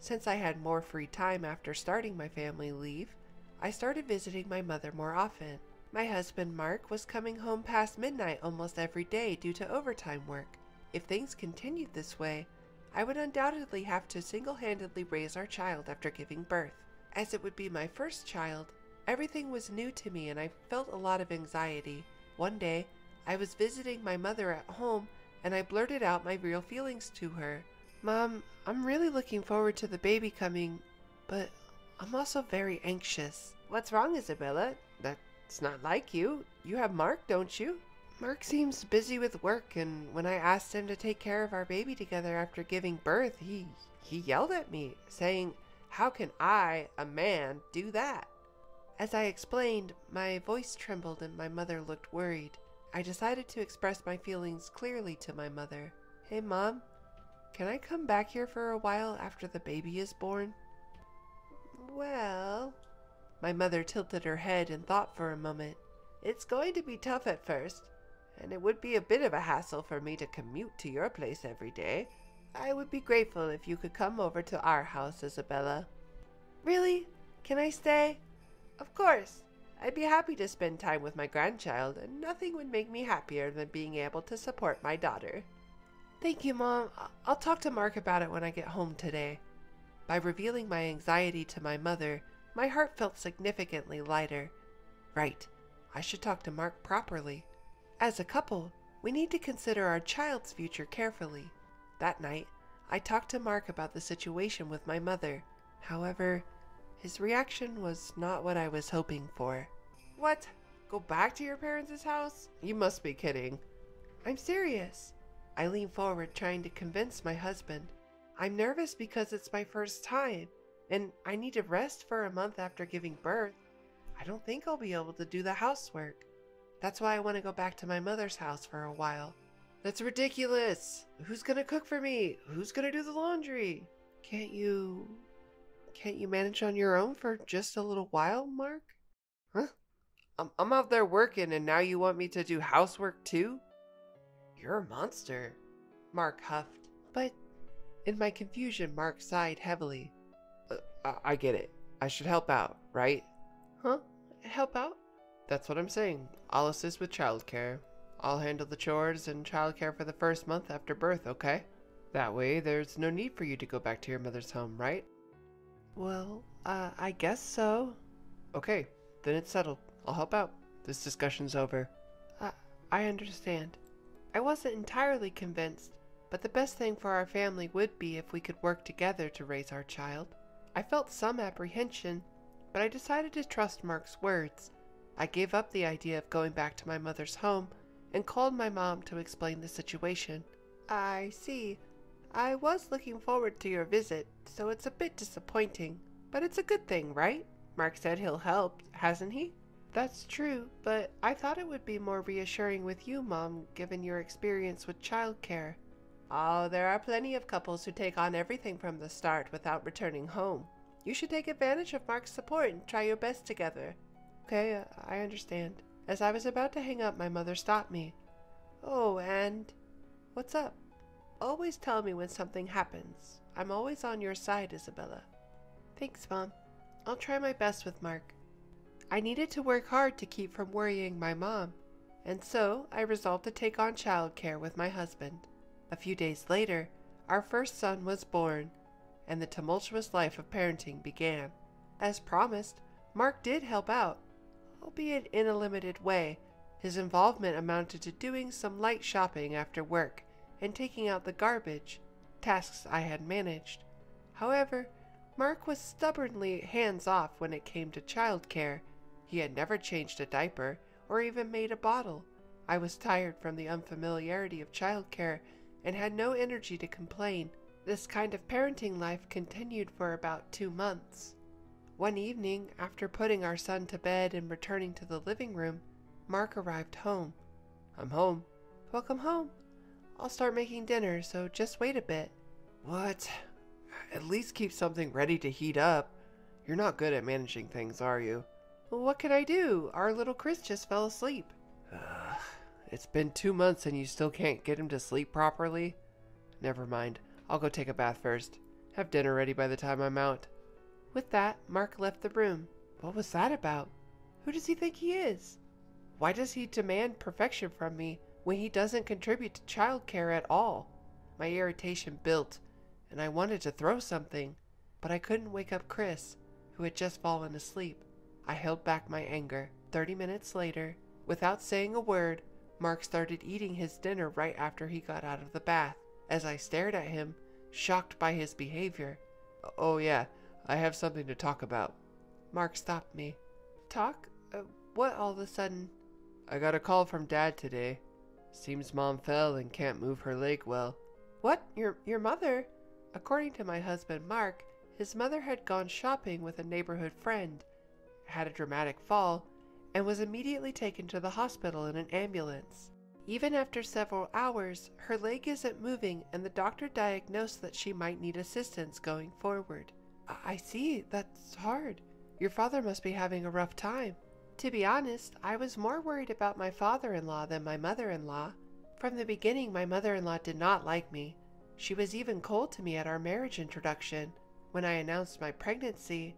Since I had more free time after starting my family leave, I started visiting my mother more often. My husband Mark was coming home past midnight almost every day due to overtime work. If things continued this way, I would undoubtedly have to single-handedly raise our child after giving birth. As it would be my first child, everything was new to me and I felt a lot of anxiety. One day, I was visiting my mother at home and I blurted out my real feelings to her. "Mom, I'm really looking forward to the baby coming, but I'm also very anxious." "What's wrong, Isabella? That's not like you. You have Mark, don't you?" "Mark seems busy with work, and when I asked him to take care of our baby together after giving birth, he yelled at me, saying, 'How can I, a man, do that?'" As I explained, my voice trembled and my mother looked worried. I decided to express my feelings clearly to my mother. "Hey, Mom, can I come back here for a while after the baby is born?" "Well," my mother tilted her head and thought for a moment. "It's going to be tough at first, and it would be a bit of a hassle for me to commute to your place every day. I would be grateful if you could come over to our house, Isabella." "Really? Can I stay?" "Of course. I'd be happy to spend time with my grandchild, and nothing would make me happier than being able to support my daughter." "Thank you, Mom. I'll talk to Mark about it when I get home today." By revealing my anxiety to my mother, my heart felt significantly lighter. Right, I should talk to Mark properly. As a couple, we need to consider our child's future carefully. That night, I talked to Mark about the situation with my mother. However, his reaction was not what I was hoping for. "What? Go back to your parents' house? You must be kidding." "I'm serious." I leaned forward, trying to convince my husband. "I'm nervous because it's my first time, and I need to rest for a month after giving birth. I don't think I'll be able to do the housework. That's why I want to go back to my mother's house for a while." "That's ridiculous. Who's gonna cook for me? Who's gonna do the laundry? Can't you manage on your own for just a little while, Mark?" "Huh? I'm out there working and now you want me to do housework too? You're a monster," Mark huffed. But in my confusion, Mark sighed heavily. I get it. I should help out, right?" "Huh? Help out?" "That's what I'm saying. I'll assist with childcare. I'll handle the chores and childcare for the first month after birth, okay? That way, there's no need for you to go back to your mother's home, right?" "Well, I guess so." "Okay, then it's settled. I'll help out. This discussion's over." I understand." I wasn't entirely convinced, but the best thing for our family would be if we could work together to raise our child. I felt some apprehension, but I decided to trust Mark's words. I gave up the idea of going back to my mother's home and called my mom to explain the situation. "I see. I was looking forward to your visit, so it's a bit disappointing. But it's a good thing, right? Mark said he'll help, hasn't he?" "That's true, but I thought it would be more reassuring with you, Mom, given your experience with childcare." "Oh, there are plenty of couples who take on everything from the start without returning home. You should take advantage of Mark's support and try your best together." "Okay, I understand." As I was about to hang up, my mother stopped me. "Oh, and what's up?" "Always tell me when something happens. I'm always on your side, Isabella." "Thanks, Mom. I'll try my best with Mark." I needed to work hard to keep from worrying my mom, and so I resolved to take on childcare with my husband. A few days later, our first son was born, and the tumultuous life of parenting began. As promised, Mark did help out, albeit in a limited way. His involvement amounted to doing some light shopping after work and taking out the garbage, tasks I had managed. However, Mark was stubbornly hands-off when it came to childcare. He had never changed a diaper or even made a bottle. I was tired from the unfamiliarity of childcare and had no energy to complain. This kind of parenting life continued for about 2 months. One evening, after putting our son to bed and returning to the living room, Mark arrived home. "I'm home." "Welcome home. I'll start making dinner, so just wait a bit." "What? At least keep something ready to heat up. You're not good at managing things, are you?" "Well, what can I do? Our little Chris just fell asleep." It's been 2 months and you still can't get him to sleep properly? Never mind. I'll go take a bath first. Have dinner ready by the time I'm out." With that, Mark left the room. What was that about? Who does he think he is? Why does he demand perfection from me when he doesn't contribute to childcare at all? My irritation built, and I wanted to throw something, but I couldn't wake up Chris, who had just fallen asleep. I held back my anger. 30 minutes later, without saying a word, Mark started eating his dinner right after he got out of the bath. As I stared at him, shocked by his behavior. "Oh yeah, I have something to talk about." Mark stopped me. "Talk? What all of a sudden?" "I got a call from Dad today. Seems Mom fell and can't move her leg well." "What? Your mother?" According to my husband Mark, his mother had gone shopping with a neighborhood friend, had a dramatic fall, and was immediately taken to the hospital in an ambulance. Even after several hours, her leg isn't moving and the doctor diagnosed that she might need assistance going forward. I see, that's hard. Your father must be having a rough time. To be honest, I was more worried about my father-in-law than my mother-in-law. From the beginning, my mother-in-law did not like me. She was even cold to me at our marriage introduction. When I announced my pregnancy,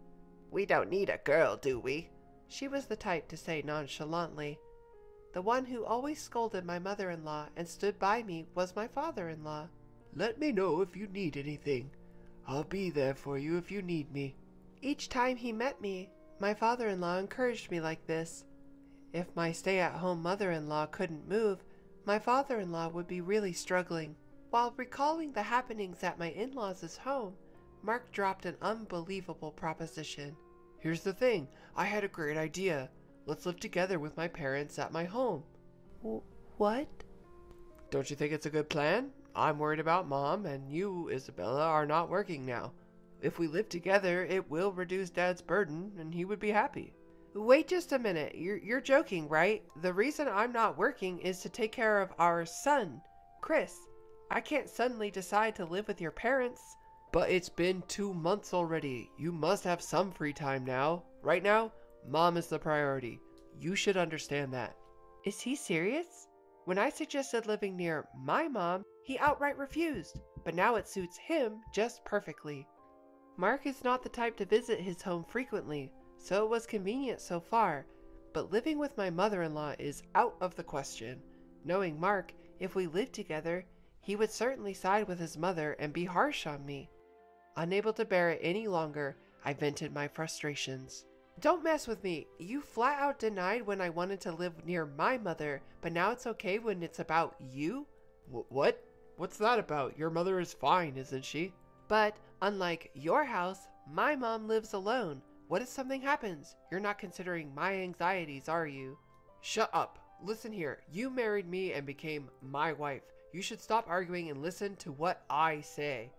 "We don't need a girl, do we?" She was the type to say nonchalantly. The one who always scolded my mother-in-law and stood by me was my father-in-law. "Let me know if you need anything. I'll be there for you if you need me." Each time he met me, my father-in-law encouraged me like this. If my stay-at-home mother-in-law couldn't move, my father-in-law would be really struggling. While recalling the happenings at my in-laws' home, Mark dropped an unbelievable proposition. "Here's the thing, I had a great idea. Let's live together with my parents at my home." What? "Don't you think it's a good plan? I'm worried about Mom, and you, Isabella, are not working now. If we live together, it will reduce Dad's burden, and he would be happy." "Wait just a minute. You're joking, right? The reason I'm not working is to take care of our son, Chris. I can't suddenly decide to live with your parents." "But it's been 2 months already. You must have some free time now. Right now, Mom is the priority. You should understand that." Is he serious? When I suggested living near my mom, he outright refused, but now it suits him just perfectly. Mark is not the type to visit his home frequently, so it was convenient so far, but living with my mother-in-law is out of the question. Knowing Mark, if we lived together, he would certainly side with his mother and be harsh on me. Unable to bear it any longer, I vented my frustrations. "Don't mess with me. You flat out denied when I wanted to live near my mother, but now it's okay when it's about you?" What? What's that about? Your mother is fine, isn't she?" "But, unlike your house, my mom lives alone. What if something happens? You're not considering my anxieties, are you?" "Shut up. Listen here. You married me and became my wife. You should stop arguing and listen to what I say."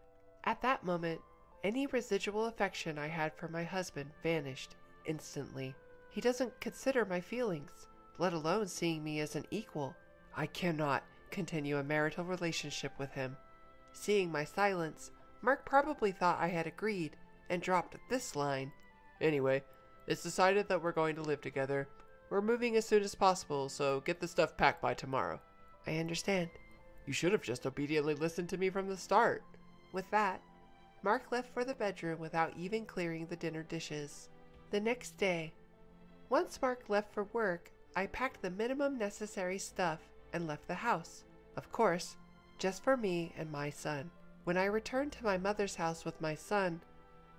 At that moment, any residual affection I had for my husband vanished instantly. He doesn't consider my feelings, let alone seeing me as an equal. I cannot continue a marital relationship with him. Seeing my silence, Mark probably thought I had agreed and dropped this line. "Anyway, it's decided that we're going to live together. We're moving as soon as possible, so get the stuff packed by tomorrow." "I understand." "You should have just obediently listened to me from the start." With that, Mark left for the bedroom without even clearing the dinner dishes. The next day, once Mark left for work, I packed the minimum necessary stuff and left the house. Of course, just for me and my son. When I returned to my mother's house with my son,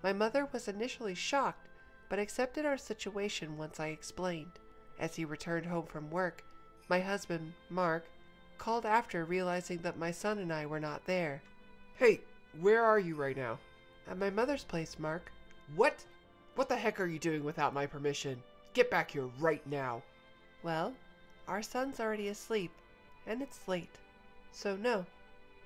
my mother was initially shocked, but accepted our situation once I explained. As he returned home from work, my husband, Mark, called after realizing that my son and I were not there. "Hey, where are you right now?" "At my mother's place, Mark." "What? What the heck are you doing without my permission? Get back here right now." "Well, our son's already asleep, and it's late. So no.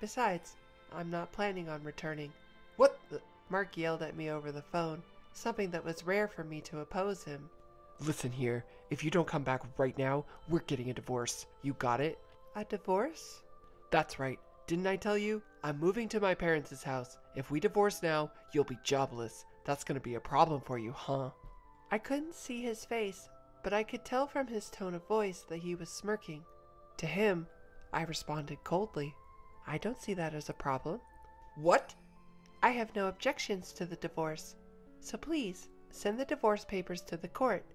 Besides, I'm not planning on returning." "What the—" Mark yelled at me over the phone, something that was rare for me to oppose him. "Listen here, if you don't come back right now, we're getting a divorce. You got it?" "A divorce?" "That's right. Didn't I tell you? I'm moving to my parents' house. If we divorce now, you'll be jobless. That's gonna be a problem for you, huh?" I couldn't see his face, but I could tell from his tone of voice that he was smirking. To him, I responded coldly. "I don't see that as a problem." "What?" "I have no objections to the divorce. So please, send the divorce papers to the court."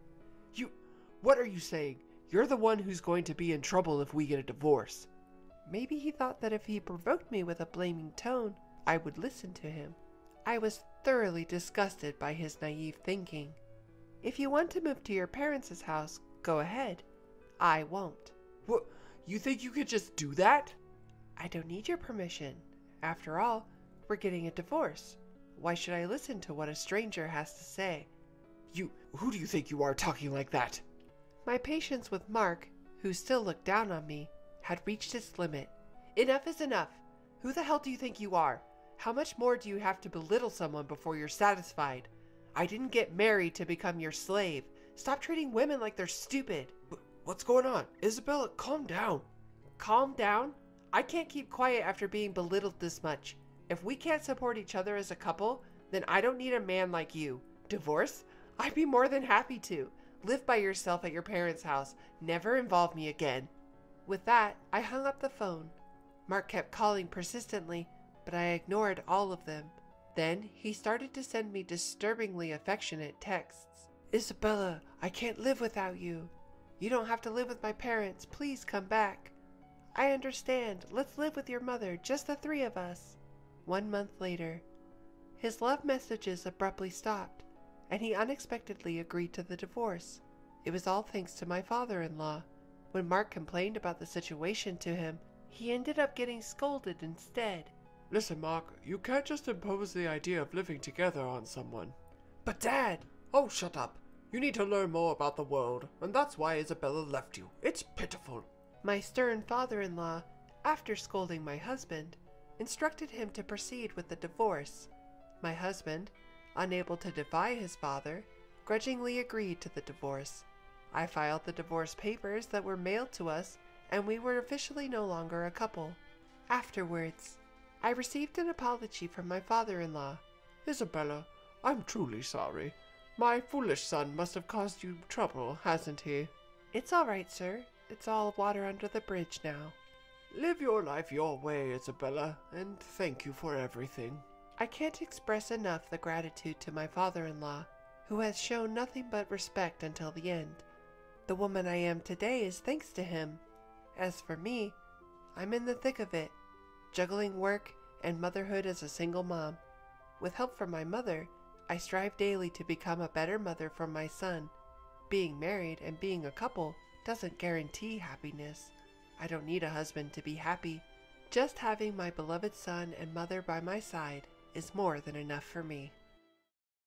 What are you saying? You're the one who's going to be in trouble if we get a divorce." Maybe he thought that if he provoked me with a blaming tone, I would listen to him. I was thoroughly disgusted by his naive thinking. If you want to move to your parents' house, go ahead. I won't. What? You think you could just do that? I don't need your permission. After all, we're getting a divorce. Why should I listen to what a stranger has to say? Who do you think you are talking like that? My patience with Mark, who still looked down on me, had reached its limit. Enough is enough. Who the hell do you think you are? How much more do you have to belittle someone before you're satisfied? I didn't get married to become your slave. Stop treating women like they're stupid. What's going on? Isabella, calm down. Calm down? I can't keep quiet after being belittled this much. If we can't support each other as a couple, then I don't need a man like you. Divorce? I'd be more than happy to. Live by yourself at your parents' house. Never involve me again. With that, I hung up the phone. Mark kept calling persistently, but I ignored all of them. Then he started to send me disturbingly affectionate texts. Isabella, I can't live without you. You don't have to live with my parents. Please come back. I understand. Let's live with your mother, just the three of us. 1 month later, his love messages abruptly stopped, and he unexpectedly agreed to the divorce. It was all thanks to my father-in-law. When Mark complained about the situation to him, he ended up getting scolded instead. Listen, Mark, you can't just impose the idea of living together on someone. But Dad! Oh, shut up. You need to learn more about the world, and that's why Isabella left you. It's pitiful. My stern father-in-law, after scolding my husband, instructed him to proceed with the divorce. My husband, unable to defy his father, grudgingly agreed to the divorce. I filed the divorce papers that were mailed to us, and we were officially no longer a couple. Afterwards, I received an apology from my father-in-law. Isabella, I'm truly sorry. My foolish son must have caused you trouble, hasn't he? It's all right, sir. It's all water under the bridge now. Live your life your way, Isabella, and thank you for everything. I can't express enough the gratitude to my father-in-law, who has shown nothing but respect until the end. The woman I am today is thanks to him. As for me, I'm in the thick of it, juggling work and motherhood as a single mom. With help from my mother, I strive daily to become a better mother for my son. Being married and being a couple doesn't guarantee happiness. I don't need a husband to be happy. Just having my beloved son and mother by my side is more than enough for me.